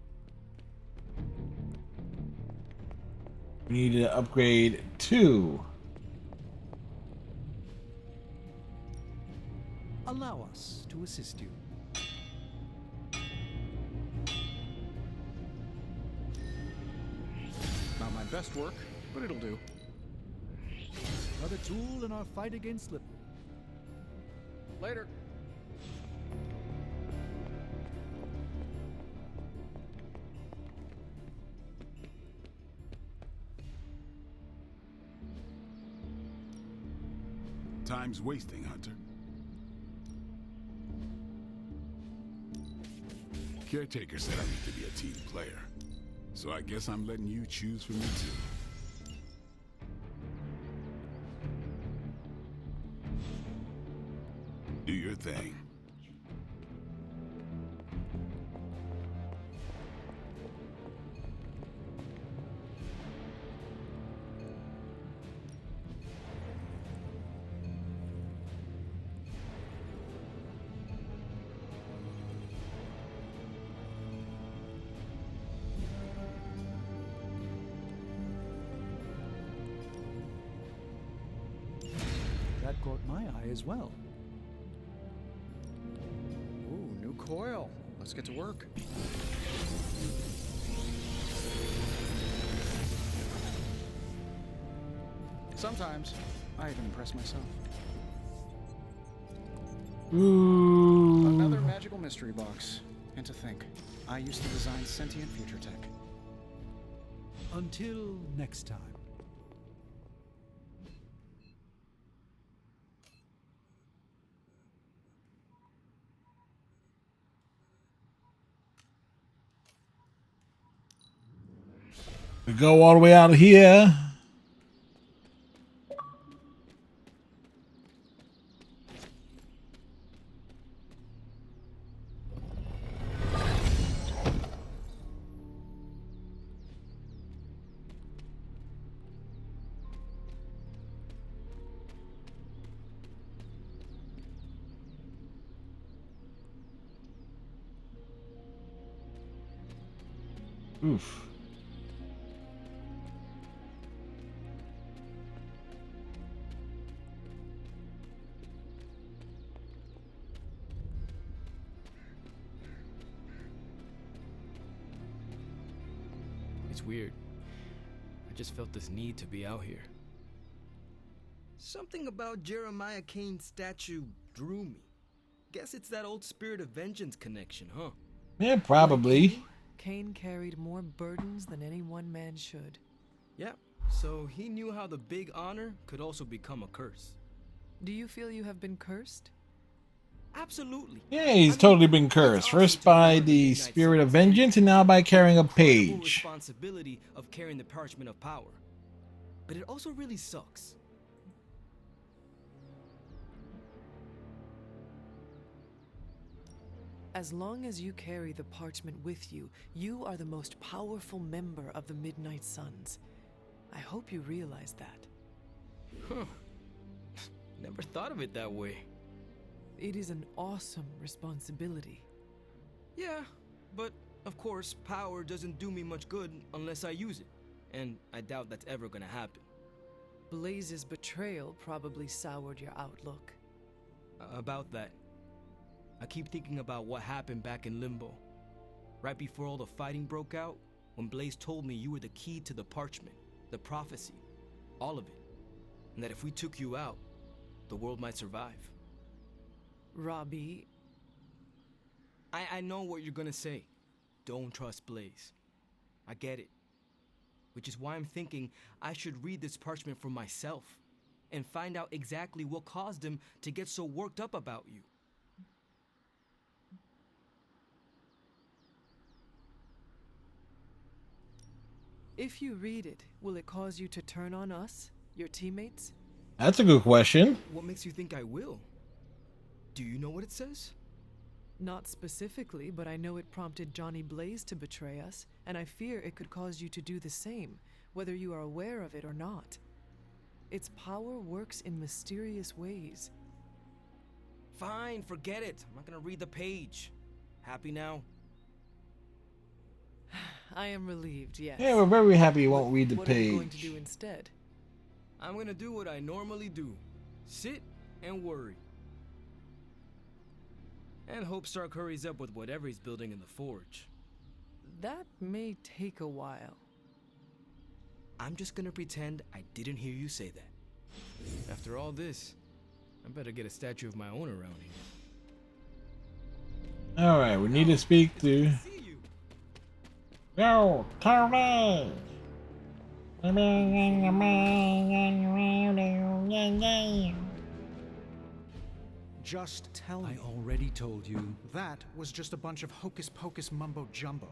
We need to upgrade 2. Allow us to assist you. Not my best work, but it'll do. Another tool in our fight against Slipper. Later. Time's wasting, Hunter. Caretaker said I need to be a team player. So I guess I'm letting you choose for me too. Do your thing. That caught my eye as well. Ooh, new coil. Let's get to work. Sometimes, I even impress myself. Ooh. Another magical mystery box. And to think, I used to design sentient future tech. Until next time. We go all the way out of here. Oof. It's weird. I just felt this need to be out here. Something about Jeremiah Kane's statue drew me. Guess it's that old spirit of vengeance connection, huh? Yeah, probably. Kane carried more burdens than any one man should. Yeah, so he knew how the big honor could also become a curse. Do you feel you have been cursed? Absolutely. Yeah, he's totally been cursed. First by the spirit of vengeance, and now by carrying a page. Responsibility of carrying the parchment of power. But it also really sucks. As long as you carry the parchment with you, you are the most powerful member of the Midnight Suns. I hope you realize that. Huh. Never thought of it that way. It is an awesome responsibility. Yeah, but of course, power doesn't do me much good unless I use it. And I doubt that's ever gonna happen. Blaze's betrayal probably soured your outlook. About that. I keep thinking about what happened back in Limbo. Right before all the fighting broke out, when Blaze told me you were the key to the parchment, the prophecy, all of it. And that if we took you out, the world might survive. Robbie... I know what you're gonna say. Don't trust Blaze. I get it. Which is why I'm thinking I should read this parchment for myself and find out exactly what caused him to get so worked up about you. If you read it, will it cause you to turn on us, your teammates? That's a good question. What makes you think I will? Do you know what it says? Not specifically, but I know it prompted Johnny Blaze to betray us, and I fear it could cause you to do the same, whether you are aware of it or not. Its power works in mysterious ways. Fine, forget it. I'm not gonna read the page. Happy now? I am relieved, yes. Yeah, we're very happy you won't read the what page. What are you going to do instead? I'm gonna do what I normally do. Sit and worry. And hope Stark hurries up with whatever he's building in the forge. That may take a while. I'm just gonna pretend I didn't hear you say that. After all this, I better get a statue of my own around here. Alright, we need to speak to... Yo, Tony! Just tell me. I already told you. That was just a bunch of hocus-pocus mumbo-jumbo.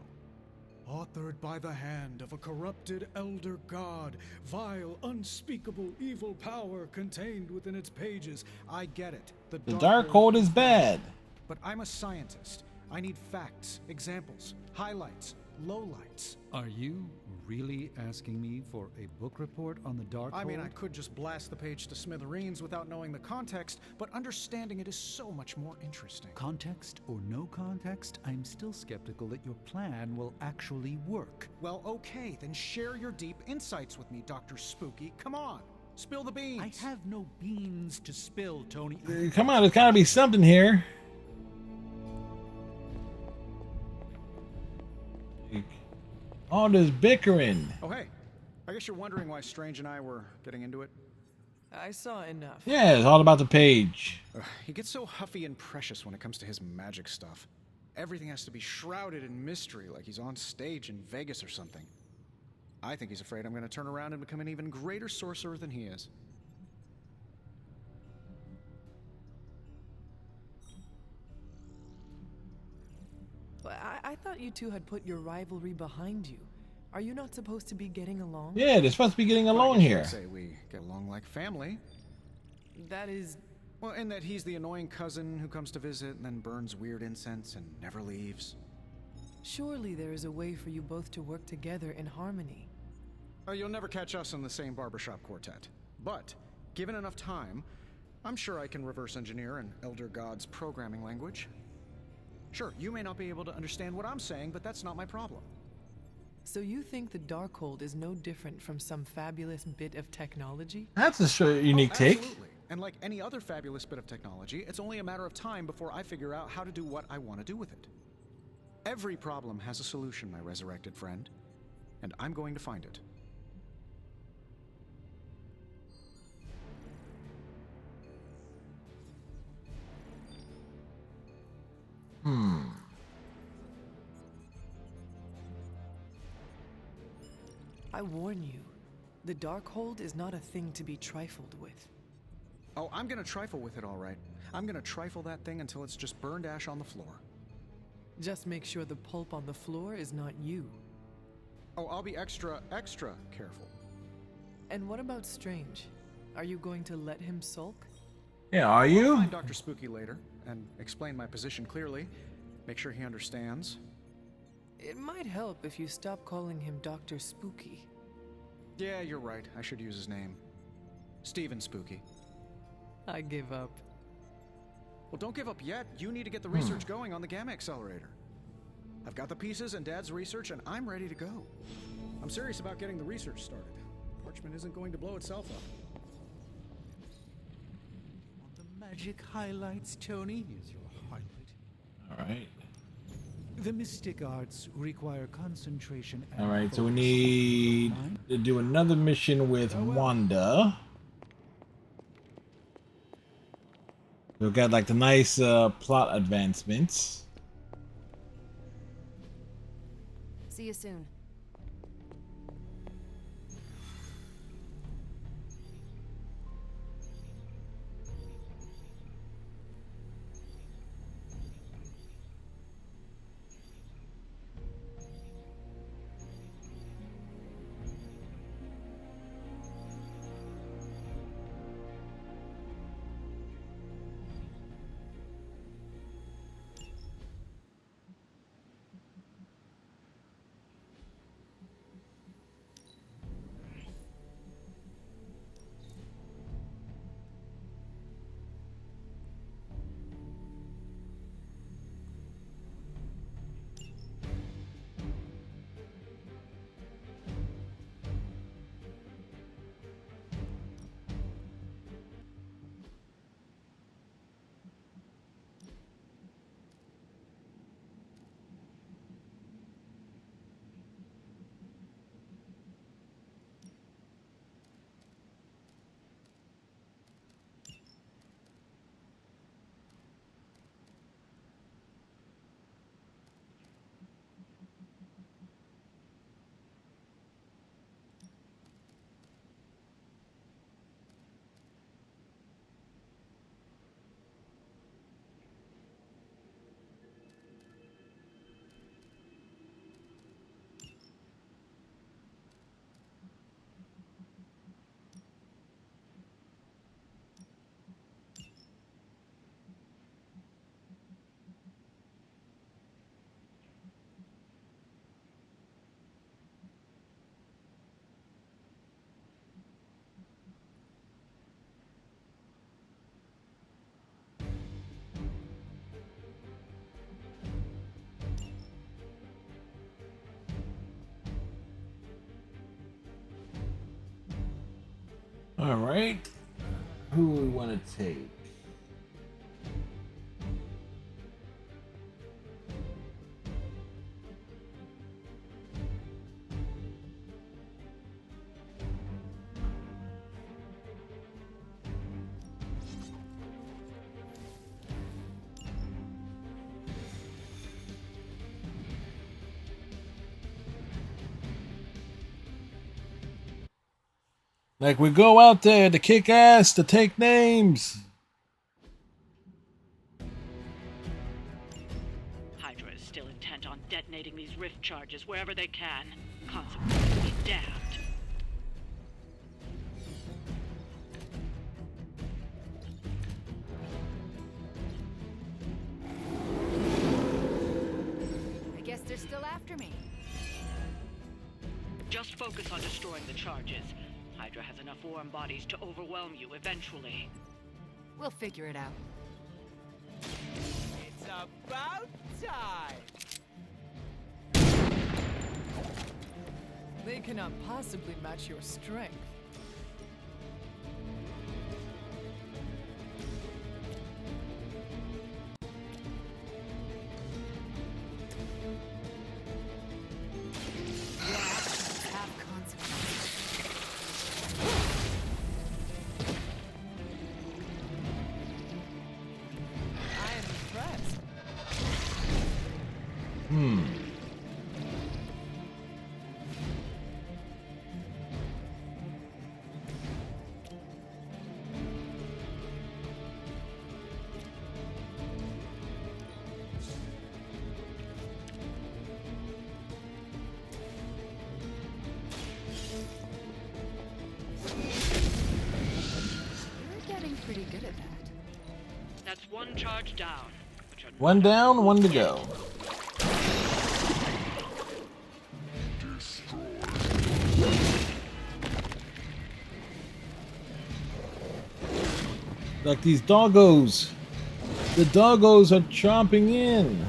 Authored by the hand of a corrupted elder god, vile, unspeakable, evil power contained within its pages. I get it. The Darkhold is bad. But I'm a scientist. I need facts, examples, highlights, lowlights. Are you really asking me for a book report on the Darkhold? I mean, I could just blast the page to smithereens without knowing the context, but understanding it is so much more interesting. Context or no context, I'm still skeptical that your plan will actually work. Well, okay, then share your deep insights with me, Dr. Spooky. Come on, spill the beans. I have no beans to spill, Tony. Come on, there's gotta be something here. All this bickering. Oh, hey. I guess you're wondering why Strange and I were getting into it. I saw enough. Yeah, it's all about the page. He gets so huffy and precious when it comes to his magic stuff. Everything has to be shrouded in mystery, like he's on stage in Vegas or something. I think he's afraid I'm going to turn around and become an even greater sorcerer than he is. I thought you two had put your rivalry behind you. Are you not supposed to be getting along? Yeah, they're supposed to be getting along here. I'd say we get along like family. That is... Well, in that he's the annoying cousin who comes to visit and then burns weird incense and never leaves. Surely there is a way for you both to work together in harmony. Oh, you'll never catch us in the same barbershop quartet. But, given enough time, I'm sure I can reverse engineer an Elder God's programming language. Sure, you may not be able to understand what I'm saying, but that's not my problem. So you think the Darkhold is no different from some fabulous bit of technology? That's a unique take. Absolutely. And like any other fabulous bit of technology, it's only a matter of time before I figure out how to do what I want to do with it. Every problem has a solution, my resurrected friend. And I'm going to find it. I warn you, the Darkhold is not a thing to be trifled with. Oh, I'm gonna trifle with it, all right. I'm gonna trifle that thing until it's just burned ash on the floor. Just make sure the pulp on the floor is not you. Oh, I'll be extra careful. And what about Strange? Are you going to let him sulk? Yeah, are I'll you? find Dr. Spooky later and explain my position clearly. Make sure he understands. It might help if you stop calling him Dr. Spooky. Yeah, you're right. I should use his name. Steven Spooky. I give up. Well, don't give up yet. You need to get the research going on the Gamma Accelerator. I've got the pieces and Dad's research, and I'm ready to go. I'm serious about getting the research started. Parchment isn't going to blow itself up. Want the magic highlights, Tony? Here's your highlight. All right. The mystic arts require concentration and All right, so we focus. need to do another mission with Wanda. We've got like the nice plot advancements. See you soon. All right. Who we want to take? Like, we go out there to kick ass, to take names. Hydra is still intent on detonating these rift charges wherever they can. Consequently, be damned. I guess they're still after me. Just focus on destroying the charges. Hydra has enough warm bodies to overwhelm you eventually. We'll figure it out. It's about time! They cannot possibly match your strength. Have consequences. I am impressed. One charge down. But you're One down, one to go. Like these doggos. The doggos are chomping in.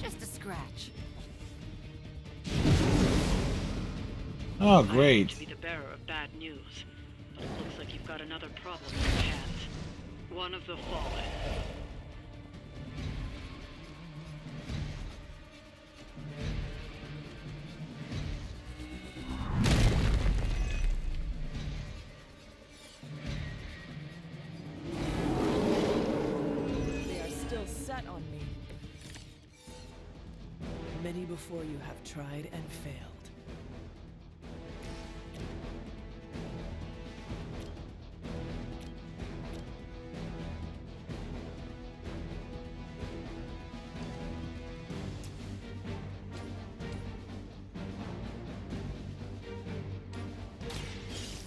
Just a scratch. Oh, I hate great. to be the bearer of bad news, but it looks like you've got another problem on your hands. One of the fallen. They are still set on me. Many before you have tried and failed.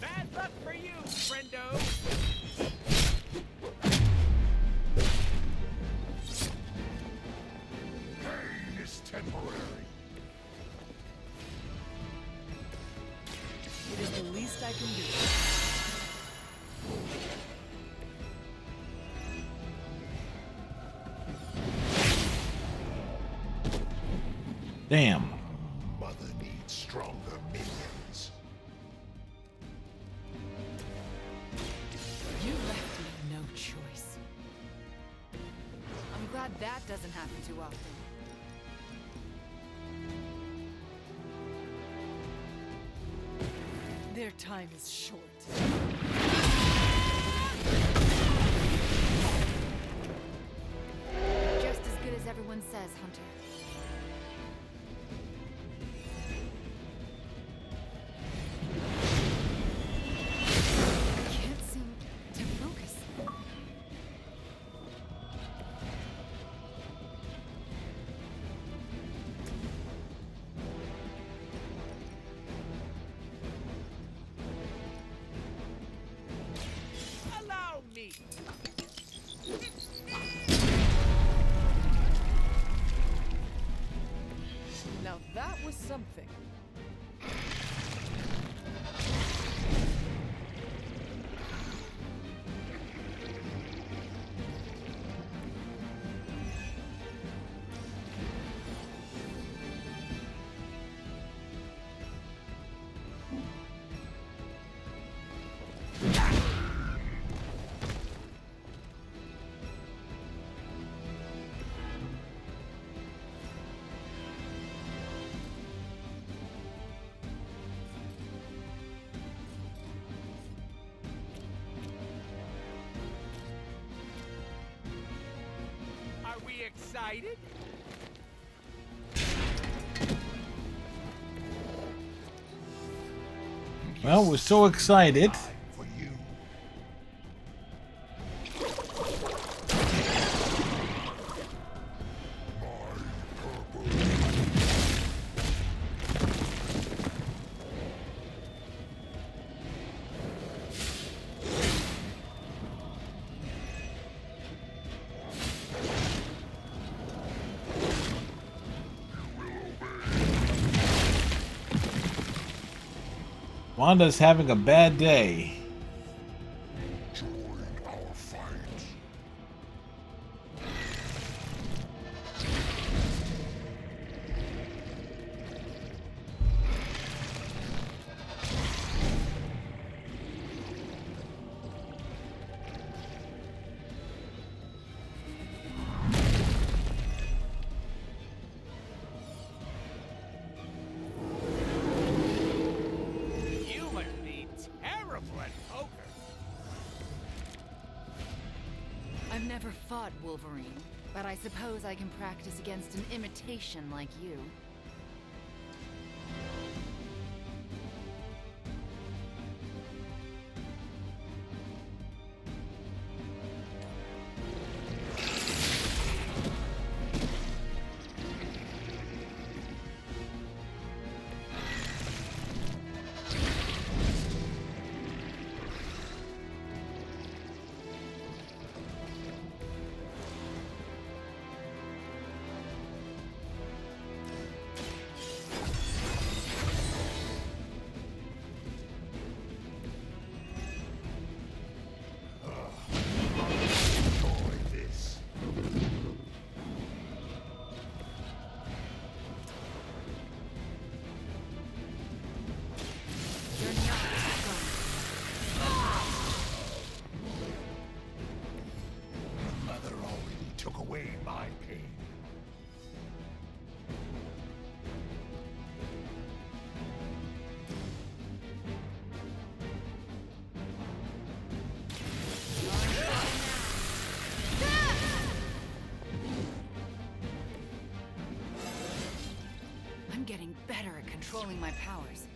Bad luck for you, friendo! Pain is temporary. It is the least I can do. Damn. Mother needs stronger minions. You left me no choice. I'm glad that doesn't happen too often. Their time is short. Just as good as everyone says, Hunter. Can't seem to focus. Allow me! Now that was something. Are we excited? Well, we're so excited. For you. Wanda's having a bad day. Join our fight. You must be terrible at poker. I've never fought Wolverine, but I suppose I can practice against an imitation like you. pain. I'm getting better at controlling my powers.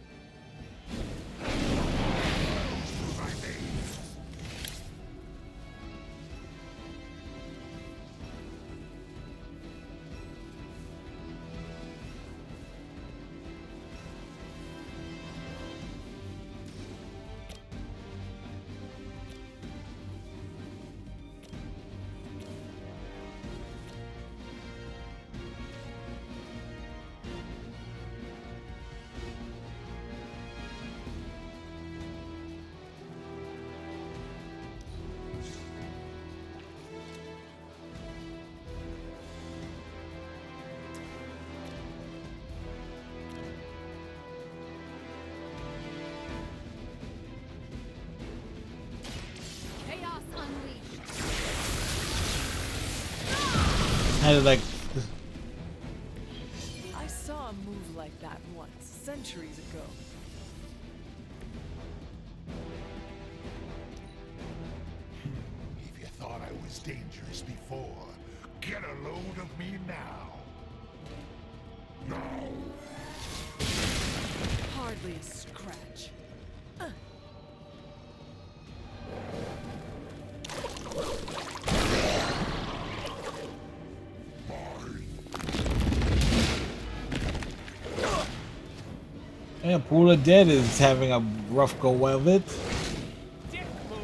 Chaos unleashed. I had to, like, I saw a move like that once, centuries ago. If you thought I was dangerous before, get a load of me now. Now. Hardly a scratch. yeah, Pool of Dead is having a rough go of it. Dick move.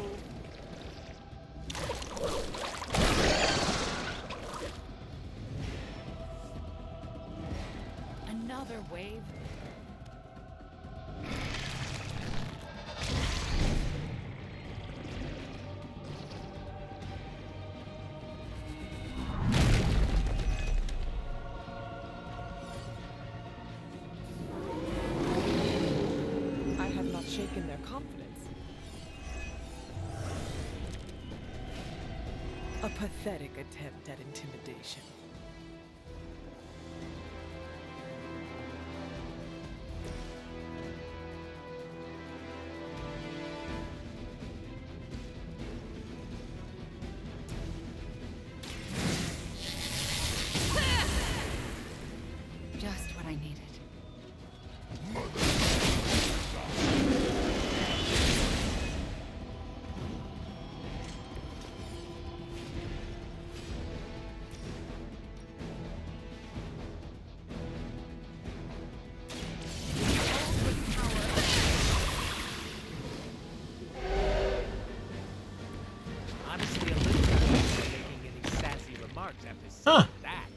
Another wave? I have not shaken their confidence. A pathetic attempt at intimidation. Just what I needed. Honestly, a little making any sassy remarks after seeing that.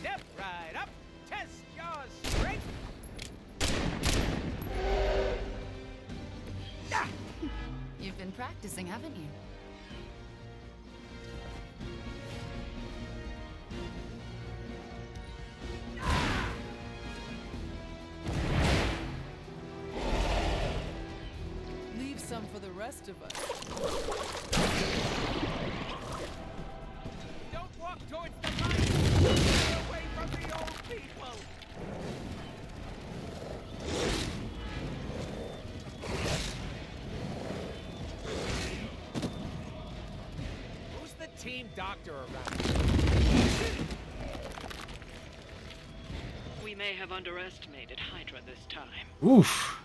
Step right up, test your strength. You've been practicing, haven't you? Leave some for the rest of us. Don't walk towards the light. Get away from the old people. Who's the team doctor around? We may have underestimated Hydra this time. Oof.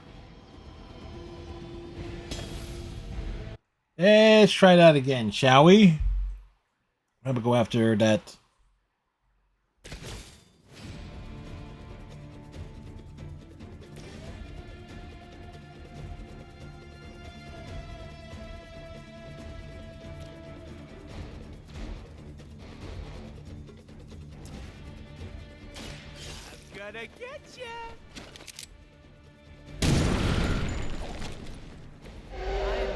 Let's try that again, shall we? I'm gonna go after that. I'm gonna get ya. I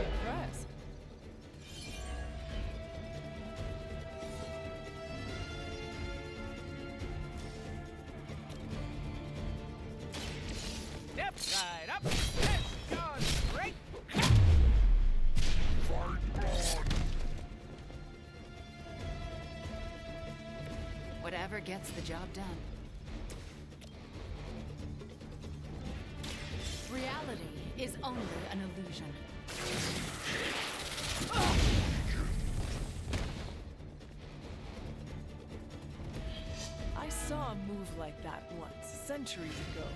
Right up. Yes, gone straight. Whatever gets the job done. Reality is only an illusion. I saw a move like that once, centuries ago.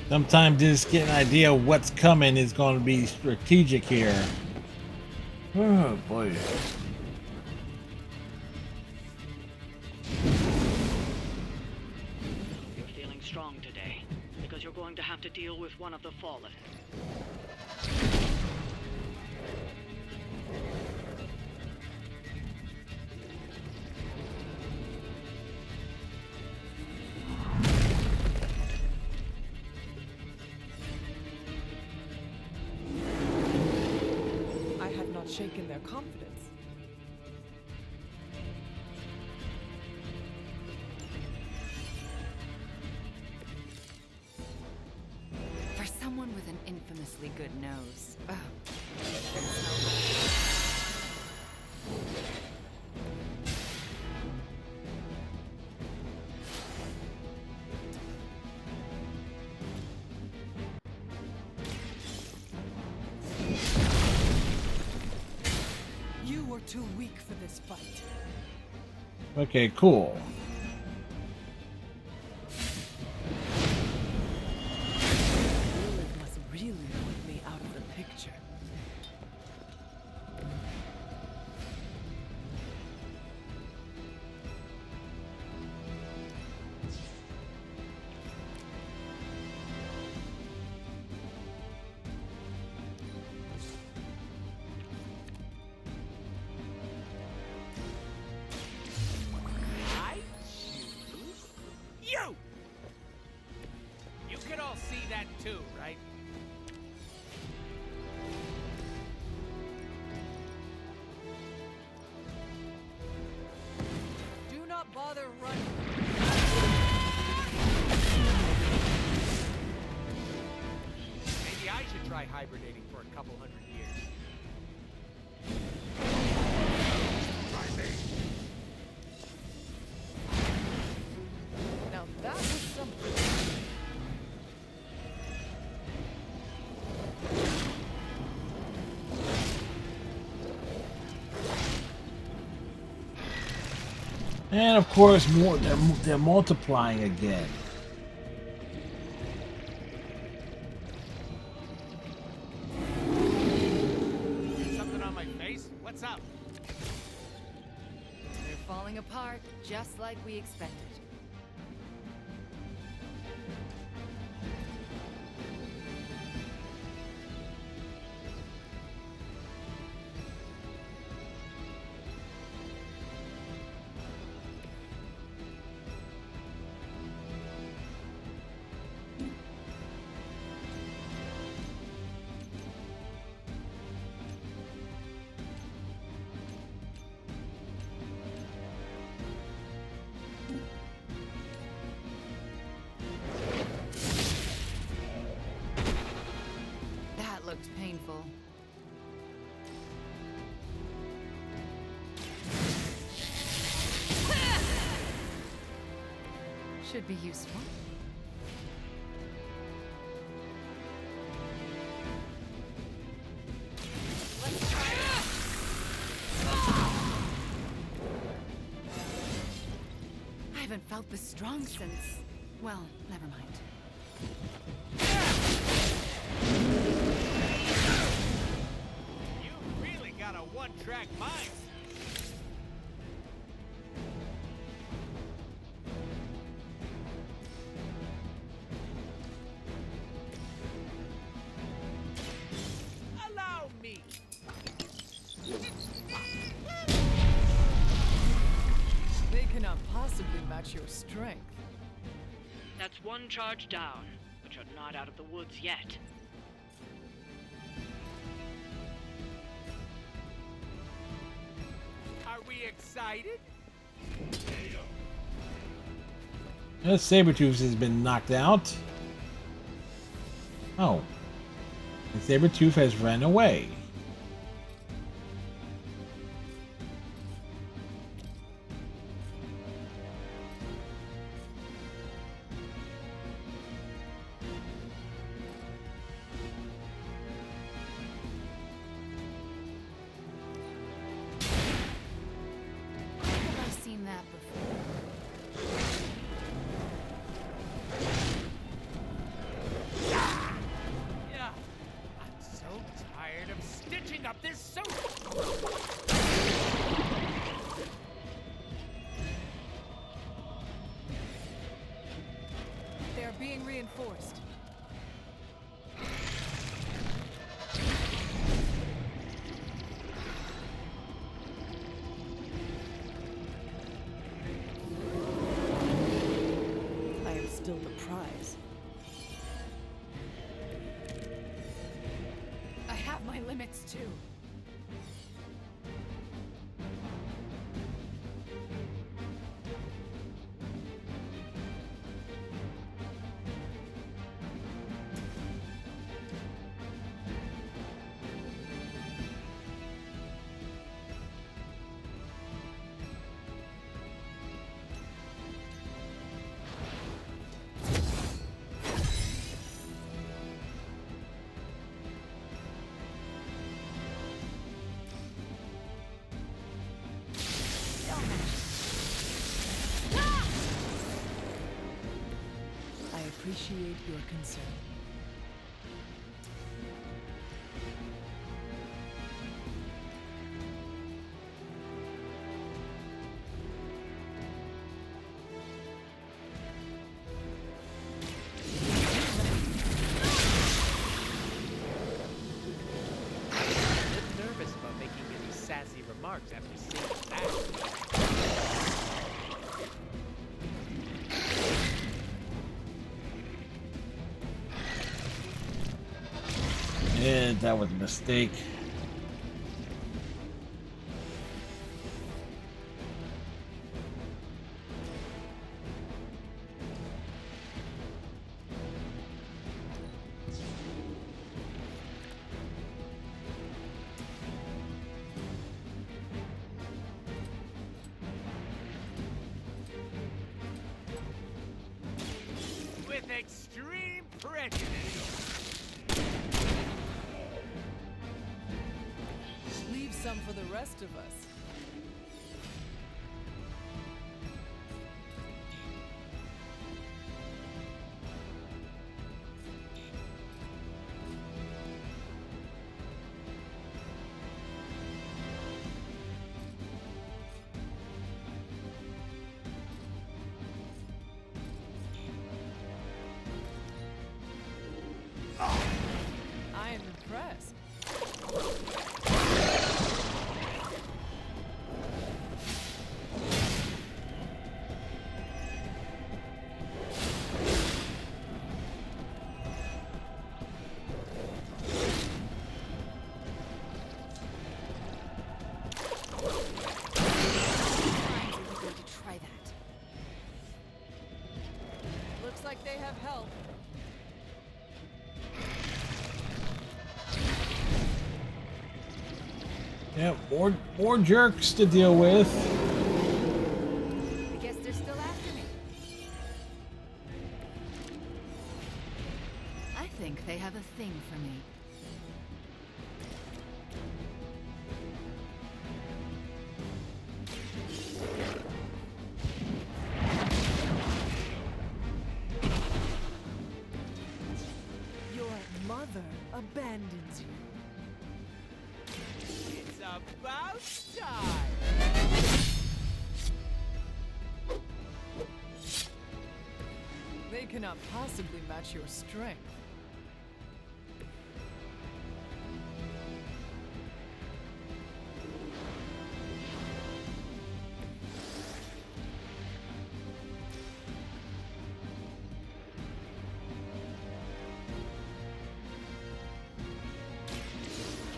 Sometimes just get an idea of what's coming is going to be strategic here. Oh boy. You're feeling strong today, because you're going to have to deal with one of the Fallen. I had not shaken their confidence. For someone with an infamously good nose. Ugh. You were too weak for this fight. Okay, cool. Lilith must really want me out of the picture. I choose you! You can all see that too, right? Do not bother running. Maybe I should try hibernating for a couple hundred years. Now that was something. And of course, more they're multiplying again. Something on my face? What's up? They're falling apart, just like we expected. Should be useful. Let's try it. I haven't felt this strong since... Well, never mind. You really got a one-track mind. Allow me. They cannot possibly match your strength. That's one charge down, but you're not out of the woods yet. Are we excited? Sabretooth has been knocked out. Oh. And Sabretooth has ran away. Have I seen that before? Yeah. I'm so tired of stitching up this suit. They are being reinforced. I am still the prize. I have my limits too. I appreciate your concern. I'm a bit nervous about making any sassy remarks after seeing that. Yeah, that was a mistake. With extreme prejudice. Leave some for the rest of us. I am impressed. I'm going to try that. Looks like they have help. Yeah, more jerks to deal with. I guess they're still after me. abandons you. It's about time! They cannot possibly match your strength.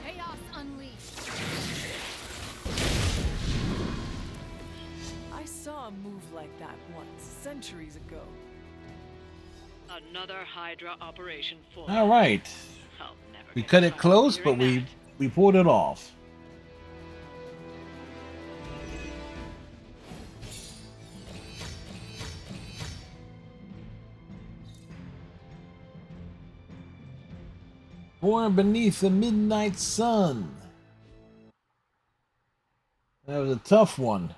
Chaos unleashed. I saw a move like that once, centuries ago. Another Hydra operation for. All right. I'll never We get cut it tired of close, hearing but that. we pulled it off. Born beneath the midnight sun. That was a tough one.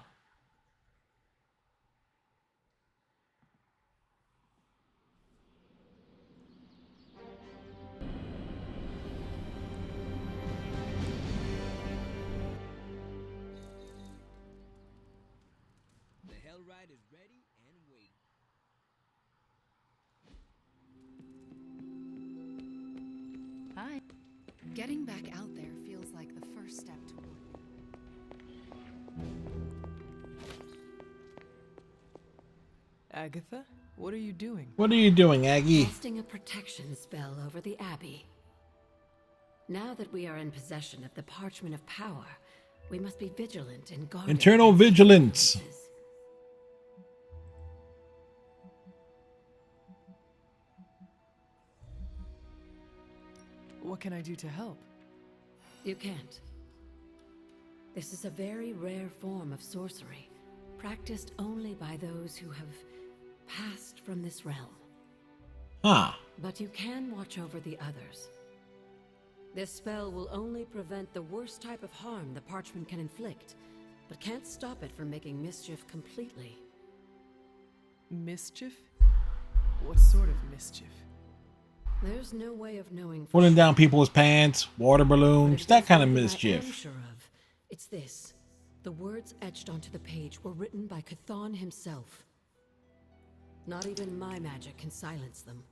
The Hellride is ready and waiting. Hi. Getting back out there feels like the first step toward. Agatha, what are you doing? What are you doing, Aggie? Casting a protection spell over the Abbey. Now that we are in possession of the Parchment of Power, we must be vigilant and guarded. Internal vigilance. What can I do to help? You can't. This is a very rare form of sorcery, practiced only by those who have passed from this realm. Huh. But you can watch over the others. This spell will only prevent the worst type of harm the parchment can inflict, but can't stop it from making mischief completely. Mischief? What sort of mischief? There's no way of knowing for Pulling sure. down people's pants, water balloons, that kind of Something I am mischief. sure of. It's this. The words etched onto the page were written by Chthon himself. Not even my magic can silence them.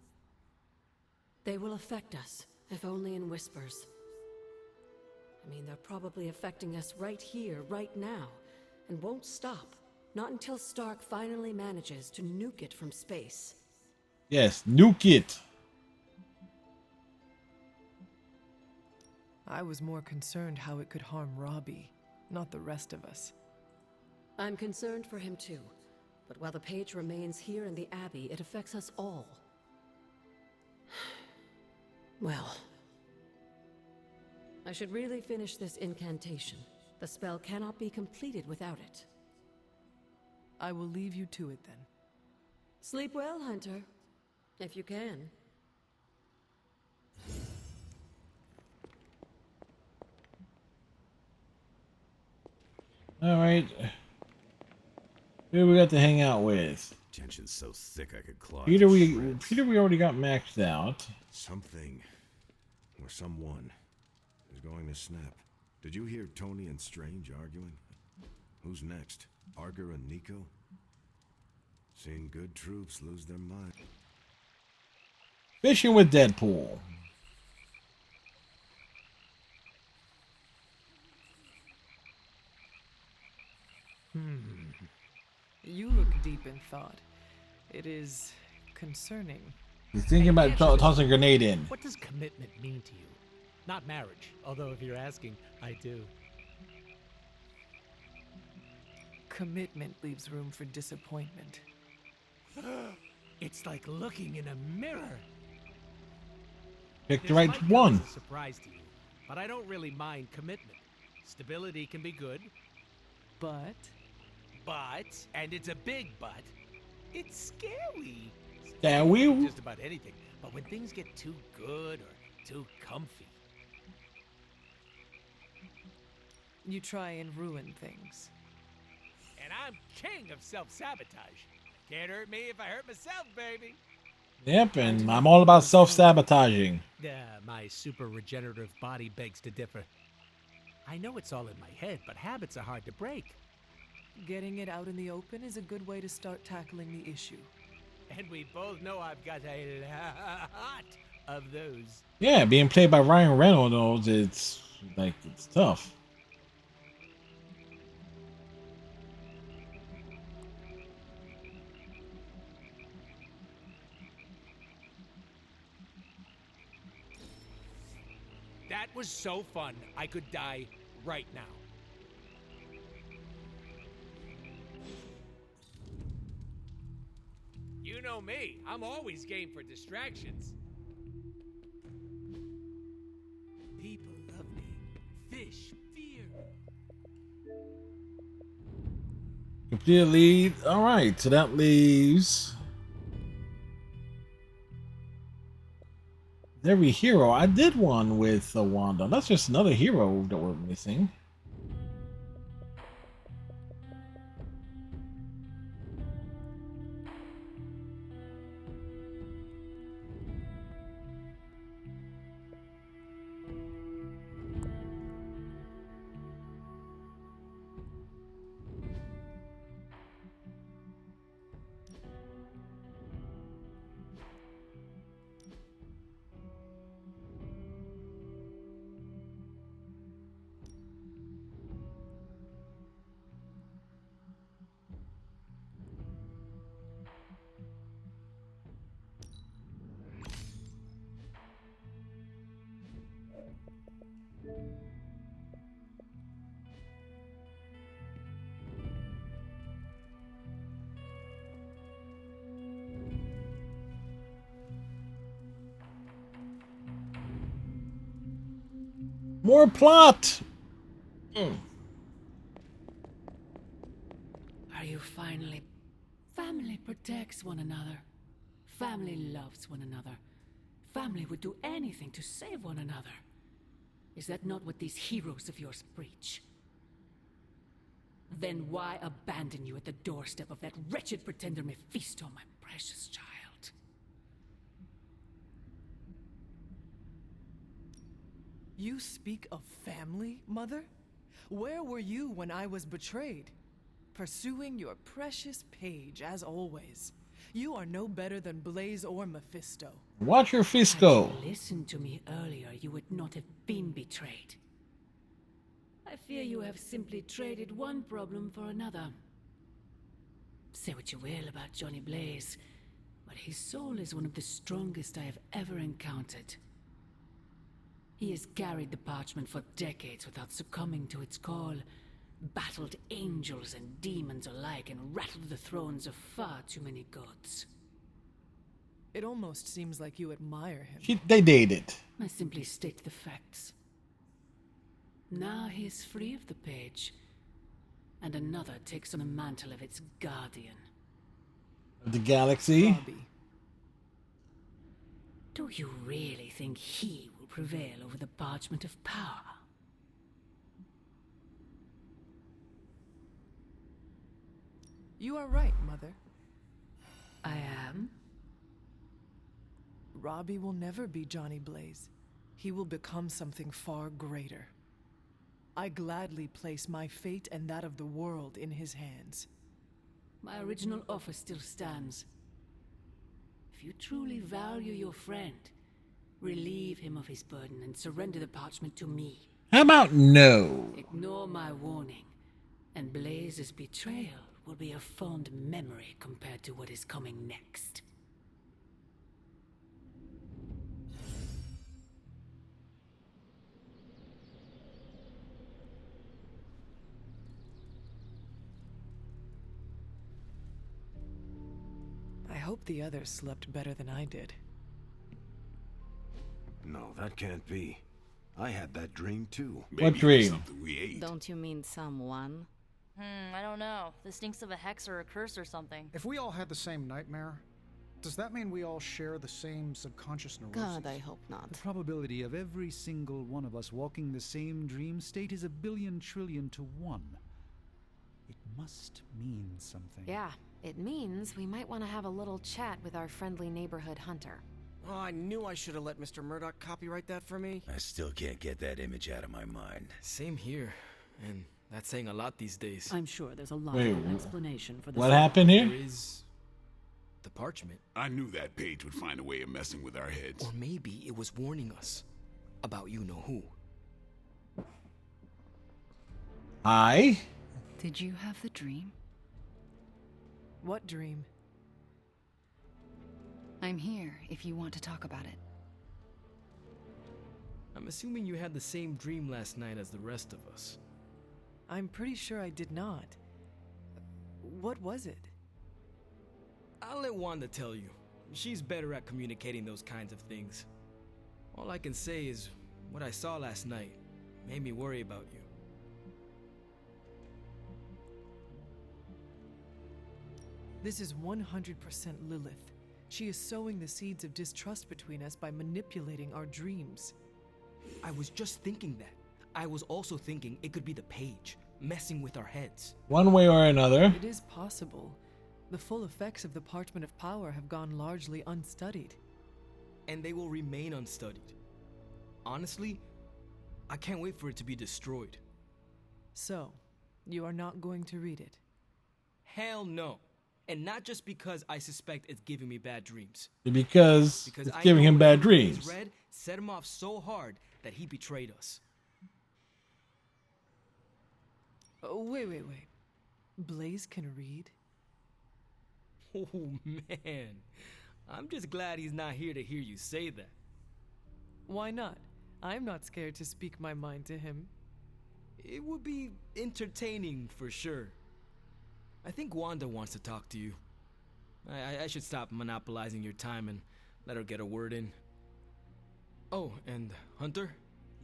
They will affect us, if only in whispers. I mean, they're probably affecting us right here, right now, and won't stop. Not until Stark finally manages to nuke it from space. Yes, nuke it. I was more concerned how it could harm Robbie, not the rest of us. I'm concerned for him too, but while the page remains here in the Abbey, it affects us all. Well, I should really finish this incantation. The spell cannot be completed without it. I will leave you to it then. Sleep well, Hunter, if you can. All right. Who we got to hang out with? Tension's so thick I could claw. Peter, it to we shreds. already got maxed out. Something or someone is going to snap. Did you hear Tony and Strange arguing? Who's next? Arger and Nico? Seen good troops lose their mind. Fishing with Deadpool. You look deep in thought. It is concerning. He's thinking about tossing a grenade in. What does commitment mean to you? Not marriage, although if you're asking, I do. Commitment leaves room for disappointment. It's like looking in a mirror. Pick the This right might come one. as a surprise to you, but I don't really mind commitment. Stability can be good. But, and it's a big but, it's scary. Scary? Just about anything. But when things get too good or too comfy, you try and ruin things. and I'm king of self-sabotage. Can't hurt me if I hurt myself, baby. Yep, and I'm all about self-sabotaging. My super regenerative body begs to differ. I know it's all in my head, but habits are hard to break. Getting it out in the open is a good way to start tackling the issue. And we both know I've got a lot of those. Yeah, being played by Ryan Reynolds, it's tough. That was so fun. I could die right now. You know me. I'm always game for distractions. People love me. Fish, fear. Complete lead. All right, so that leaves every hero. I did one with Wanda. That's just another hero that we're missing. More plot. Are you finally... Family protects one another. Family loves one another. Family would do anything to save one another. Is that not what these heroes of yours preach? Then why abandon you at the doorstep of that wretched pretender Mephisto, my precious child? You speak of family, Mother? Where were you when I was betrayed? Pursuing your precious Paige, as always. You are no better than Blaze or Mephisto. Watch your Fisco. Had you listened to me earlier, you would not have been betrayed. I fear you have simply traded one problem for another. Say what you will about Johnny Blaze, but his soul is one of the strongest I have ever encountered. He has carried the parchment for decades without succumbing to its call, battled angels and demons alike, and rattled the thrones of far too many gods. It almost seems like you admire him. They dated. I simply state the facts. Now he is free of the Page, and another takes on the mantle of its guardian. The galaxy? Robbie. Do you really think he will prevail over the parchment of power? You are right, Mother. I am? Robbie will never be Johnny Blaze. He will become something far greater. I gladly place my fate and that of the world in his hands. My original offer still stands. If you truly value your friend, relieve him of his burden and surrender the parchment to me. How about no? Ignore my warning, and Blaze's betrayal will be a fond memory compared to what is coming next. I hope the others slept better than I did. No, that can't be. I had that dream too. What dream? Don't you mean someone? I don't know. This stinks of a hex or a curse or something. If we all had the same nightmare, does that mean we all share the same subconscious neurosis? God, I hope not. The probability of every single one of us walking the same dream state is 1 billion trillion to 1. It must mean something. Yeah, it means we might want to have a little chat with our friendly neighborhood hunter. Oh, I knew I should have let Mr. Murdoch copyright that for me. I still can't get that image out of my mind. Same here, and that's saying a lot these days. I'm sure there's a Wait, logical explanation for this. what happened here? There is the parchment. I knew that page would find a way of messing with our heads. Or maybe it was warning us about you-know-who. Hi. Did you have the dream? What dream? I'm here if you want to talk about it. I'm assuming you had the same dream last night as the rest of us. I'm pretty sure I did not. What was it? I'll let Wanda tell you. She's better at communicating those kinds of things. All I can say is what I saw last night made me worry about you. This is 100% Lilith. She is sowing the seeds of distrust between us by manipulating our dreams. I was just thinking that. I was also thinking it could be the page, messing with our heads. One way or another. It is possible. The full effects of the Parchment of Power have gone largely unstudied. And they will remain unstudied. Honestly, I can't wait for it to be destroyed. So, you are not going to read it? Hell no. And not just because I suspect it's giving me bad dreams. Because it's I giving know him bad whatever Blaze dreams. read set him off so hard that he betrayed us. Oh, wait. Blaze can read? Oh man, I'm just glad he's not here to hear you say that. Why not? I'm not scared to speak my mind to him. It would be entertaining for sure. I think Wanda wants to talk to you. I should stop monopolizing your time and let her get a word in. Oh, and Hunter?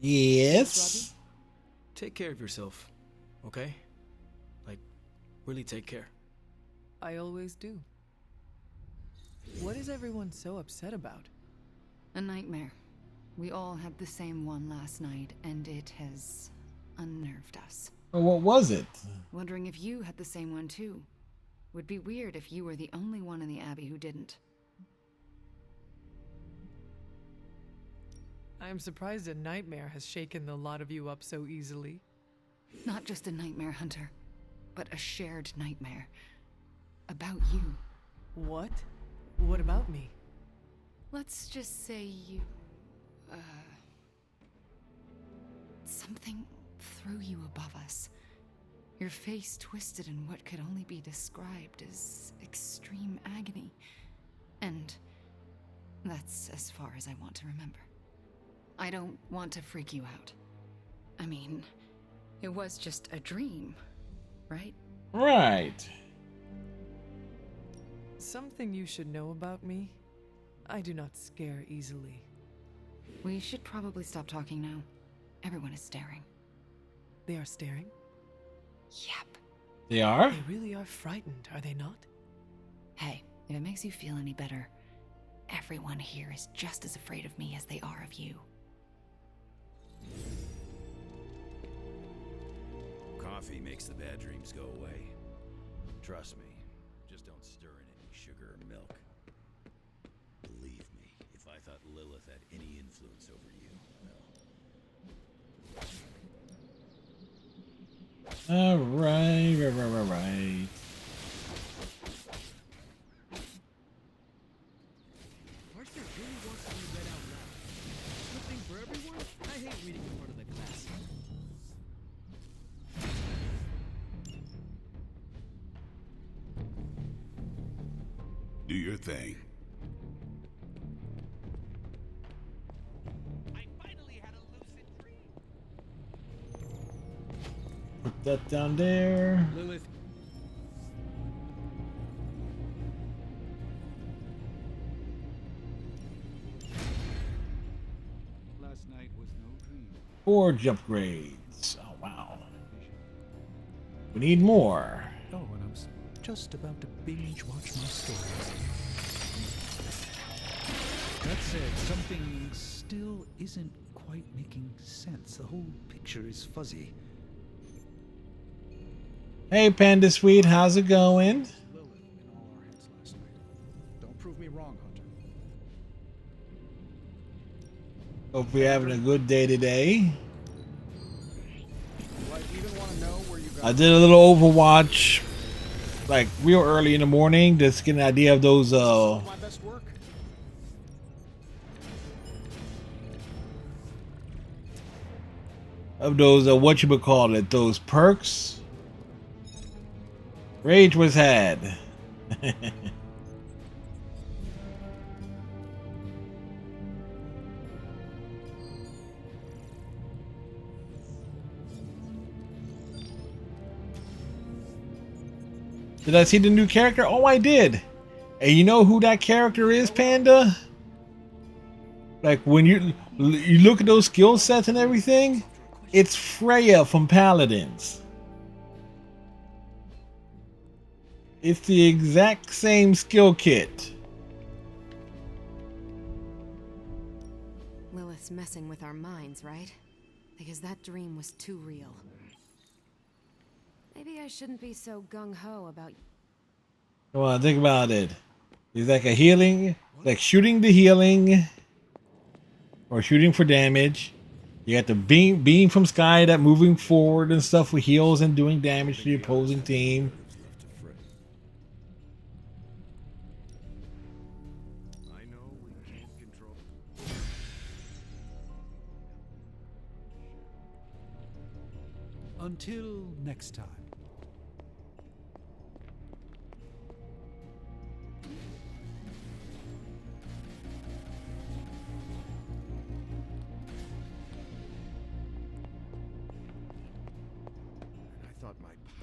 Yes? Take care of yourself, okay? Like, really take care. I always do. What is everyone so upset about? A nightmare. We all had the same one last night, and it has unnerved us. Well, what was it? Wondering if you had the same one too. Would be weird if you were the only one in the Abbey who didn't. I'm surprised a nightmare has shaken the lot of you up so easily. Not just a nightmare, Hunter, but a shared nightmare. About you. What? What about me? Let's just say you... something threw you above us. Your face twisted in what could only be described as extreme agony. And that's as far as I want to remember. I don't want to freak you out. I mean, it was just a dream, right? Right. Something you should know about me. I do not scare easily. We should probably stop talking now. Everyone is staring. They are staring? Yep. They are? They really are frightened, are they not? Hey, if it makes you feel any better, everyone here is just as afraid of me as they are of you. Coffee makes the bad dreams go away. Trust me. Just don't stir in any sugar or milk. Believe me, if I thought Lilith had any influence over you, well... Alright. Parchment really wants to be read out loud. Good thing for everyone? I hate reading in front of the class. Do your thing. Put that down there. Lilith. Last night was no dream. Forge upgrades. Oh, wow. We need more. Oh, and I'm just about to binge watch my stories. That said, something still isn't quite making sense. The whole picture is fuzzy. Hey, Panda Sweet, how's it going? Don't prove me wrong, Hunter. Hope you're having a good day today. I did a little Overwatch, like real early in the morning, just to get an idea of those My best work. what you would call it, those perks. Rage was had. Did I see the new character? Oh, I did. And you know who that character is, Panda? Like when you look at those skill sets and everything, it's Freya from Paladins. It's the exact same skill kit. Lilith's messing with our minds, right? Because that dream was too real. Maybe I shouldn't be so gung-ho about... Come on, think about it. It's like a healing, like shooting the healing, or shooting for damage. You got the beam from sky that moving forward and stuff with heals and doing damage to the opposing team. Until next time.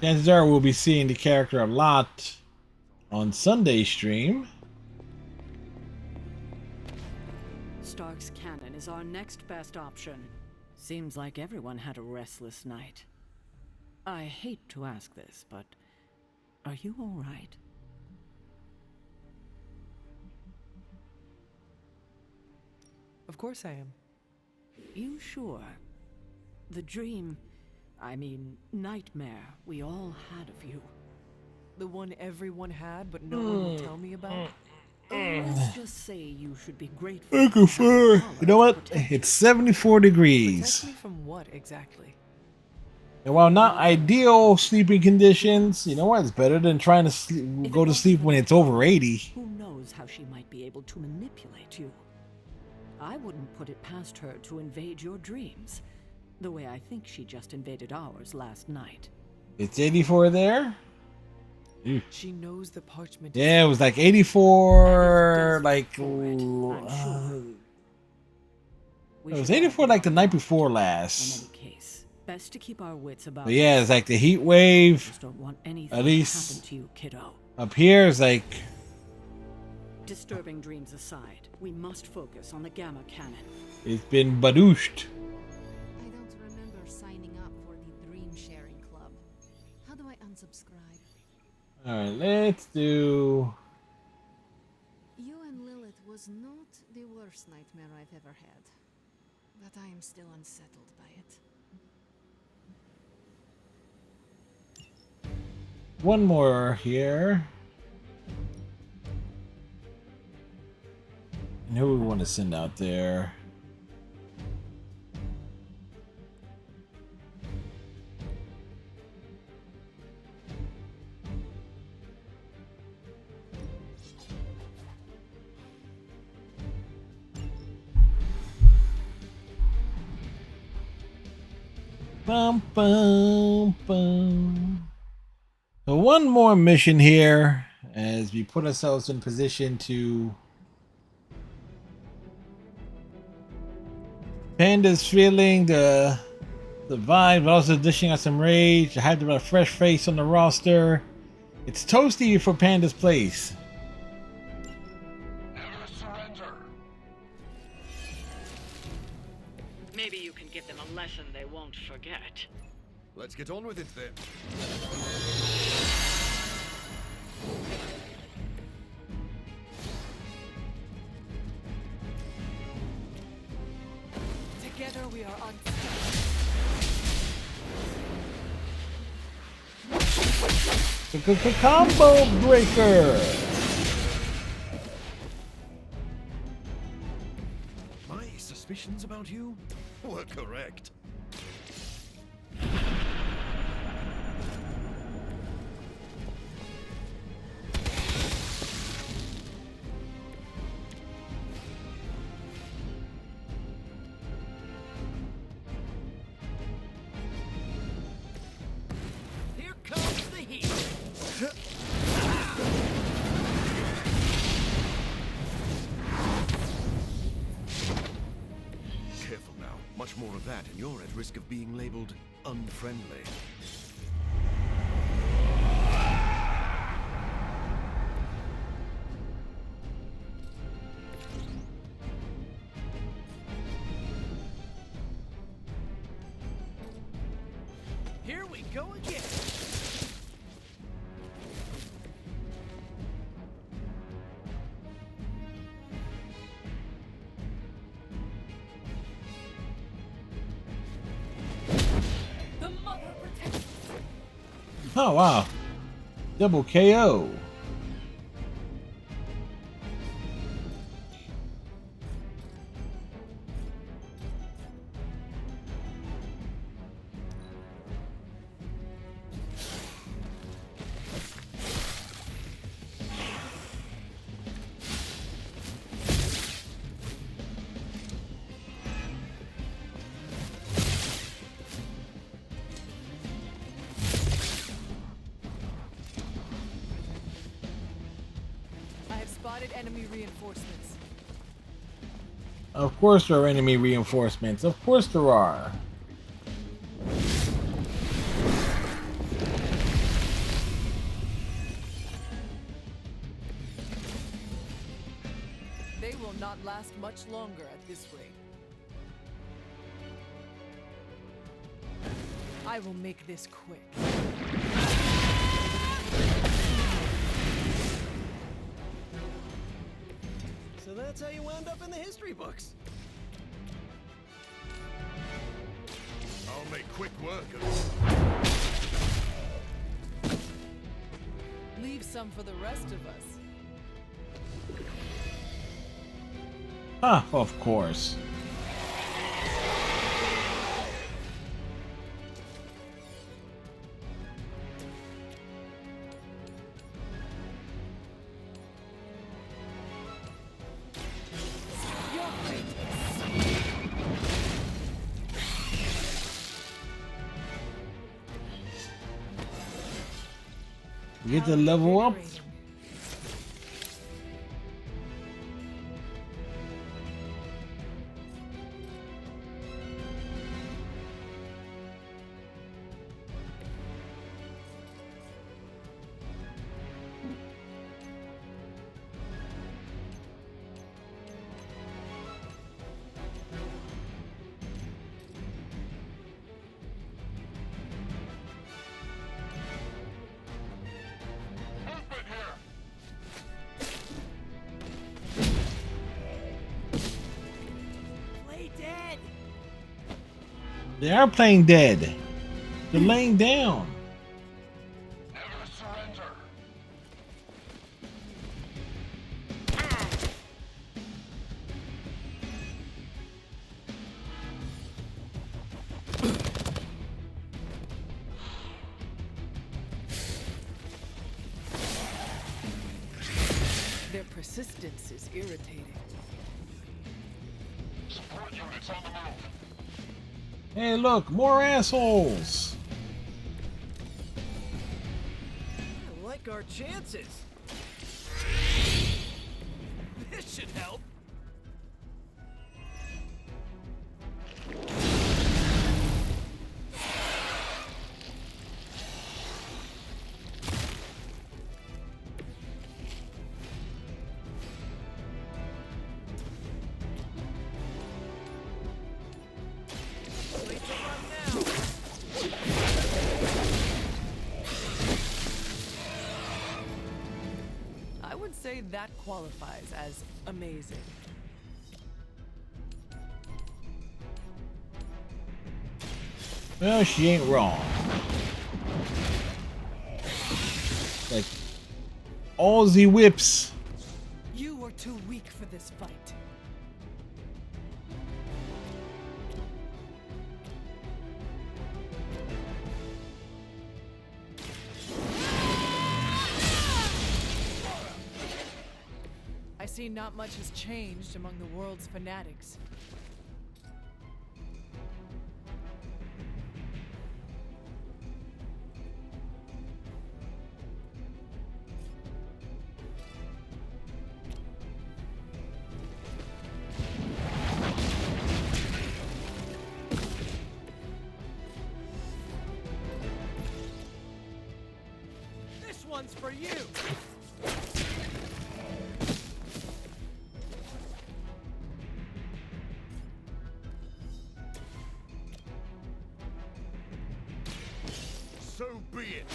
Chances are we'll be seeing the character a lot on Sunday stream. Stark's cannon is our next best option. Seems like everyone had a restless night. I hate to ask this, but are you all right? Of course I am. You sure? The dream, I mean, nightmare we all had of you. The one everyone had, but no one will tell me about? Let's just say you should be grateful. You know what? It's 74 degrees. Protect me from what exactly? And while not ideal sleeping conditions, you know what? It's better than trying to go to sleep when it's over 80. Who knows how she might be able to manipulate you? I wouldn't put it past her to invade your dreams, the way I think she just invaded ours last night. It's 84 there? She knows the parchment. Yeah, it was like 84, like... it was 84 like the night before last. Best to keep our wits about. But yeah, it's like the heat wave. Just don't want anything At to least happen to you, kiddo. up here is like... Disturbing dreams aside, we must focus on the Gamma Cannon. It's been badooshed. I don't remember signing up for the Dream Sharing Club. How do I unsubscribe? Alright, let's do... You and Lilith was not the worst nightmare I've ever had. But I am still unsettled by it. One more here. And who we want to send out there? Bum, bum, bum. So one more mission here as we put ourselves in position to... Panda's feeling the vibe, but also dishing out some rage. I have to have a fresh face on the roster. It's toasty for Panda's place. Never surrender. Maybe you can give them a lesson they won't forget. Let's get on with it then. Together we are unstoppable. Combo breaker. My suspicions about you were correct. Here comes the heat. Careful now. Much more of that, and you're at risk of being labeled unfriendly. Here we go again. The mother protects. Oh wow. Double KO. I have spotted enemy reinforcements. Of course there are enemy reinforcements. Of course there are. They will not last much longer at this rate. I will make this quick. So that's how you wound up in the history books. I'll make quick work of it. Leave some for the rest of us. Ah, of course. We get to level up. They are playing dead. They're laying down. Their persistence is irritating. Support units on the move. Hey, look, more assholes. I like our chances. This should help. I would say that qualifies as amazing. Well, she ain't wrong. Like all the whips. You are too weak for this fight. I see not much has changed among the world's fanatics. This one's for you! So be it.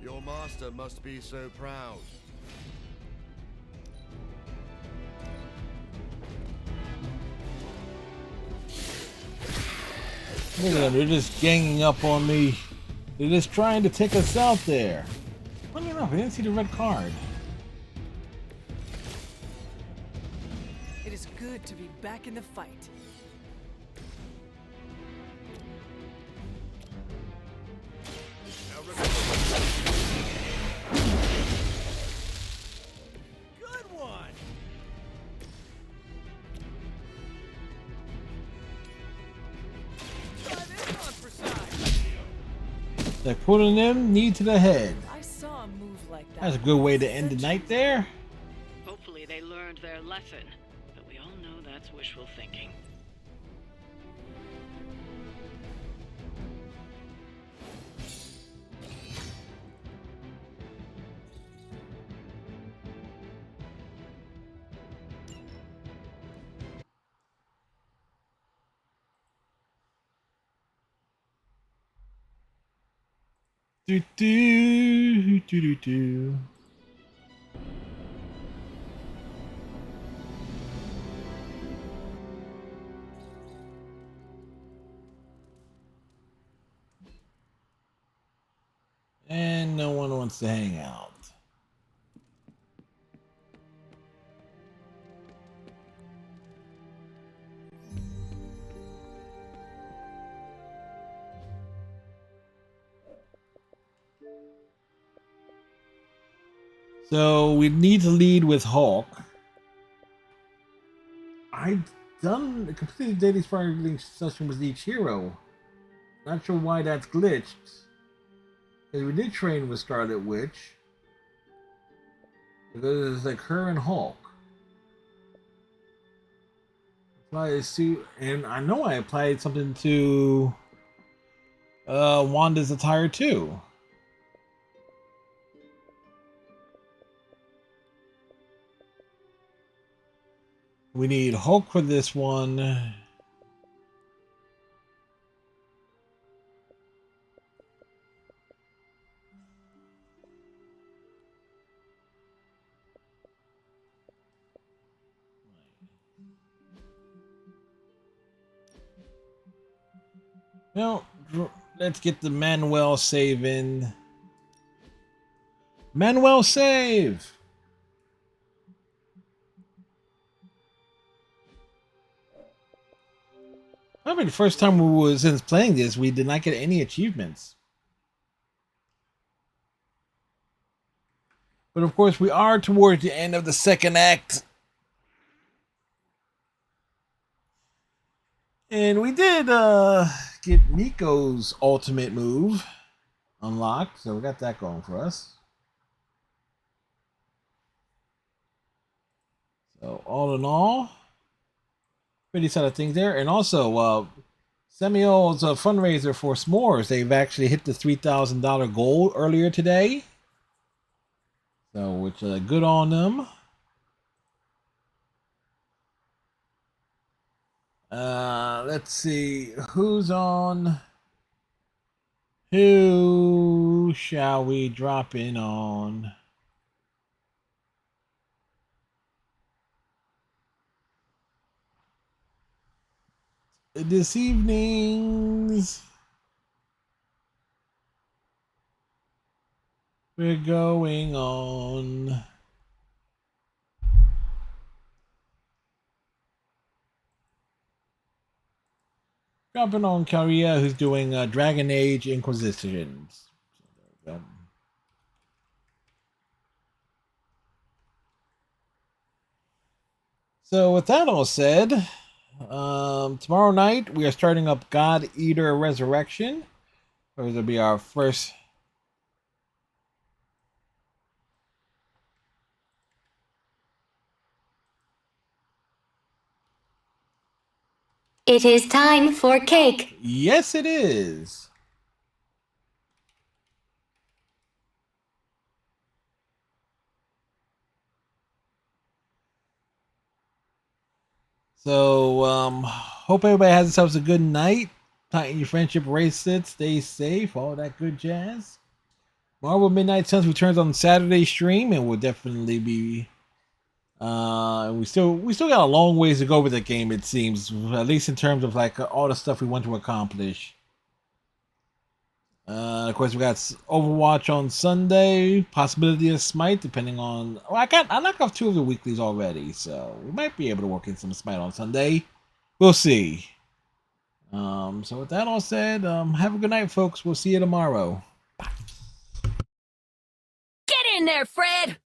Your master must be so proud. Look at them, they're just ganging up on me. They're just trying to take us out there. Funny enough, I didn't see the red card. It is good to be back in the fight. Good one! Try this on for size. Like putting them knee to the head. I saw a move like that. That's a good way to end the night there. Hopefully they learned their lesson, but we all know that's wishful thinking. Do do do do do. And no one wants to hang out. So we need to lead with Hulk. I've done a completed daily sparring session with each hero. Not sure why that's glitched. Because we did train with Scarlet Witch. Because it's like her and Hulk. Apply suit, and I know I applied something to Wanda's attire too. We need Hulk for this one. Well, let's get the Manuel save in. Manuel save! I remember the first time we was since playing this, we did not get any achievements. But of course, we are towards the end of the second act. And we did get Nico's ultimate move unlocked, so we got that going for us. So all in all, pretty set of things there. And also, Samuel's fundraiser for s'mores, they've actually hit the $3,000 goal earlier today. So, which good on them. Let's see who's on. Who shall we drop in on? This evening's We're going on. Jumping on Karia, who's doing Dragon Age Inquisitions. So, there we go. So with that all said, tomorrow night we are starting up God Eater Resurrection. This will be our first. It is time for cake. Yes, it is. So, hope everybody has themselves a good night. Tighten your friendship bracelets. Stay safe. All that good jazz. Marvel Midnight Suns returns on Saturday stream, and we'll definitely be. We still got a long ways to go with the game. It seems, at least in terms of like all the stuff we want to accomplish. Of course, we got Overwatch on Sunday. Possibility of Smite, depending on. Oh, I knocked off 2 of the weeklies already, so we might be able to work in some Smite on Sunday. We'll see. So with that all said, have a good night, folks. We'll see you tomorrow. Get in there, Fred!